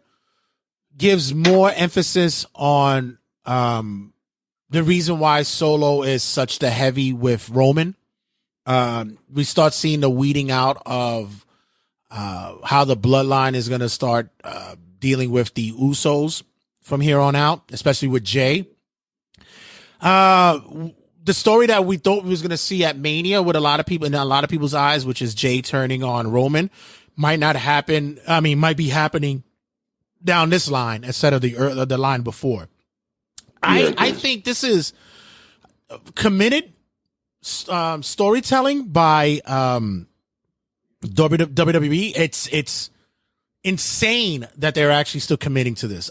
Speaker 4: gives more emphasis on the reason why Solo is such the heavy with Roman. We start seeing the weeding out of how the bloodline is gonna start dealing with the Usos from here on out, especially with Jay. The story that we thought we was going to see at Mania with a lot of people in a lot of people's eyes, which is Jay turning on Roman, might not happen. I mean, might be happening down this line instead of the line before. Yeah, I think this is committed storytelling by WWE. It's insane that they're actually still committing to this.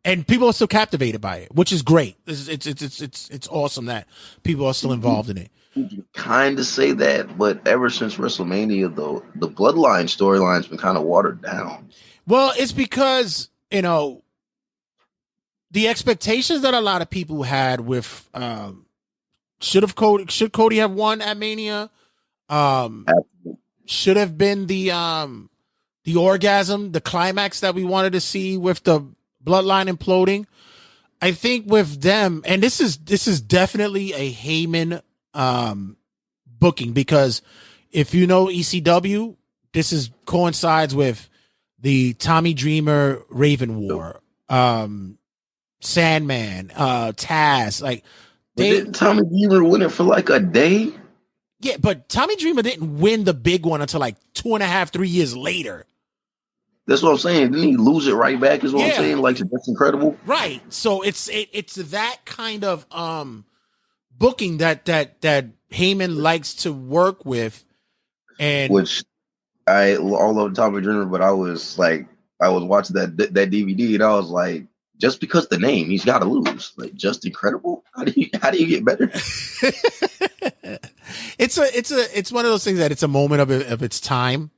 Speaker 4: And people are still captivated by it, which is great. It's awesome that people are still involved in it.
Speaker 8: You kind of say that, but ever since WrestleMania, though, the Bloodline storyline's been kind of watered down.
Speaker 4: Well, it's because, the expectations that a lot of people had with should Cody have won at Mania? Should have been the orgasm, the climax that we wanted to see with the Bloodline imploding. I think with them, and this is definitely a Heyman booking, because if you know ECW, this coincides with the Tommy Dreamer Raven War, Sandman, Taz. Like
Speaker 8: didn't Tommy Dreamer win it for like a day?
Speaker 4: Yeah, but Tommy Dreamer didn't win the big one until like 2.5-3 years later.
Speaker 8: That's what I'm saying. Didn't he lose it right back? Is what I'm saying. Like, that's incredible.
Speaker 4: Right. So it's that kind of booking that Heyman likes to work with, and
Speaker 8: which I all love Tommy Dreamer, but I was watching that DVD and I was like, just because the name, he's got to lose. Like, just incredible. How do you get better?
Speaker 4: It's one of those things that it's a moment of its time.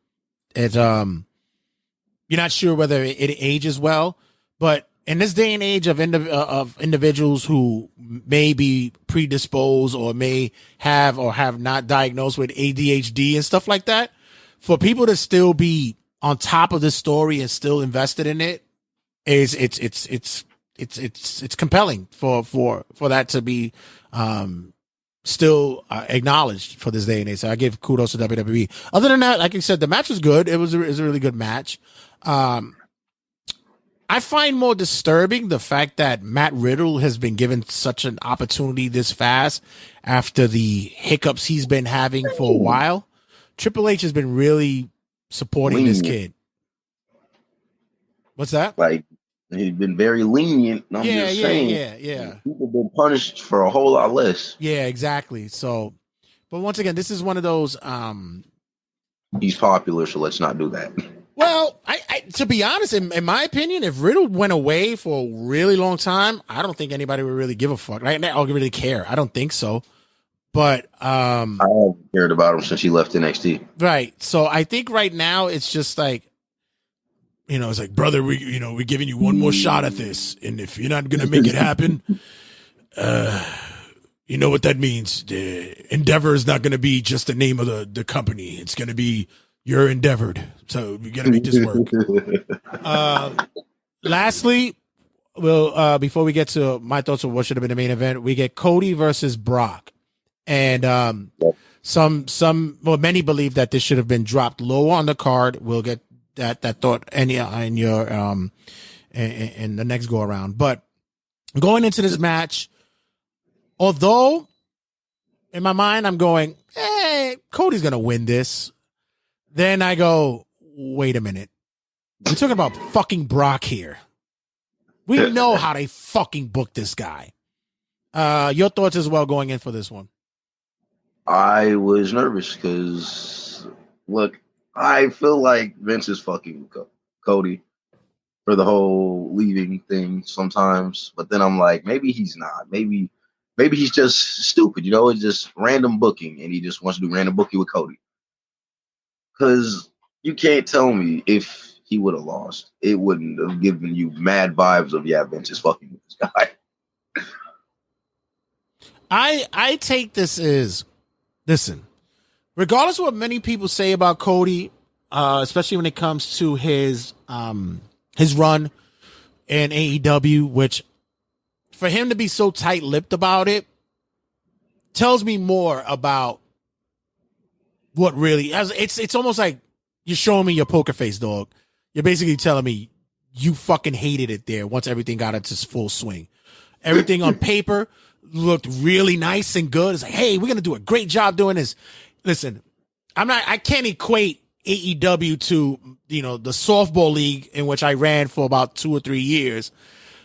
Speaker 4: It you're not sure whether it ages well, but in this day and age of individuals who may be predisposed or may have or have not diagnosed with ADHD and stuff like that, for people to still be on top of this story and still invested in it, it's compelling for that to be still acknowledged for this day and age. So I give kudos to WWE. Other than that, like I said, the match was good. It was a really good match. I find more disturbing the fact that Matt Riddle has been given such an opportunity this fast after the hiccups he's been having for a while. Triple H has been really supporting this kid. What's that?
Speaker 8: Like, he's been very lenient. I'm just saying,
Speaker 4: yeah.
Speaker 8: People have been punished for a whole lot less.
Speaker 4: Yeah, exactly. So, but once again, this is one of those.
Speaker 8: He's popular, so let's not do that.
Speaker 4: Well, I to be honest, in my opinion, if Riddle went away for a really long time, I don't think anybody would really give a fuck. Right now, I'll really care. I don't think so. But I
Speaker 8: haven't cared about him since he left NXT.
Speaker 4: Right. So I think right now it's just like, it's like, brother, we're giving you one more shot at this, and if you're not gonna make it happen, you know what that means. The Endeavor is not gonna be just the name of the company. It's gonna be You're Endeavored. So we gotta make this work. Lastly, we'll before we get to my thoughts of what should have been the main event, we get Cody versus Brock. And many believe that this should have been dropped low on the card. We'll get that thought in your in the next go around. But going into this match, although in my mind I'm going, Cody's gonna win this. Then I go, wait a minute. We're talking about fucking Brock here. We know how they fucking booked this guy. Your thoughts as well going in for this one?
Speaker 8: I was nervous because, look, I feel like Vince is fucking with Cody for the whole leaving thing sometimes. But then I'm like, maybe he's not. Maybe he's just stupid. It's just random booking, and he just wants to do random booking with Cody. Because you can't tell me if he would have lost, it wouldn't have given you mad vibes of, Vince is fucking with this guy.
Speaker 4: I take this as, listen, regardless of what many people say about Cody, especially when it comes to his run in AEW, which for him to be so tight-lipped about it tells me more about what really, it's almost like you're showing me your poker face, dog. You're basically telling me you fucking hated it there once everything got into full swing. Everything on paper looked really nice and good. It's like, hey, we're going to do a great job doing this. Listen, I can't equate AEW to, the softball league in which I ran for about 2 or 3 years,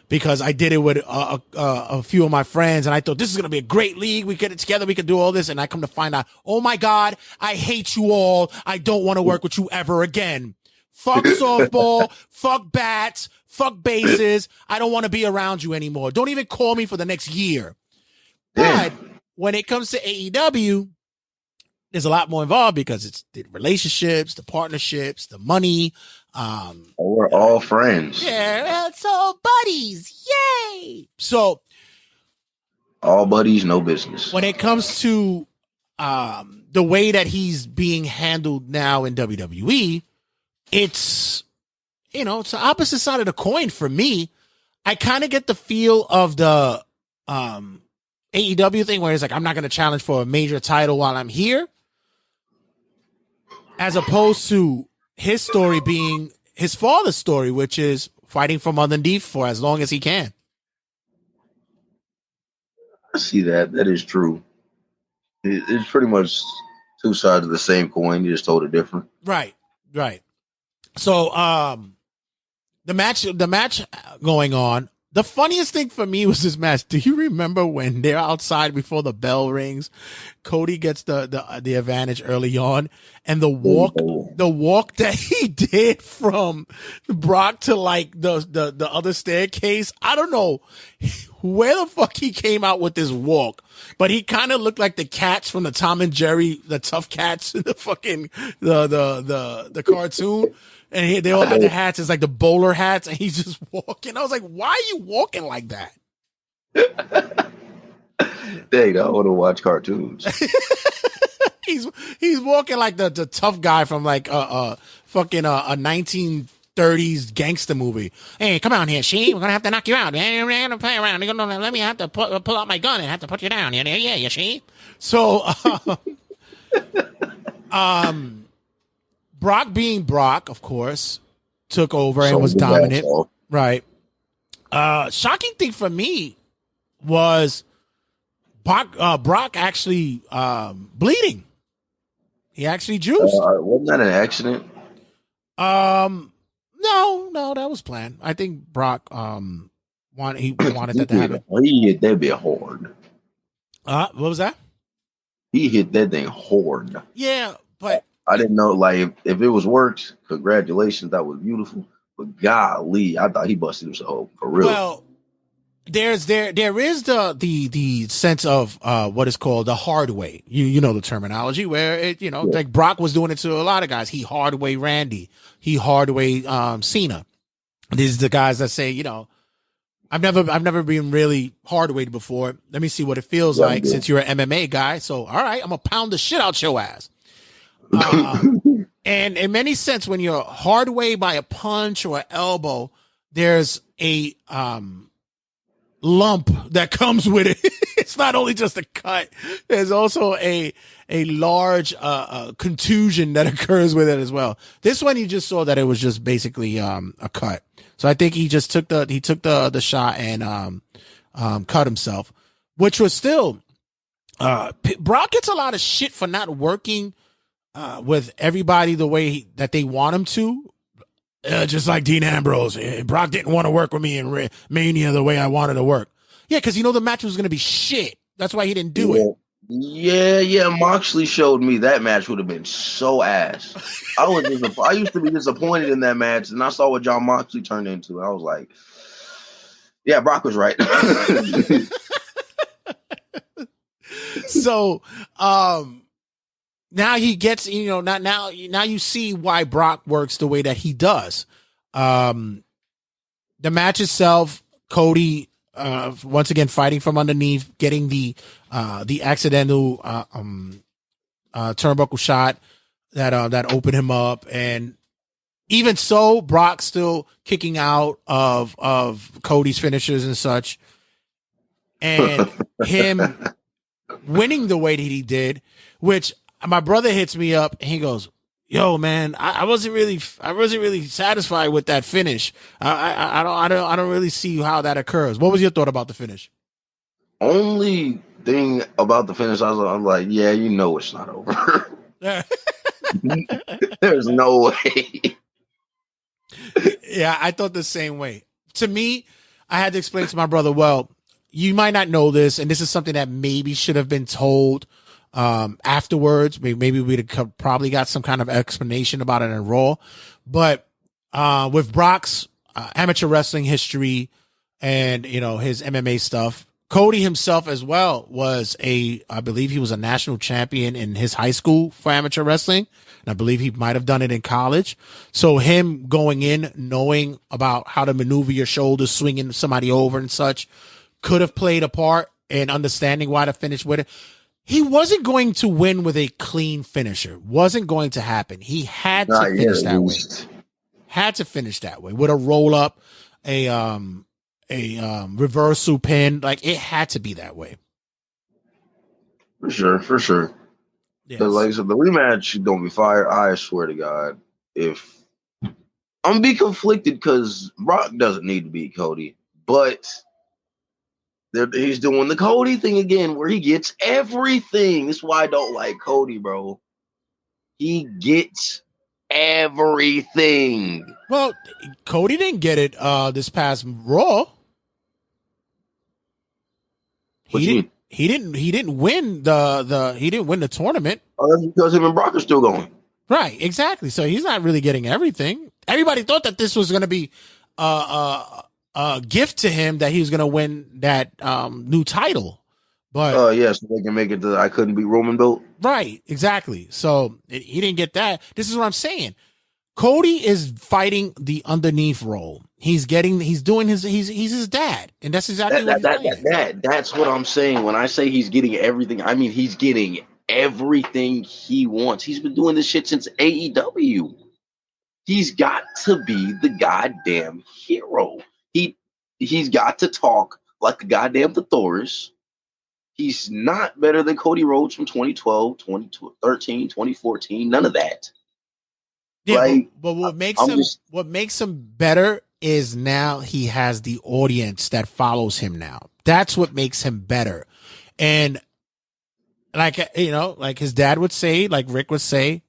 Speaker 4: because I did it with a few of my friends, and I thought this is going to be a great league. We get it together. We can do all this. And I come to find out, oh my God, I hate you all. I don't want to work with you ever again. Fuck softball, fuck bats, fuck bases. I don't want to be around you anymore. Don't even call me for the next year. But when it comes to AEW, there's a lot more involved because it's the relationships, the partnerships, the money.
Speaker 8: We're all friends.
Speaker 4: Yeah, it's all buddies. Yay! So,
Speaker 8: all buddies, no business.
Speaker 4: When it comes to the way that he's being handled now in WWE, it's it's the opposite side of the coin for me. I kind of get the feel of the AEW thing where it's like, I'm not going to challenge for a major title while I'm here, as opposed to his story being his father's story, which is fighting from underneath for as long as he can.
Speaker 8: I see that. That is true. It's pretty much two sides of the same coin. You just told it different.
Speaker 4: Right. So, the match going on, The funniest thing for me was this match. Do you remember when they're outside before the bell rings? Cody gets the advantage early on, and the walk that he did from Brock to like the other staircase. I don't know where the fuck he came out with this walk, but he kind of looked like the cats from the Tom and Jerry, the tough cats in the fucking the cartoon. And they all had the hats. It's like the bowler hats, and he's just walking. I was like, why are you walking like that?
Speaker 8: Dang, I want to watch cartoons.
Speaker 4: He's walking like the tough guy from like fucking a 1930s gangster movie. Hey, come on here, she. We're gonna have to knock you out. We're gonna play around. You're gonna let me have to pull out my gun and have to put you down. Yeah, you see. So, Brock being Brock, of course, took over and was dominant. Right. Shocking thing for me was Brock actually bleeding. He actually juiced.
Speaker 8: Wasn't that an accident?
Speaker 4: No, that was planned. I think Brock wanted that to happen.
Speaker 8: He hit that bit hard.
Speaker 4: What was that?
Speaker 8: He hit that thing hard.
Speaker 4: Yeah, but
Speaker 8: I didn't know, like, if it was works, congratulations, that was beautiful. But golly, I thought he busted himself for real.
Speaker 4: Well, there is the sense of what is called the hard way. You know the terminology where it like Brock was doing it to a lot of guys. He hard way Randy. He hard way Cena. These are the guys that say, I've never been really hard weighted before. Let me see what it feels like since you're an MMA guy. So all right, I'm gonna pound the shit out your ass. And in many sense, when you're hard way by a punch or an elbow, there's a lump that comes with it. It's not only just a cut. There's also a large contusion that occurs with it as well. This one, you just saw that it was just basically a cut. So I think he just took the shot and cut himself, which was still Brock gets a lot of shit for not working with everybody the way that they want him to. Just like Dean Ambrose. Brock didn't want to work with me in Mania the way I wanted to work. Yeah, because the match was going to be shit. That's why he didn't do it.
Speaker 8: Yeah. Moxley showed me that match would have been so ass. I used to be disappointed in that match, and I saw what John Moxley turned into. I was like, yeah, Brock was right.
Speaker 4: So, now he gets, now you see why Brock works the way that he does. The match itself, Cody, once again, fighting from underneath, getting the accidental, turnbuckle shot that opened him up. And even so, Brock still kicking out of Cody's finishers and such, and him winning the way that he did, which, my brother hits me up and he goes, "Yo, man, I wasn't really satisfied with that finish. I don't really see how that occurs." What was your thought about the finish?
Speaker 8: Only thing about the finish, I'm like, yeah, it's not over. There's no way.
Speaker 4: Yeah, I thought the same way. To me, I had to explain to my brother, well, you might not know this, and this is something that maybe should have been told afterwards. Maybe we'd have probably got some kind of explanation about it in Raw. But with Brock's amateur wrestling history and his MMA stuff, Cody himself as well was I believe he was a national champion in his high school for amateur wrestling, and I believe he might have done it in college. So him going in knowing about how to maneuver your shoulders, swinging somebody over and such, could have played a part in understanding why to finish with it. He wasn't going to win with a clean finisher. Wasn't going to happen. He had to finish that way. Had to finish that way with a roll up, a reversal pin. Like, it had to be that way.
Speaker 8: For sure.
Speaker 4: Yes.
Speaker 8: But like I said, the rematch don't be fired. I swear to God, if I'm gonna be conflicted because Brock doesn't need to beat Cody, but he's doing the Cody thing again where he gets everything. That's why I don't like Cody, bro. He gets everything.
Speaker 4: Well, Cody didn't get it this past Raw. He didn't win the tournament.
Speaker 8: Oh, that's because him and Brock are still going.
Speaker 4: Right, exactly. So he's not really getting everything. Everybody thought that this was going to be a gift to him, that he was going to win that new title. But
Speaker 8: yes, so they can make it to I couldn't be Roman belt.
Speaker 4: Right, exactly. So he didn't get that. This is what I'm saying. Cody is fighting the underneath role. He's doing he's his dad, and that's exactly what he's doing.
Speaker 8: That's what I'm saying. When I say he's getting everything, I mean he's getting everything he wants. He's been doing this shit since AEW. He's got to be the goddamn hero. He's got to talk like the goddamn Thesaurus. He's not better than Cody Rhodes from 2012, 2013, 2014. None of that.
Speaker 4: Yeah,
Speaker 8: like,
Speaker 4: but what makes him better is now he has the audience that follows him now. That's what makes him better. And like his dad would say, like Rick would say,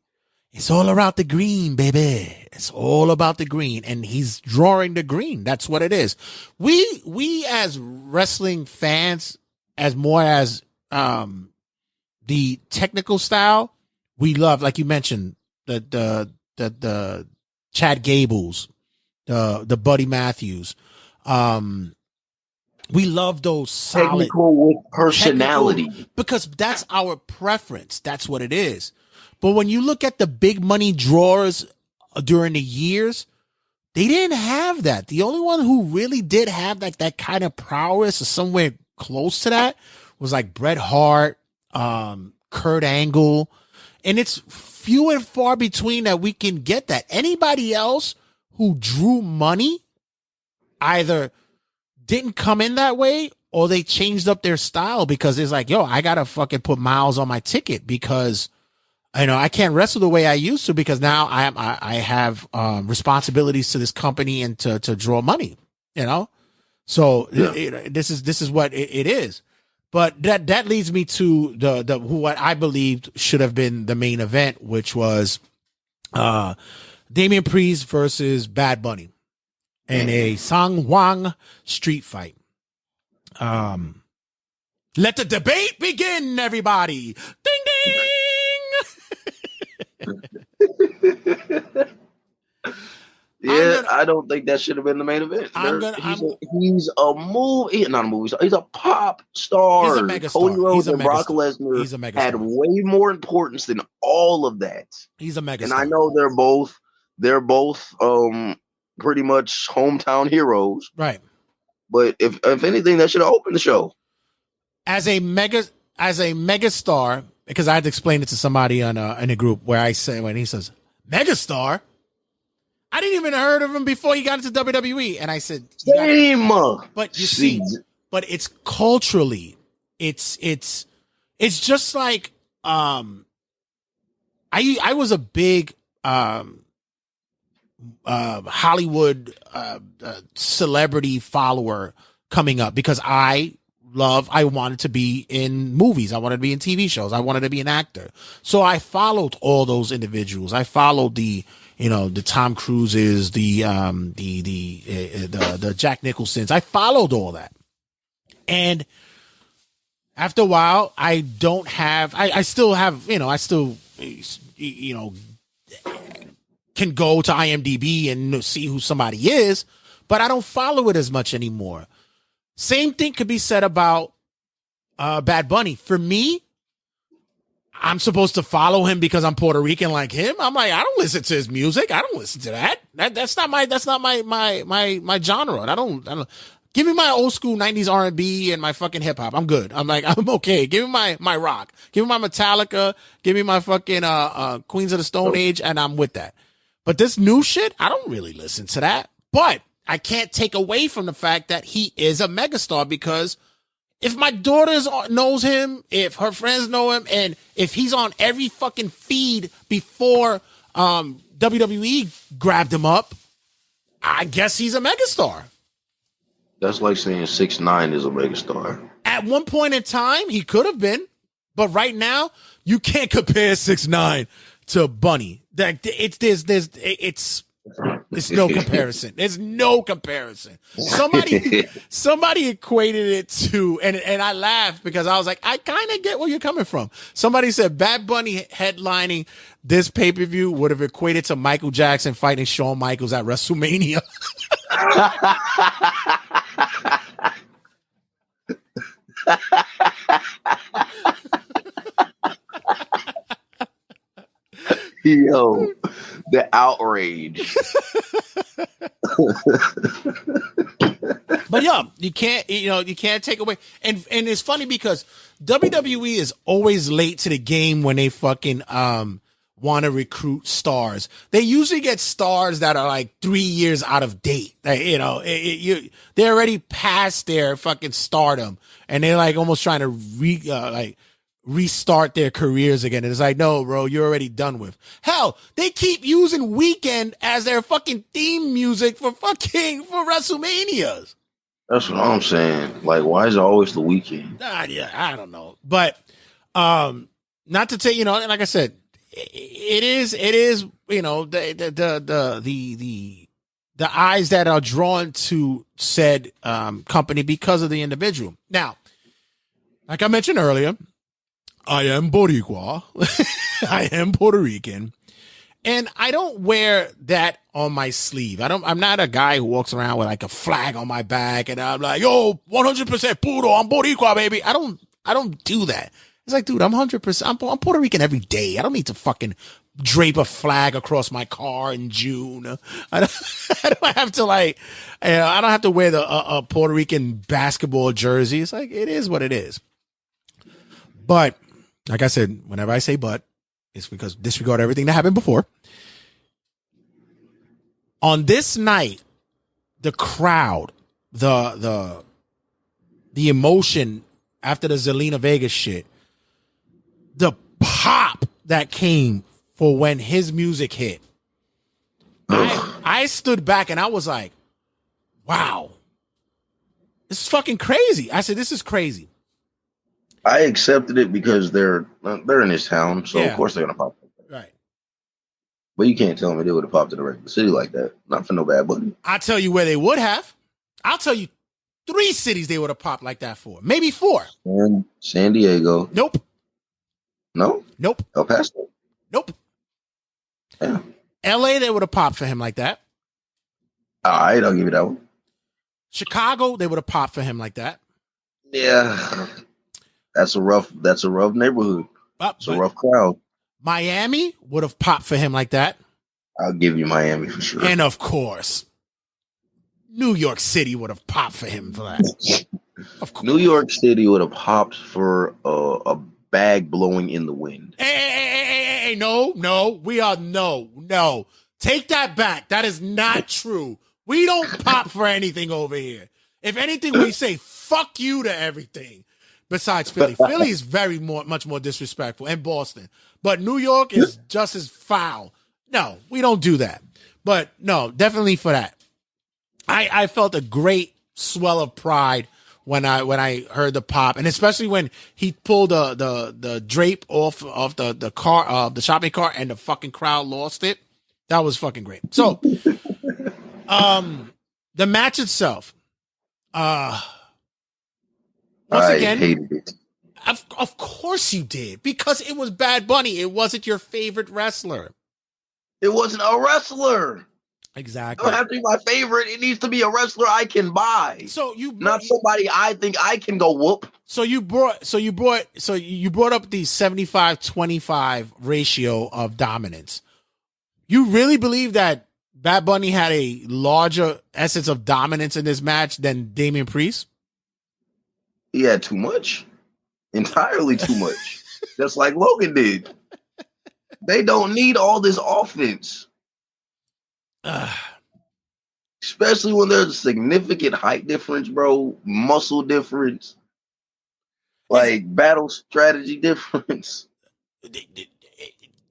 Speaker 4: it's all about the green, baby. It's all about the green. And he's drawing the green. That's what it is. We as wrestling fans, as more as the technical style, we love, like you mentioned, the Chad Gables, the Buddy Matthews. We love those solid
Speaker 8: technical with personality,
Speaker 4: because that's our preference. That's what it is. But when you look at the big money drawers during the years, they didn't have that. The only one who really did have like that kind of prowess or somewhere close to that was like Bret Hart, Kurt Angle, and it's few and far between that we can get that. Anybody else who drew money either didn't come in that way, or they changed up their style because it's like, yo, I gotta fucking put miles on my ticket because I can't wrestle the way I used to because now I have responsibilities to this company and to draw money, So yeah. This is what it is. But that leads me to the what I believed should have been the main event, which was Damian Priest versus Bad Bunny in a Sangwang street fight. Let the debate begin, everybody. Ding ding.
Speaker 8: I don't think that should have been the main event. He's a pop star.
Speaker 4: He's a mega
Speaker 8: Cody
Speaker 4: star.
Speaker 8: Rhodes and Brock Lesnar had way more importance than all of that.
Speaker 4: He's a mega
Speaker 8: and
Speaker 4: star.
Speaker 8: I know they're both pretty much hometown heroes.
Speaker 4: Right.
Speaker 8: But if anything, that should have opened the show.
Speaker 4: As a mega star, because I had to explain it to somebody in a group where I say, when he says megastar, I didn't even heard of him before he got into WWE, and I said,
Speaker 8: same.
Speaker 4: But you see, but it's culturally, it's just like I was a big Hollywood celebrity follower coming up because I wanted to be in movies. I wanted to be in TV shows. I wanted to be an actor. So I followed all those individuals. I followed the Tom Cruises, the Jack Nicholsons. I followed all that. And after a while, I still can go to IMDb and see who somebody is, but I don't follow it as much anymore. Same thing could be said about Bad Bunny. For me, I'm supposed to follow him because I'm Puerto Rican like him. I'm like, I don't listen to his music. I don't listen to that. That's not my genre. I don't give me my old school 90s R&B and my fucking hip hop. I'm good. I'm okay. Give me my rock. Give me my Metallica. Give me my fucking Queens of the Stone Age, and I'm with that. But this new shit, I don't really listen to that. But I can't take away from the fact that he is a megastar, because if my daughters knows him, if her friends know him, and if he's on every fucking feed before WWE grabbed him up, I guess he's a megastar.
Speaker 8: That's like saying 6ix9ine is a megastar.
Speaker 4: At one point in time, he could have been, but right now, you can't compare 6ix9ine to Bunny. That it's There's no comparison. There's no comparison. Somebody equated it to, and I laughed because I was like, I kind of get where you're coming from. Somebody said Bad Bunny headlining this pay-per-view would have equated to Michael Jackson fighting Shawn Michaels at WrestleMania.
Speaker 8: Yo, the outrage.
Speaker 4: But yeah, you can't take away. And it's funny because WWE is always late to the game when they fucking want to recruit stars. They usually get stars that are like 3 years out of date. Like, they're already past their fucking stardom, and they're like almost trying to restart their careers again. And it's like, no, bro, you're already done with. Hell, they keep using Weekend as their fucking theme music for WrestleManias.
Speaker 8: That's what I'm saying. Like, why is it always the Weekend?
Speaker 4: Yeah, I don't know. But not to take, like I said, it is, the eyes that are drawn to said company because of the individual. Now, like I mentioned earlier, I am Boricua. I am Puerto Rican. And I don't wear that on my sleeve. I'm not a guy who walks around with like a flag on my back and I'm like, yo, 100% puro, I'm Boricua, baby. I don't do that. It's like, dude, I'm 100%. I'm Puerto Rican every day. I don't need to fucking drape a flag across my car in June. I don't have to I don't have to wear a Puerto Rican basketball jersey. It's like, it is what it is. But like I said, whenever I say but, it's because disregard everything that happened before. On this night, the crowd, the emotion after the Zelina Vega shit, the pop that came for when his music hit, I stood back and I was like, wow, this is fucking crazy. I said, this is crazy.
Speaker 8: I accepted it because they're in this town, so of course they're gonna pop.
Speaker 4: Right.
Speaker 8: But you can't tell me they would have popped in a regular city like that. Not for no Bad Bunny.
Speaker 4: I'll tell you where they would have. I'll tell you 3 cities they would have popped like that for. Maybe 4.
Speaker 8: San Diego.
Speaker 4: Nope.
Speaker 8: No?
Speaker 4: Nope.
Speaker 8: El Paso.
Speaker 4: Nope.
Speaker 8: Yeah.
Speaker 4: LA, they would have popped for him like that.
Speaker 8: All right, I'll give you that one.
Speaker 4: Chicago, they would have popped for him like that.
Speaker 8: Yeah. That's a rough neighborhood. It's a rough crowd.
Speaker 4: Miami would have popped for him like that.
Speaker 8: I'll give you Miami for sure.
Speaker 4: And of course, New York City would have popped for him for that. Of course.
Speaker 8: New York City would have popped for a bag blowing in the wind.
Speaker 4: Hey, no. We are no. Take that back. That is not true. We don't pop for anything over here. If anything, we say fuck you to everything. Besides Philly. Philly is much more disrespectful, and Boston. But New York is just as foul. No, we don't do that. But no, definitely for that. I felt a great swell of pride when I heard the pop, and especially when he pulled the drape off of the car, the shopping cart, and the fucking crowd lost it. That was fucking great. So, the match itself, once again,
Speaker 8: hated it.
Speaker 4: Of course you did, because it was Bad Bunny. It wasn't your favorite wrestler.
Speaker 8: It wasn't a wrestler.
Speaker 4: Exactly.
Speaker 8: It don't have to be my favorite. It needs to be a wrestler I can buy.
Speaker 4: So
Speaker 8: not somebody I think I can go whoop.
Speaker 4: So you brought up the 75-25 ratio of dominance. You really believe that Bad Bunny had a larger essence of dominance in this match than Damian Priest?
Speaker 8: He had too much. Entirely too much. Just like Logan did. They don't need all this offense. Especially when there's a significant height difference, bro. Muscle difference. Like battle strategy difference.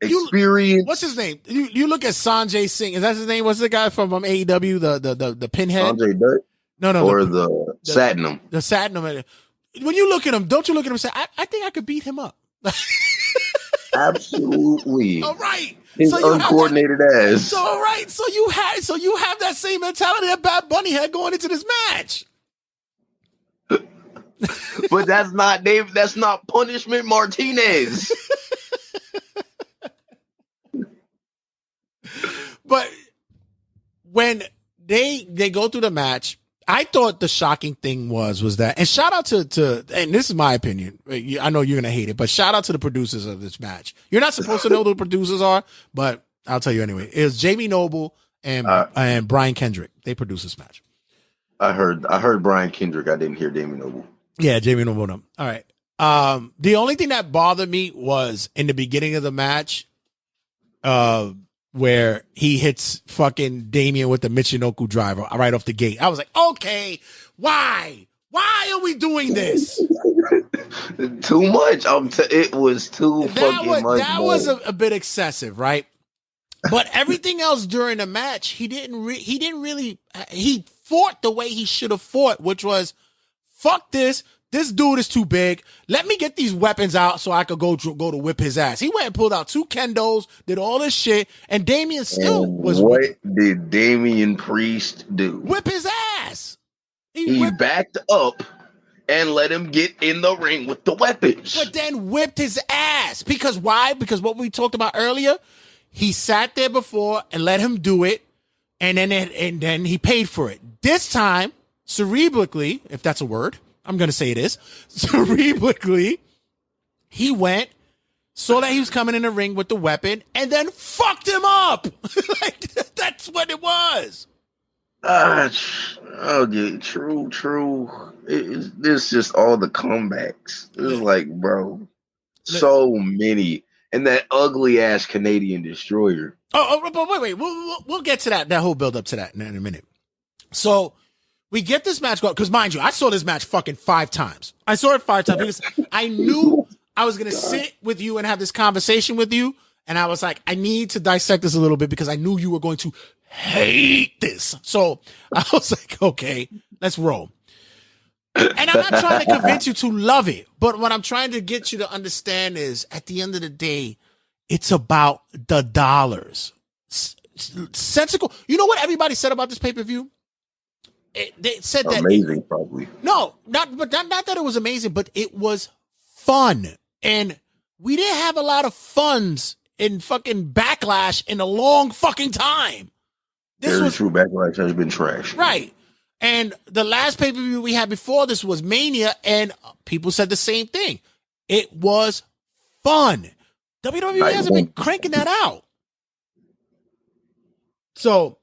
Speaker 8: Experience.
Speaker 4: What's his name? You look at Sanjay Singh. Is that his name? What's the guy from AEW? The pinhead?
Speaker 8: Sanjay Dutt?
Speaker 4: No.
Speaker 8: Or the Satnam.
Speaker 4: The Satnam. When you look at him, don't you look at him and say, I think I could beat him up.
Speaker 8: Absolutely.
Speaker 4: All right.
Speaker 8: His
Speaker 4: So
Speaker 8: uncoordinated ass.
Speaker 4: So all right. So you have that same mentality that Bad Bunny had going into this match.
Speaker 8: But that's not Dave. That's not Punishment Martinez.
Speaker 4: But when they go through the match, I thought the shocking thing was that, and shout out to, and this is my opinion. I know you're gonna hate it, but shout out to the producers of this match. You're not supposed to know who the producers are, but I'll tell you anyway. It was Jamie Noble and Brian Kendrick. They produced this match.
Speaker 8: I heard Brian Kendrick. I didn't hear Jamie Noble.
Speaker 4: Yeah, Jamie Noble. All right. The only thing that bothered me was in the beginning of the match, where he hits fucking Damien with the Michinoku driver right off the gate. I was like, okay, why? Why are we doing this?
Speaker 8: Too much. It was too fucking much.
Speaker 4: That was a bit excessive, right? But everything else during the match, he fought the way he should have fought, which was, fuck this. This dude is too big. Let me get these weapons out so I could go to whip his ass. He went and pulled out 2 kendos, did all this shit, and Damien still was.
Speaker 8: What did Damian Priest do?
Speaker 4: Whip his ass.
Speaker 8: He backed up and let him get in the ring with the weapons.
Speaker 4: But then whipped his ass. Because why? Because what we talked about earlier, he sat there before and let him do it, and then he paid for it. This time, cerebrally, if that's a word, I'm going to say it is, cerebrally, he went, saw that he was coming in the ring with the weapon, and then fucked him up. Like, that's what it was.
Speaker 8: Okay, true. It's just all the comebacks. It's like, bro, so many. And that ugly ass Canadian destroyer.
Speaker 4: But wait. We'll get to that whole build up to that in a minute. So we get this match going, because mind you, I saw this match fucking 5 times. I saw it 5 times because I knew I was going to sit with you and have this conversation with you. And I was like, I need to dissect this a little bit because I knew you were going to hate this. So I was like, okay, let's roll. And I'm not trying to convince you to love it, but what I'm trying to get you to understand is at the end of the day, it's about the dollars. Sensical. You know what everybody said about this pay-per-view? They said that
Speaker 8: amazing, probably.
Speaker 4: No, not that it was amazing, but it was fun. And we didn't have a lot of funds in fucking Backlash in a long fucking time.
Speaker 8: Very true. Backlash has been trash.
Speaker 4: Right. And the last pay-per-view we had before this was Mania, and people said the same thing. It was fun. WWE hasn't been cranking that out. So,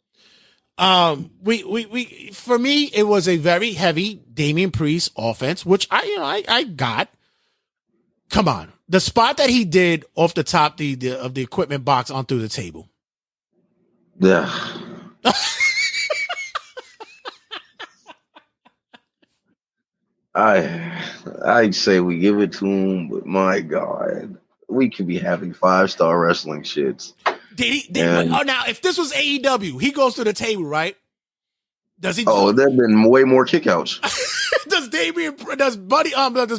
Speaker 4: we for me, it was a very heavy Damian Priest offense, which I got. Come on, the spot that he did off the top of the equipment box onto the table.
Speaker 8: Yeah. I'd say we give it to him, but my God, we could be having 5-star wrestling shits.
Speaker 4: Now, if this was AEW, he goes to the table, right? Does he?
Speaker 8: Oh, there've been way more kickouts.
Speaker 4: Does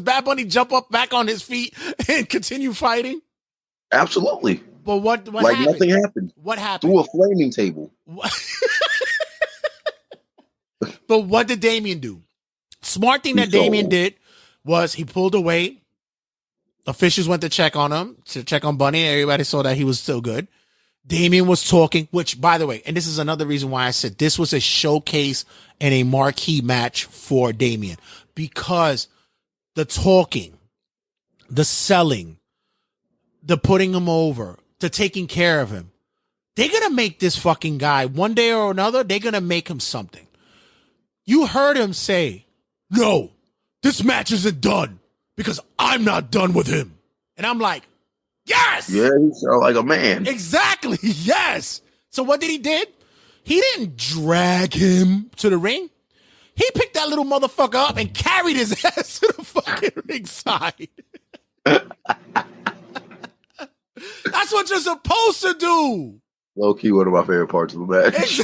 Speaker 4: Bad Bunny jump up back on his feet and continue fighting?
Speaker 8: Absolutely.
Speaker 4: But what
Speaker 8: like
Speaker 4: happened?
Speaker 8: Nothing happened.
Speaker 4: What happened?
Speaker 8: Through a flaming table.
Speaker 4: But what did Damien do? Smart thing that Damien did was he pulled away. Officials went to check on him, to check on Bunny. Everybody saw that he was still good. Damien was talking, which, by the way, and this is another reason why I said this was a showcase and a marquee match for Damien, because the talking, the selling, the putting him over, the taking care of him, they're going to make this fucking guy one day or another, they're going to make him something. You heard him say, no, this match isn't done because I'm not done with him. And I'm like, yes!
Speaker 8: Yeah, he sounds like a man.
Speaker 4: Exactly, yes. So what did he did? He didn't drag him to the ring. He picked that little motherfucker up and carried his ass to the fucking ringside. That's what you're supposed to do.
Speaker 8: Low key, one of my favorite parts of the match.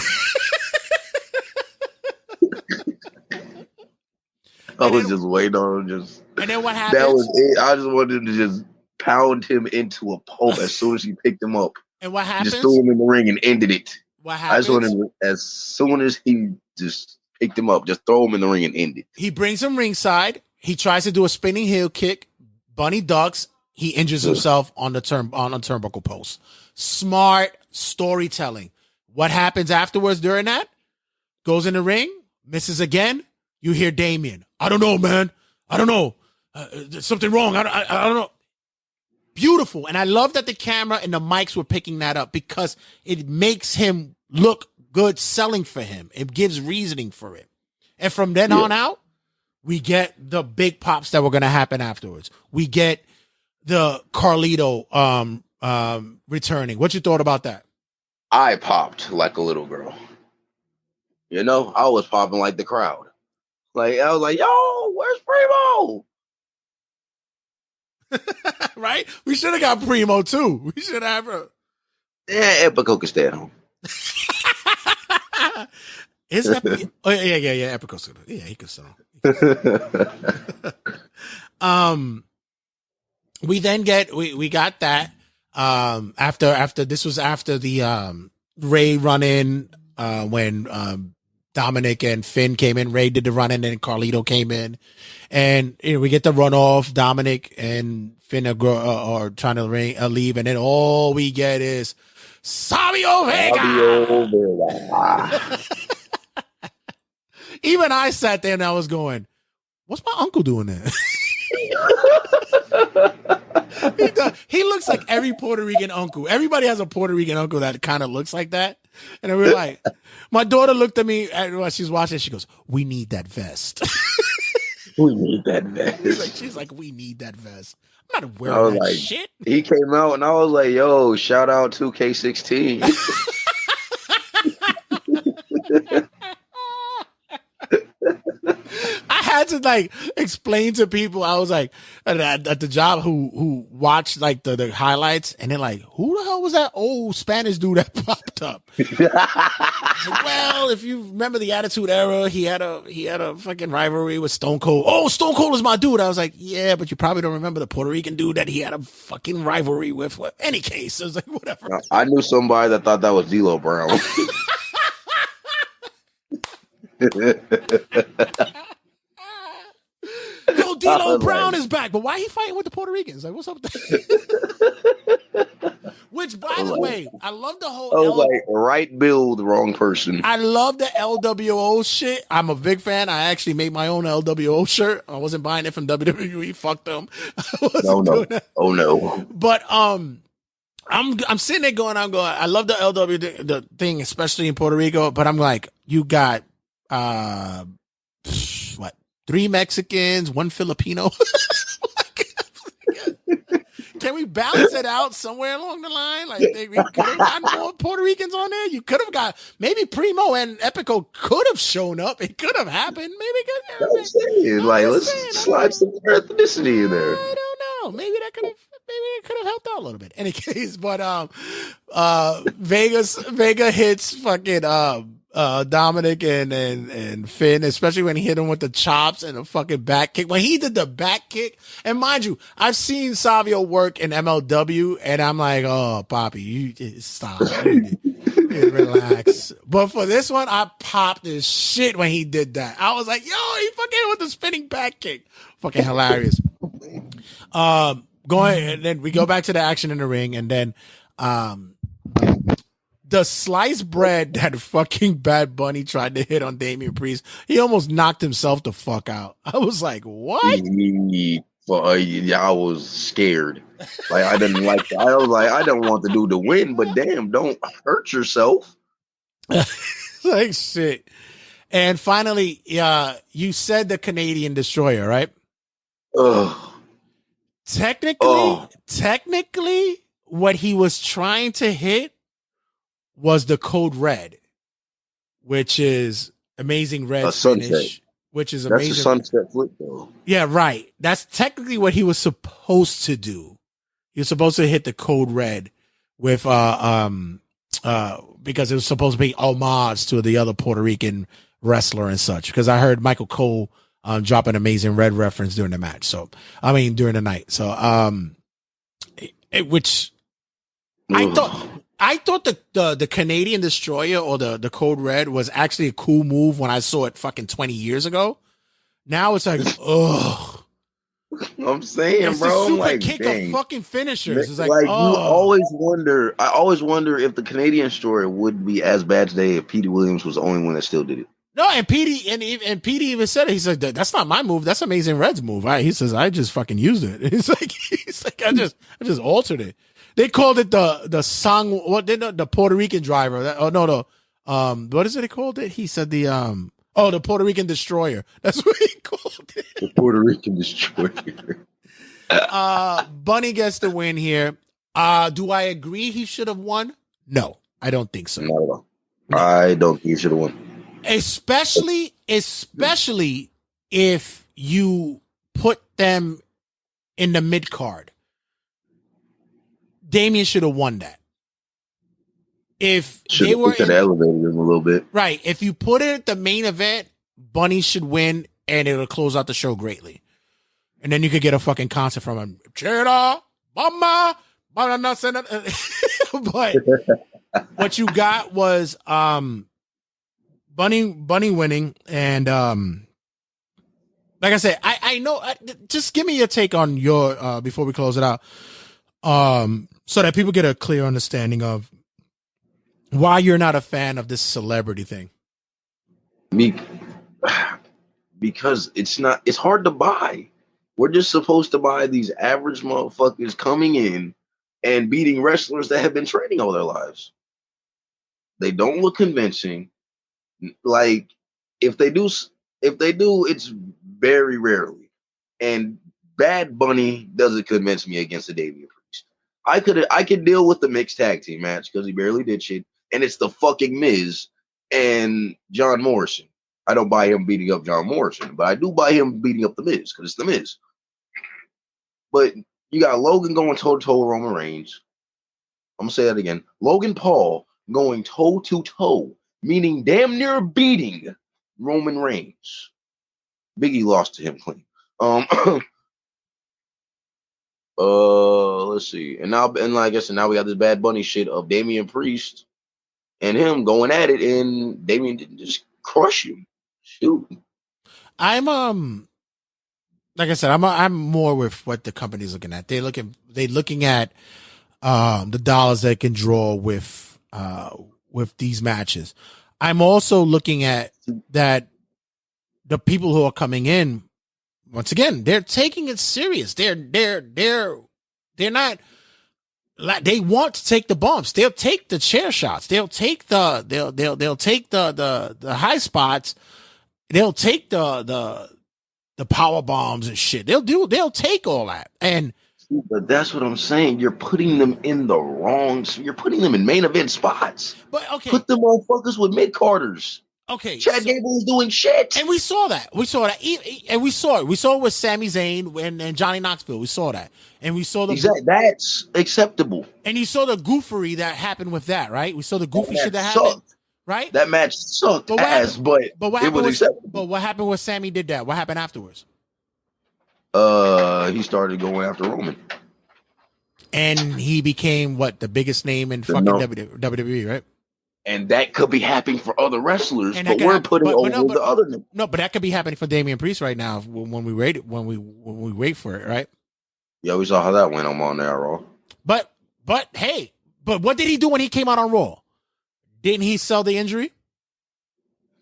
Speaker 8: I was just waiting on him.
Speaker 4: And then what happened?
Speaker 8: That was it. I just wanted him to just pound him into a pulp as soon as he picked him up.
Speaker 4: And what happens?
Speaker 8: Just threw him in the ring and ended it.
Speaker 4: What happens?
Speaker 8: As soon as he just picked him up, just throw him in the ring and end it.
Speaker 4: He brings him ringside. He tries to do a spinning heel kick. Bunny ducks. He injures himself on the turnbuckle post. Smart storytelling. What happens afterwards during that? Goes in the ring, misses again. You hear Damien. I don't know, man. I don't know. There's something wrong. I don't know. Beautiful. And I love that the camera and the mics were picking that up because it makes him look good selling for him. It gives reasoning for it. And from then on out, we get the big pops that were going to happen afterwards. We get the Carlito returning. What you thought about that?
Speaker 8: I popped like a little girl. You know, I was popping like the crowd. Like, I was like, yo, where's Primo?
Speaker 4: Right? We should have got Primo too. We should have.
Speaker 8: Yeah, Epico can stay at home.
Speaker 4: Is that? Oh yeah. Epico's good. Yeah, he could stay home. We then get we got that after this was after the Ray run in when Dominic and Finn came in. Ray did the run in, and Carlito came in, and we get the run off. Dominic and Finn are trying to leave, and then all we get is Savio Vega. Even I sat there and I was going, "What's my uncle doing there?" He looks like every Puerto Rican uncle. Everybody has a Puerto Rican uncle that kind of looks like that. And we're like, my daughter looked at me while she's watching. She goes, "We need that vest."
Speaker 8: We need that vest.
Speaker 4: She's like, "We need that vest." I'm not wearing that shit.
Speaker 8: He came out and I was like, "Yo, shout out to K16."
Speaker 4: I had to explain to people. I was like at the job who watched the highlights, and they're like, "Who the hell was that old Spanish dude that popped up?" Well, if you remember the Attitude Era, he had a fucking rivalry with Stone Cold. Oh, Stone Cold is my dude. I was like, yeah, but you probably don't remember the Puerto Rican dude that he had a fucking rivalry with. Well, any case, I was like, whatever.
Speaker 8: I knew somebody that thought that was D'Lo Brown.
Speaker 4: Yo, D'Lo Brown is back, but why he fighting with the Puerto Ricans? Like, what's up with that? Which, by the way, I love the whole.
Speaker 8: I was like, right build, wrong person.
Speaker 4: I love the LWO shit. I'm a big fan. I actually made my own LWO shirt. I wasn't buying it from WWE. Fuck them.
Speaker 8: No. Oh no.
Speaker 4: But I'm sitting there going. I love the LW the thing, especially in Puerto Rico. But I'm like, you got what? 3 Mexicans, 1 Filipino. Can we balance it out somewhere along the line? Like, we could have gotten more Puerto Ricans on there. You could have got maybe Primo and Epico could have shown up. It could have happened. Maybe it could have.
Speaker 8: Let's slide some ethnicity in there.
Speaker 4: I don't know. Maybe it could have helped out a little bit. Any case, but Vega hits fucking Dominic and Finn, especially when he hit him with the chops and the fucking back kick. When he did the back kick, and mind you, I've seen Savio work in MLW, and I'm like, oh, Poppy, you stop. You relax. But for this one, I popped his shit when he did that. I was like, yo, he fucking hit with the spinning back kick. Fucking hilarious. And then we go back to the action in the ring, and then the sliced bread that fucking Bad Bunny tried to hit on Damian Priest, he almost knocked himself the fuck out. I was like, what?
Speaker 8: I was scared. Like, I didn't like that. I was like, I don't want the dude to win, but damn, don't hurt yourself.
Speaker 4: Like, shit. And finally, you said the Canadian Destroyer, right?
Speaker 8: Ugh.
Speaker 4: Technically, what he was trying to hit was the Code Red, which is Amazing Red finish, which is amazing.
Speaker 8: That's a sunset flip, though.
Speaker 4: Yeah, right. That's technically what he was supposed to do. He was supposed to hit the Code Red with because it was supposed to be homage to the other Puerto Rican wrestler and such. Because I heard Michael Cole drop an Amazing Red reference during the match. During the night. So Which I thought the Canadian Destroyer or the Code Red was actually a cool move when I saw it fucking 20 years ago. Now it's like, ugh.
Speaker 8: I'm saying,
Speaker 4: it's
Speaker 8: bro,
Speaker 4: the super
Speaker 8: like,
Speaker 4: kick
Speaker 8: dang.
Speaker 4: of fucking finishers. It's like,
Speaker 8: you
Speaker 4: oh.
Speaker 8: always wonder. I always wonder if the Canadian Destroyer would be as bad today if Petey Williams was the only one that still did it.
Speaker 4: No, and Petey even said it. He said, "That's not my move. That's Amazing Red's move." He says, "I just fucking used it." He's like, I just altered it. They called it the song. What they know, the Puerto Rican driver. What is it? They called it. He said the Puerto Rican Destroyer. That's what he called it.
Speaker 8: The Puerto Rican Destroyer.
Speaker 4: Bunny gets the win here. Do I agree he should have won? No, I don't think so.
Speaker 8: Not at all. No. I don't think he should have won.
Speaker 4: Especially if you put them in the mid card. Damien should have won that. If they were
Speaker 8: could have elevated him a little bit.
Speaker 4: Right. If you put it at the main event, Bunny should win and it'll close out the show greatly. And then you could get a fucking concert from him. Cheetah, mama, but what you got was Bunny winning, and like I said, I know. Just give me your take on your before we close it out, so that people get a clear understanding of why you're not a fan of this celebrity thing.
Speaker 8: Because it's hard to buy. We're just supposed to buy these average motherfuckers coming in and beating wrestlers that have been training all their lives. They don't look convincing. Like, if they do, it's very rarely. And Bad Bunny doesn't convince me against the Damien Priest. I could deal with the mixed tag team match because he barely did shit, and it's the fucking Miz and John Morrison. I don't buy him beating up John Morrison, but I do buy him beating up the Miz because it's the Miz. But you got Logan going toe-to-toe with Roman Reigns. I'm going to say that again. Logan Paul going toe-to-toe, meaning damn near beating Roman Reigns. Biggie lost to him clean. Let's see. And like I said, now we got this Bad Bunny shit of Damian Priest and him going at it, and Damian didn't just crush him. Shoot.
Speaker 4: I'm like I said, I'm more with what the company's looking at. They're looking at the dollars they can draw with these matches. I'm also looking at that the people who are coming in, once again, they're taking it serious. They're not like, they want to take the bumps. They'll take the chair shots. They'll take they'll take the high spots. They'll take the power bombs and shit. They'll take all that. And
Speaker 8: but that's what I'm saying. You're putting them in the wrong. You're putting them in main event spots.
Speaker 4: But okay,
Speaker 8: put them motherfuckers with mid carders.
Speaker 4: Okay,
Speaker 8: Chad Gable is doing shit,
Speaker 4: and we saw that. And we saw it. We saw it with Sami Zayn and Johnny Knoxville. We saw that, and we saw
Speaker 8: that's acceptable.
Speaker 4: And you saw the goofery that happened with that, right? We saw the goofy shit that happened, right?
Speaker 8: That match sucked but it was acceptable.
Speaker 4: But what happened when Sami did that? What happened afterwards?
Speaker 8: He started going after Roman,
Speaker 4: and he became the biggest name in fucking WWE, right?
Speaker 8: And that could be happening for other wrestlers, but we're putting over the other.
Speaker 4: No, but that could be happening for Damian Priest right now when we wait for it, right?
Speaker 8: Yeah, we saw how that went on Monday Night Raw.
Speaker 4: But what did he do when he came out on Raw? Didn't he sell the injury?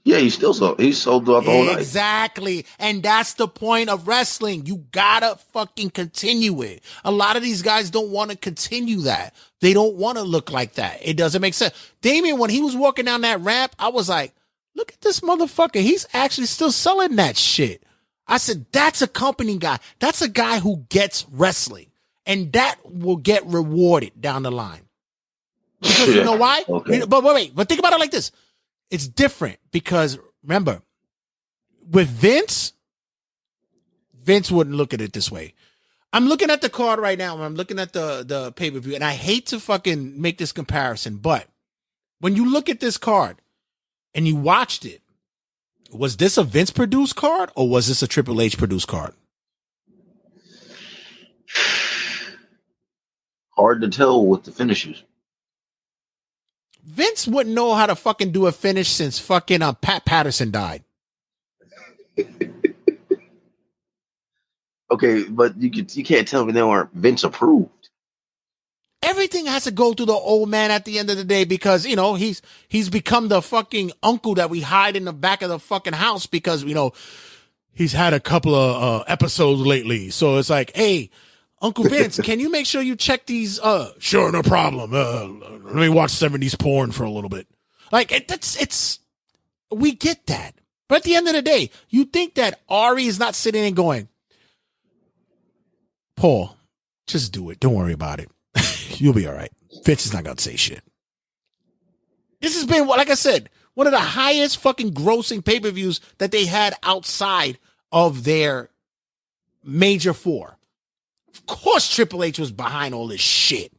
Speaker 8: Yeah, he sold throughout the whole night.
Speaker 4: Exactly. And that's the point of wrestling. You gotta fucking continue it. A lot of these guys don't want to continue that. They don't want to look like that. It doesn't make sense. Damien, when he was walking down that ramp, I was like, look at this motherfucker. He's actually still selling that shit. I said, that's a company guy. That's a guy who gets wrestling. And that will get rewarded down the line. Because you know why?
Speaker 8: Okay.
Speaker 4: But think about it like this. It's different because remember, with Vince wouldn't look at it this way. I'm looking at the card right now. I'm looking at the pay-per-view, and I hate to fucking make this comparison, but when you look at this card and you watched it, was this a Vince produced card or was this a Triple H produced card?
Speaker 8: hard to tell with the finishes.
Speaker 4: Vince wouldn't know how to fucking do a finish since fucking Pat Patterson died.
Speaker 8: Okay, but you can't tell me they weren't Vince approved.
Speaker 4: Everything has to go through the old man at the end of the day because, you know, he's become the fucking uncle that we hide in the back of the fucking house because, you know, he's had a couple of episodes lately. So it's like, hey, Uncle Vince, can you make sure you check these? Sure, no problem. Let me watch 70s porn for a little bit. Like, we get that. But at the end of the day, you think that Ari is not sitting and going, Paul, just do it. Don't worry about it. You'll be all right. Vince is not going to say shit. This has been, like I said, one of the highest fucking grossing pay-per-views that they had outside of their major four. Of course, Triple H was behind all this shit.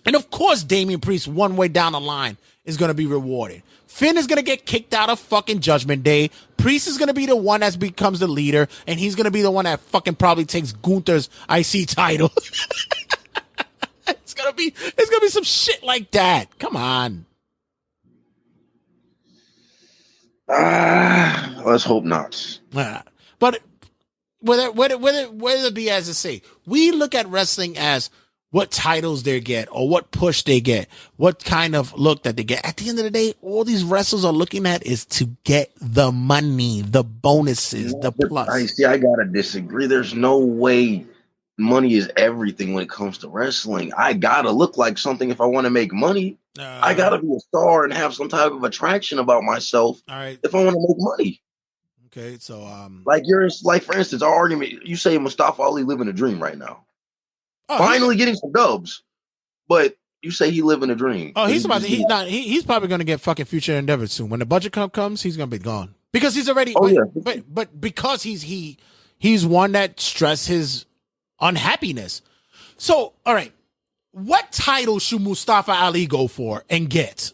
Speaker 4: And of course, Damian Priest, one way down the line, is going to be rewarded. Finn is going to get kicked out of fucking Judgment Day. Priest is going to be the one that becomes the leader, and he's going to be the one that fucking probably takes Gunther's IC title. It's gonna be some shit like that. Come on.
Speaker 8: Let's hope not.
Speaker 4: But whether it be as I say, we look at wrestling as what titles they get or what push they get, what kind of look that they get. At the end of the day, all these wrestlers are looking at is to get the money, the bonuses, the plus.
Speaker 8: I gotta disagree. There's no way money is everything when it comes to wrestling. I gotta look like something if I want to make money. I gotta be a star and have some type of attraction about myself.
Speaker 4: All right.
Speaker 8: If I want to make money.
Speaker 4: Okay, so
Speaker 8: like for instance, our argument, you say Mustafa Ali living a dream right now. Finally getting some dubs, but you say he living a dream.
Speaker 4: Oh, he's probably gonna get fucking future endeavors soon. When the budget comes, he's gonna be gone because he's already. But because he's one that stressed his unhappiness. So, all right, what title should Mustafa Ali go for and get?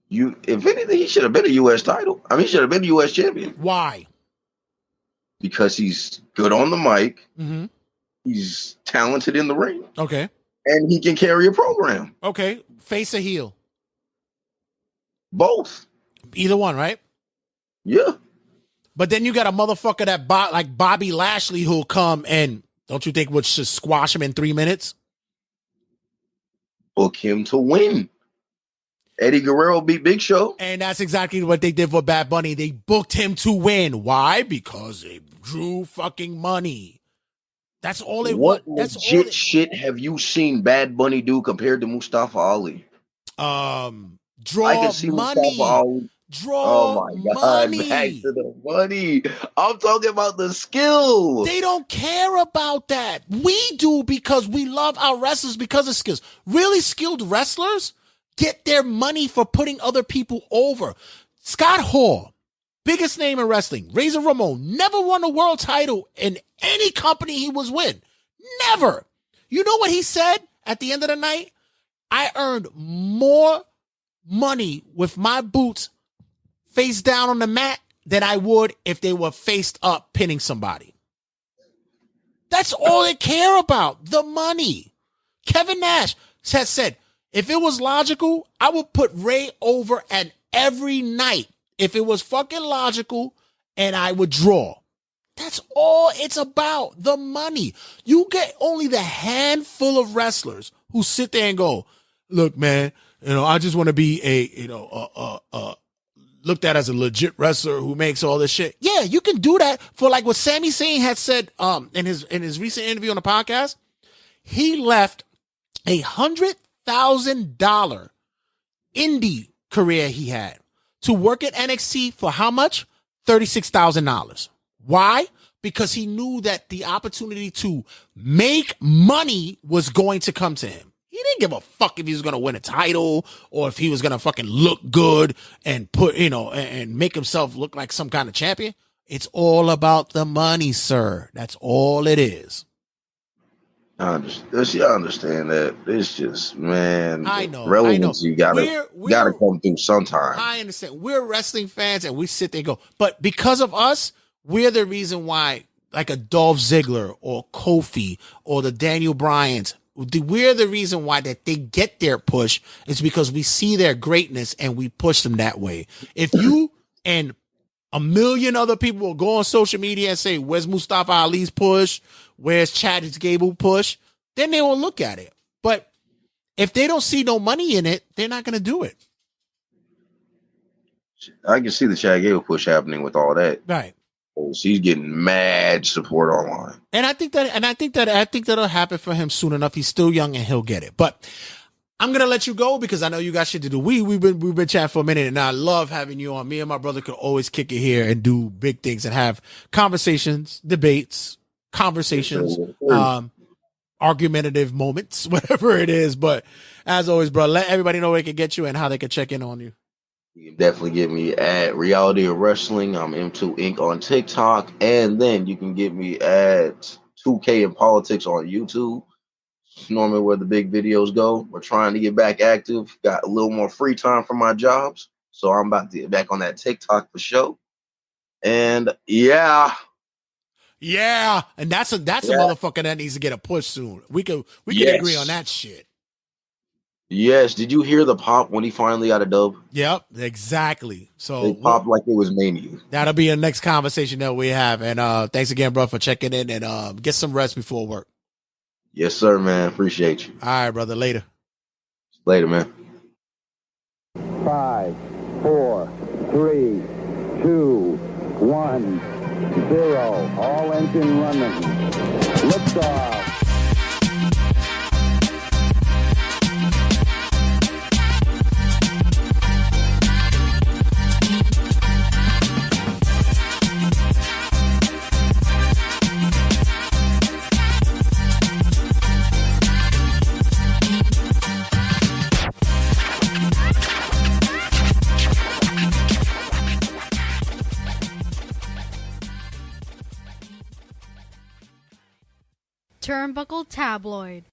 Speaker 8: If anything, he should have been a U.S. title. I mean, he should have been a U.S. champion.
Speaker 4: Why?
Speaker 8: Because he's good on the mic.
Speaker 4: Mm-hmm.
Speaker 8: He's talented in the ring.
Speaker 4: Okay.
Speaker 8: And he can carry a program.
Speaker 4: Okay. Face or heel?
Speaker 8: Both.
Speaker 4: Either one, right?
Speaker 8: Yeah.
Speaker 4: But then you got a motherfucker that like Bobby Lashley who'll come and don't you think would just squash him in 3 minutes?
Speaker 8: Book him to win. Eddie Guerrero beat Big Show.
Speaker 4: And that's exactly what they did for Bad Bunny. They booked him to win. Why? Because they drew fucking money. That's all they want.
Speaker 8: What legit shit have you seen Bad Bunny do compared to Mustafa Ali?
Speaker 4: Draw
Speaker 8: I can see
Speaker 4: money.
Speaker 8: Mustafa Ali.
Speaker 4: Draw
Speaker 8: oh my God,
Speaker 4: money.
Speaker 8: Back to the money. I'm talking about the skill.
Speaker 4: They don't care about that. We do because we love our wrestlers because of skills. Really skilled wrestlers get their money for putting other people over. Scott Hall, biggest name in wrestling. Razor Ramon never won a world title in any company he was with. Never. You know what he said at the end of the night? I earned more money with my boots face down on the mat than I would if they were faced up pinning somebody. That's all they care about, the money. Kevin Nash has said, if it was logical, I would put Ray over at every night. If it was fucking logical, and I would draw. That's all it's about, the money. You get only the handful of wrestlers who sit there and go, look, man, I just want to be looked at as a legit wrestler who makes all this shit. Yeah, you can do that for like what Sami Zayn had said in his recent interview on the podcast. He left $100,000 indie career he had to work at NXT for how much? $36,000. Why? Because he knew that the opportunity to make money was going to come to him. He didn't give a fuck if he was going to win a title or if he was going to fucking look good and put, and make himself look like some kind of champion. It's all about the money, sir. That's all it is.
Speaker 8: I understand that. It's just, man,
Speaker 4: I know.
Speaker 8: Relevancy gotta come through sometime.
Speaker 4: I understand. We're wrestling fans and we sit there and go, but because of us, we're the reason why like a Dolph Ziggler or Kofi or the Daniel Bryans we're the reason why that they get their push is because we see their greatness and we push them that way. If you and a million other people will go on social media and say, where's Mustafa Ali's push? Where's Chad Gable push? Then they will look at it. But if they don't see no money in it, they're not going to do it.
Speaker 8: I can see the Chad Gable push happening with all that.
Speaker 4: Right.
Speaker 8: She's getting mad support online.
Speaker 4: And I think that'll happen for him soon enough. He's still young and he'll get it. But I'm going to let you go because I know you got shit to do. We've been chatting for a minute and I love having you on. Me and my brother could always kick it here and do big things and have conversations, debates, argumentative moments, whatever it is. But as always, bro, let everybody know where they can get you and how they can check in on you.
Speaker 8: You can definitely get me at Reality of Wrestling. I'm M2 Inc. on TikTok. And then you can get me at 2K in Politics on YouTube. Normally where the big videos go. We're trying to get back active. Got a little more free time from my jobs. So I'm about to get back on that TikTok for sure. And yeah.
Speaker 4: And that's a motherfucker that needs to get a push soon. We can agree on that shit.
Speaker 8: Yes. Did you hear the pop when he finally got a dub?
Speaker 4: Yep, exactly. So
Speaker 8: they popped like it was Mania.
Speaker 4: That'll be the next conversation that we have. And thanks again, bro, for checking in and get some rest before work.
Speaker 8: Yes, sir, man. Appreciate you.
Speaker 4: All right, brother. Later.
Speaker 8: Later, man.
Speaker 3: 5, 4, 3, 2, 1, 0. All engine running. Liftoff.
Speaker 9: Turnbuckle Tabloid.